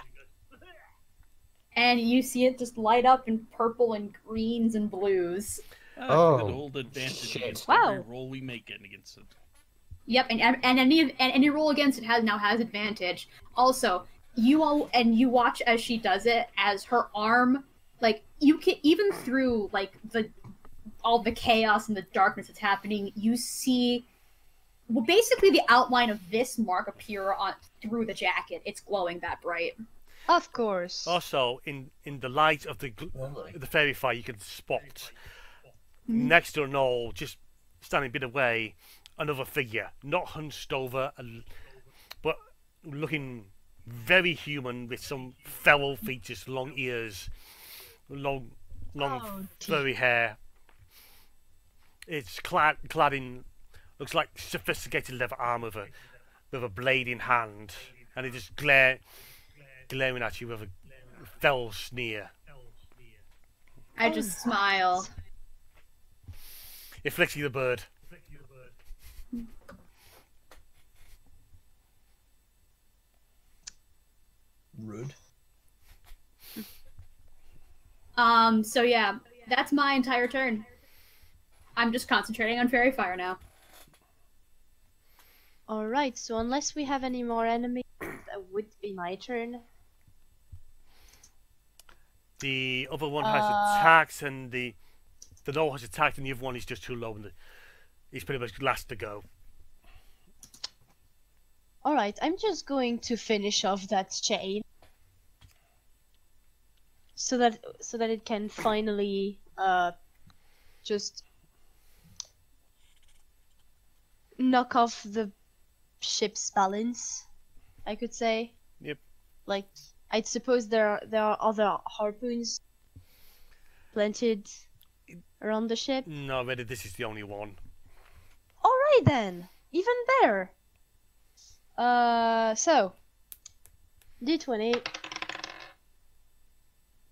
And you see it just light up in purple and greens and blues. Good old advantage shit. against Wow. every roll we make against it. Yep, and any roll against it now has advantage. Also, you watch as she does it, as her arm, like, you can, even through like all the chaos and the darkness that's happening, you see, well, basically the outline of this mark appear through the jacket. It's glowing that bright. Of course. Also, in the light of the fairy fire, you can spot next to a knoll, just standing a bit away, another figure, not hunched over, but looking very human, with some feral features, long ears, long furry hair. It's clad in, looks like sophisticated leather armor with a blade in hand, and it just glaring at you with a fell sneer. I just smile. It flicks you the bird. Rude. So yeah, that's my entire turn. I'm just concentrating on Fairy Fire now. Alright, so unless we have any more enemies, that would be my turn. The other one has attacks, and the knoll has attacked, and the other one is just too low, and he's pretty much last to go. Alright, I'm just going to finish off that chain. So that it can finally just knock off the ship's balance, I could say. Yep. Like, I suppose there are other harpoons planted around the ship. No, really, this is the only one. Alright then, even better. So D20.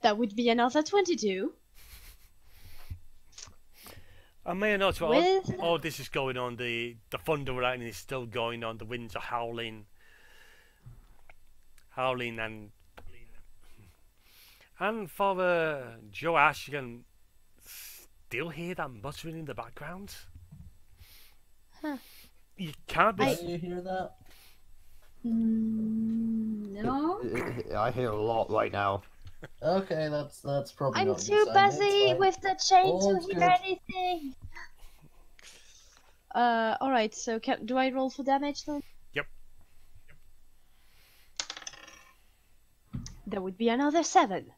That would be another 22. I may not. With- all this is going on. The thunder and lightning is still going on. The winds are howling, and for Joash, you can still hear that muttering in the background. Huh. You can't be. Can you hear that? No. I hear a lot right now. Okay, that's probably I'm not a too good sign. It's busy fine. with the chain Oh, to it's hear good. anything. Alright, so do I roll for damage then? Yep. That would be another 7.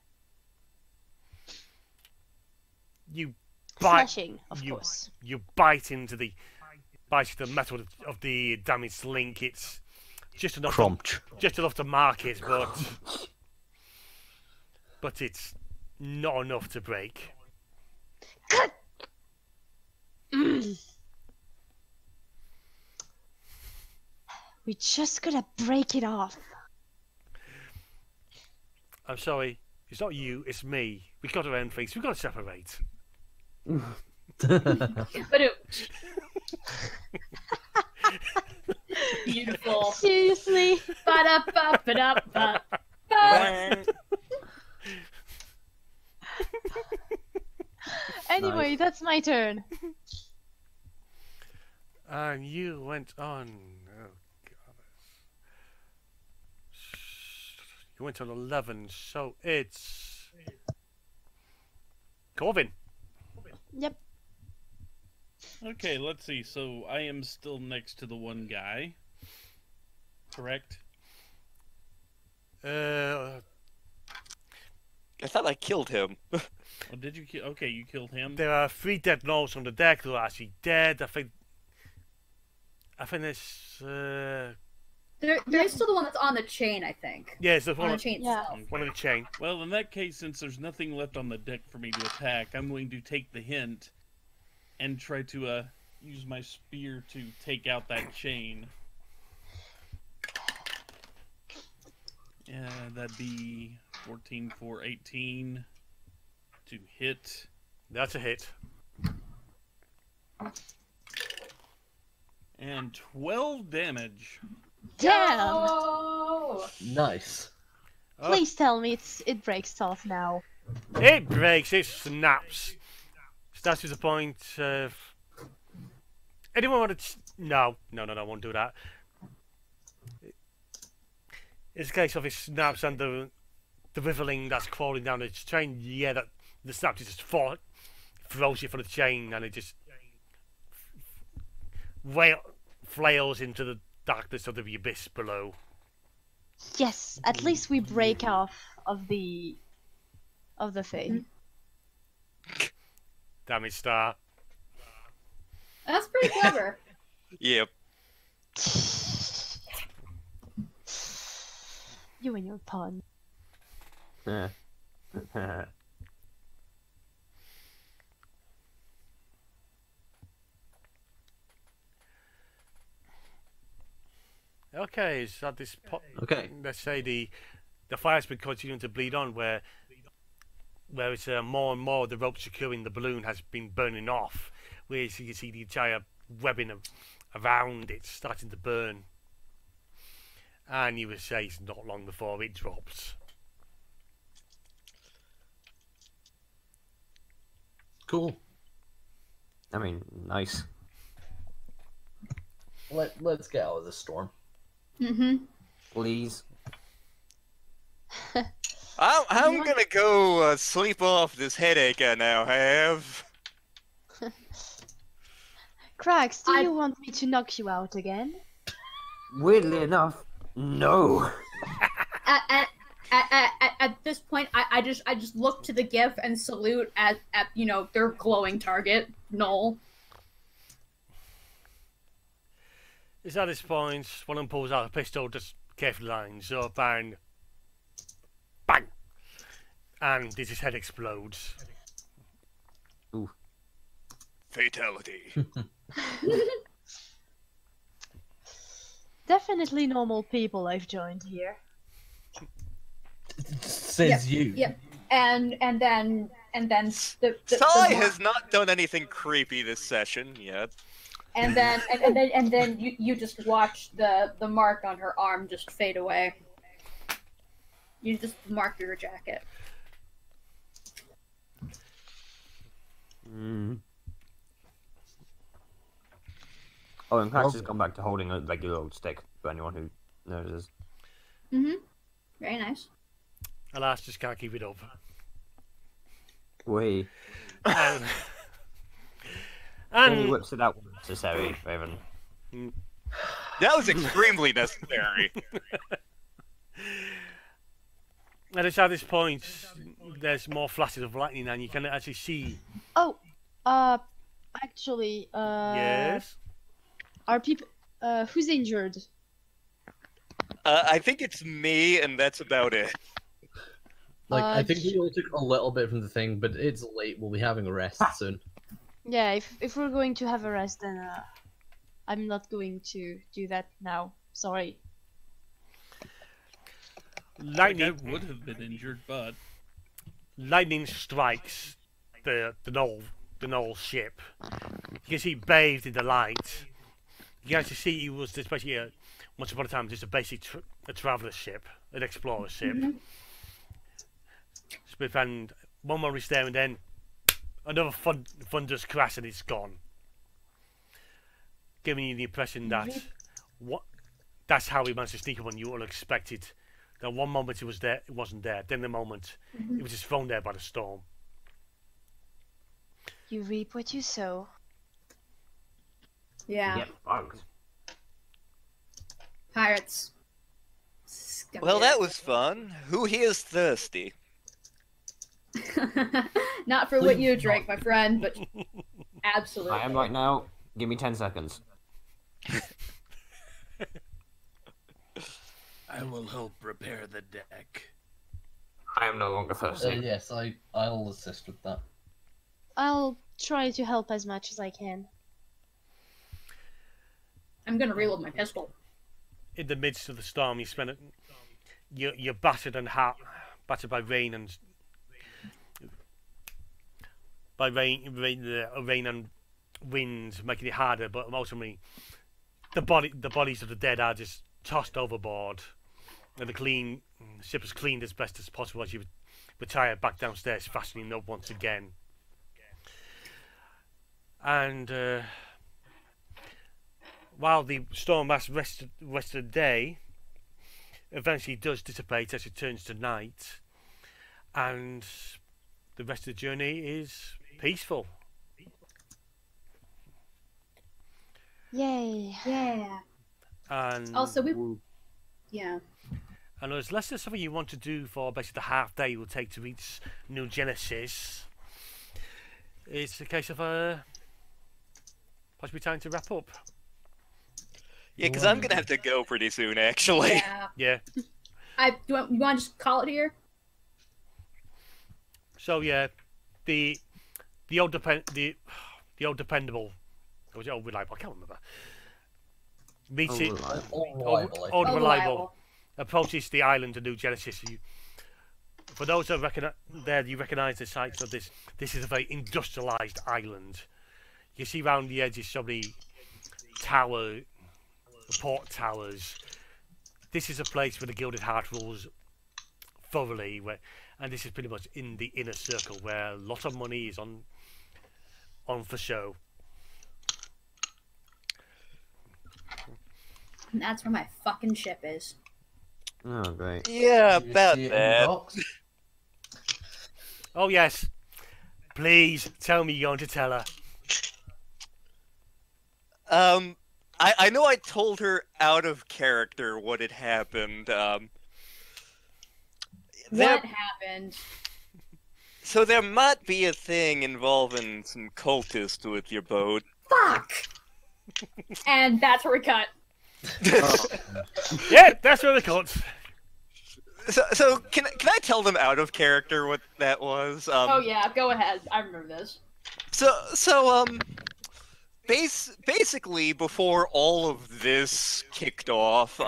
You bite. Slashing, of course. You bite into the metal of the damaged link. It's just enough. Just enough to mark it, but it's not enough to break. We just gotta break it off. I'm sorry, it's not you, it's me. We got to end things. We got to separate. But beautiful. Seriously? Ba-da-ba-ba-da-ba. Anyway, that's my turn. And you went on. Oh god. You went on 11, so it's Corvin. Yep. Okay, let's see. So I am still next to the one guy. Correct? I thought I killed him. Oh, did you kill? Okay, you killed him. There are 3 dead gnolls on the deck who are actually dead. I think there's There's still the one that's on the chain, I think. yes, there's On one the of chain Yeah. itself. one of the chain. Well, in that case, since there's nothing left on the deck for me to attack, I'm going to take the hint and try to use my spear to take out that chain. Yeah, that'd be 14 for 18 to hit. That's a hit. And 12 damage. Damn! Oh! Nice. Please tell me it breaks off now. It breaks, it snaps. Snaps to the point of... Anyone want to... No, I won't do that. It's a case of it snaps and the riveling that's crawling down the chain, yeah, that the snap just throws you from the chain and it just flails into the darkness of the abyss below. Yes, at least we break off of the thing. Damage star. That's pretty clever. Yep. You and your pun. Okay, so at this Okay. let's say the fire's been continuing to bleed on, where it's more and more the rope securing the balloon has been burning off, where you can see the entire webbing around it starting to burn, and you would say it's not long before it drops. Cool. I mean, nice. Let's get out of this storm. Mm-hmm. Please. I'm gonna go sleep off this headache I now have. Cracks, do you want me to knock you out again? Weirdly enough, no. At this point, I just look to the GIF and salute at their glowing target, Noel. It's at this point one of them pulls out a pistol, just carefully lines up, and bang, and his head explodes. Ooh. Fatality. Definitely normal people I've joined here. Says you. Yep. And then the Sai mark, has not done anything creepy this session yet. and then you just watch the mark on her arm just fade away. You just mark your jacket. Oh, and Crax has gone back to holding a regular old stick, for anyone who notices. Very nice. Alas, just can't keep it up. Wait. And Only whips it out when necessary, Raven. That was extremely necessary. And it's at this point there's more flashes of lightning, and you can actually see. Oh, actually, Yes. are people, who's injured? I think it's me, and that's about it. I think we all took a little bit from the thing, but it's late. We'll be having a rest soon. Yeah, if we're going to have a rest, then I'm not going to do that now. Sorry. Lightning I would have been injured, but lightning strikes the Knoll ship. You can see bathed in the light. You can actually see it was especially once upon a time just a basic a traveller ship, an explorer ship. And one more is there, and then another thunderous crash, and it's gone. Giving you the impression that that's how we managed to sneak up on you unexpected. That one moment it was there, it wasn't there. Then the moment it was just thrown there by the storm. You reap what you sow. Yeah. Get bugged. Pirates. Well, that was fun. Who here is thirsty? Not for what you drink, my friend, but absolutely. I am right now. Give me 10 seconds. I will help repair the deck. I am no longer thirsty. Yes, I'll assist with that. I'll try to help as much as I can. I'm gonna reload my pistol. In the midst of the storm, you're battered battered by rain and rain and wind, making it harder. But ultimately, the bodies of the dead are just tossed overboard, and the ship is cleaned as best as possible as you retire back downstairs, fastening up once again. And while the storm lasts rest of the day, eventually does dissipate as it turns to night, and the rest of the journey is peaceful. Yay! Yeah. And Also, yeah. And unless there's something you want to do for basically the half day it will take to reach New Genesis, it's a case of possibly time to wrap up. Yeah, because I'm gonna have to go pretty soon, actually. Yeah. Yeah. You want to just call it here? So yeah, the old dependable, or was it old reliable? I can't remember. Old reliable approaches the island of New Genesis. For those that you recognise the sites of this. This is a very industrialised island. You see around the edges so many port towers. This is a place where the Gilded Heart rules thoroughly, and this is pretty much in the inner circle where a lot of money is on for show. And that's where my fucking ship is. Oh, great. Yeah, about that. Oh yes, please tell me you're going to tell her. I know I told her out of character what had happened. What happened? So there might be a thing involving some cultists with your boat. Fuck! And that's where we cut. Yeah, that's where we cut. So can I tell them out of character what that was? Oh yeah, go ahead. I remember this. Basically, before all of this kicked off,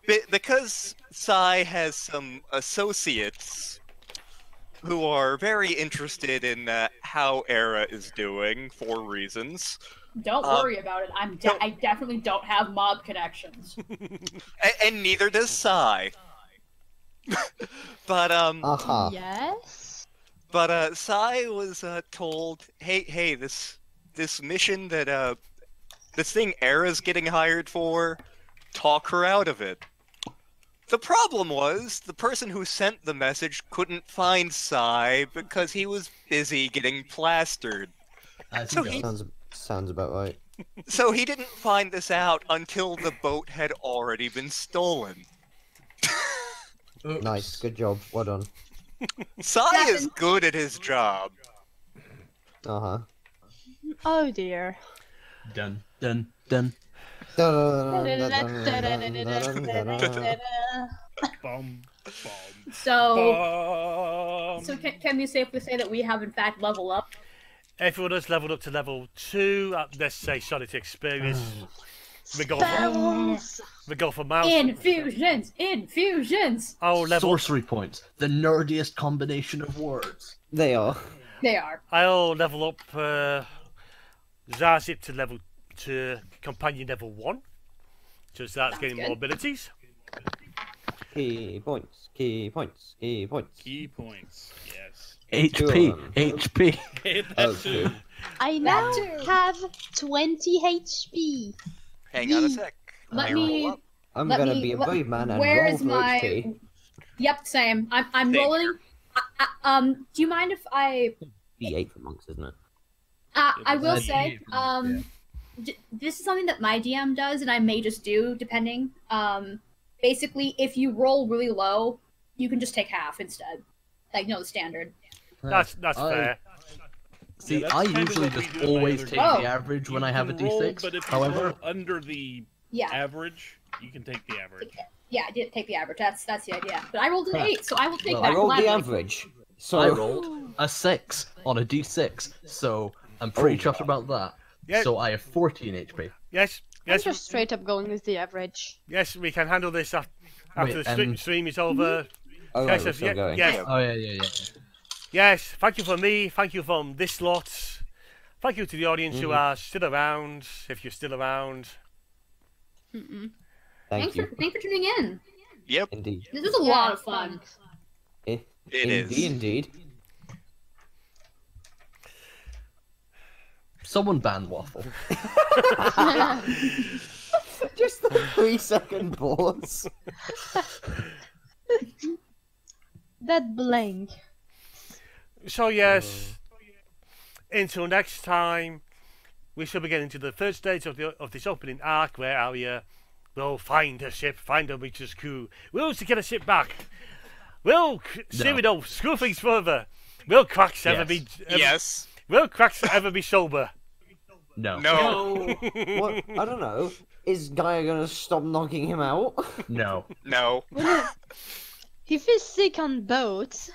because Sai has some associates who are very interested in how Era is doing for reasons. Don't worry about it. I definitely don't have mob connections. And neither does Sai. But Yes. But Sai was told, hey, this mission that this thing Era's getting hired for, talk her out of it. The problem was the person who sent the message couldn't find Sai because he was busy getting plastered. Sounds about right. So he didn't find this out until the boat had already been stolen. Nice, good job, well done. Sai is good at his job. Uh-huh. Oh dear. Done. So can we safely say that we have in fact leveled up? Everyone has leveled up to level 2 at, let's say, Solid Experience. We go for mouse. Infusions! Oh, level. Sorcery points. The nerdiest combination of words. They are. I'll level up Zarzip to Companion level 1. So starts getting more abilities. Key points, yes. HP. I now have 20 HP. Hang on a sec. I'm gonna be a brave man and where roll is for my... HP. Yep, same. I'm Same rolling. Do you mind if I... D8 for monks, isn't it? I will say, this is something that my DM does, and I may just do, depending. Basically, if you roll really low, you can just take half instead. Like, the standard. That's fair. See, I usually just always take the average when I have a D6. But if you However, roll under the average, you can take the average. Yeah, I did take the average. That's the idea. But I rolled an 8, so I will take that. I rolled gladly. the average. So I rolled a 6 on a D6, so I'm pretty chuffed about that. Yeah. So I have 14 HP. Yes. I'm Yes. just straight up going with the average. Yes, we can handle this after Wait, the stream is over. Oh, Yes, right, we're yes, still going. yes. Oh yeah. Yes, thank you for me. Thank you from this lot. Thank you to the audience who are still around, if you're still around. Thank you. Thanks for tuning in. Yep, Indeed. This was a lot of fun. it is. Indeed. Someone ban Waffle. Just the 3-second pause. That blank. So yes, until next time, we shall be getting to the third stage of this opening arc, where Arya will find a ship, find a witch's crew. We'll get a ship back. Will Cyrano screw things further. Will Cracks ever be? Yes. Will Cracks ever be sober? No. No. What? I don't know. Is Gaia gonna stop knocking him out? No. No. If he's sick on boats.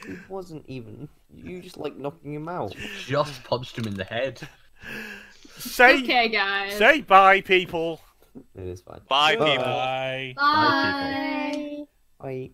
It wasn't even. You just like knocking him out. Just punched him in the head. Say, Okay, guys. say bye, people. It is fine. Bye, people. Bye. Bye. Bye.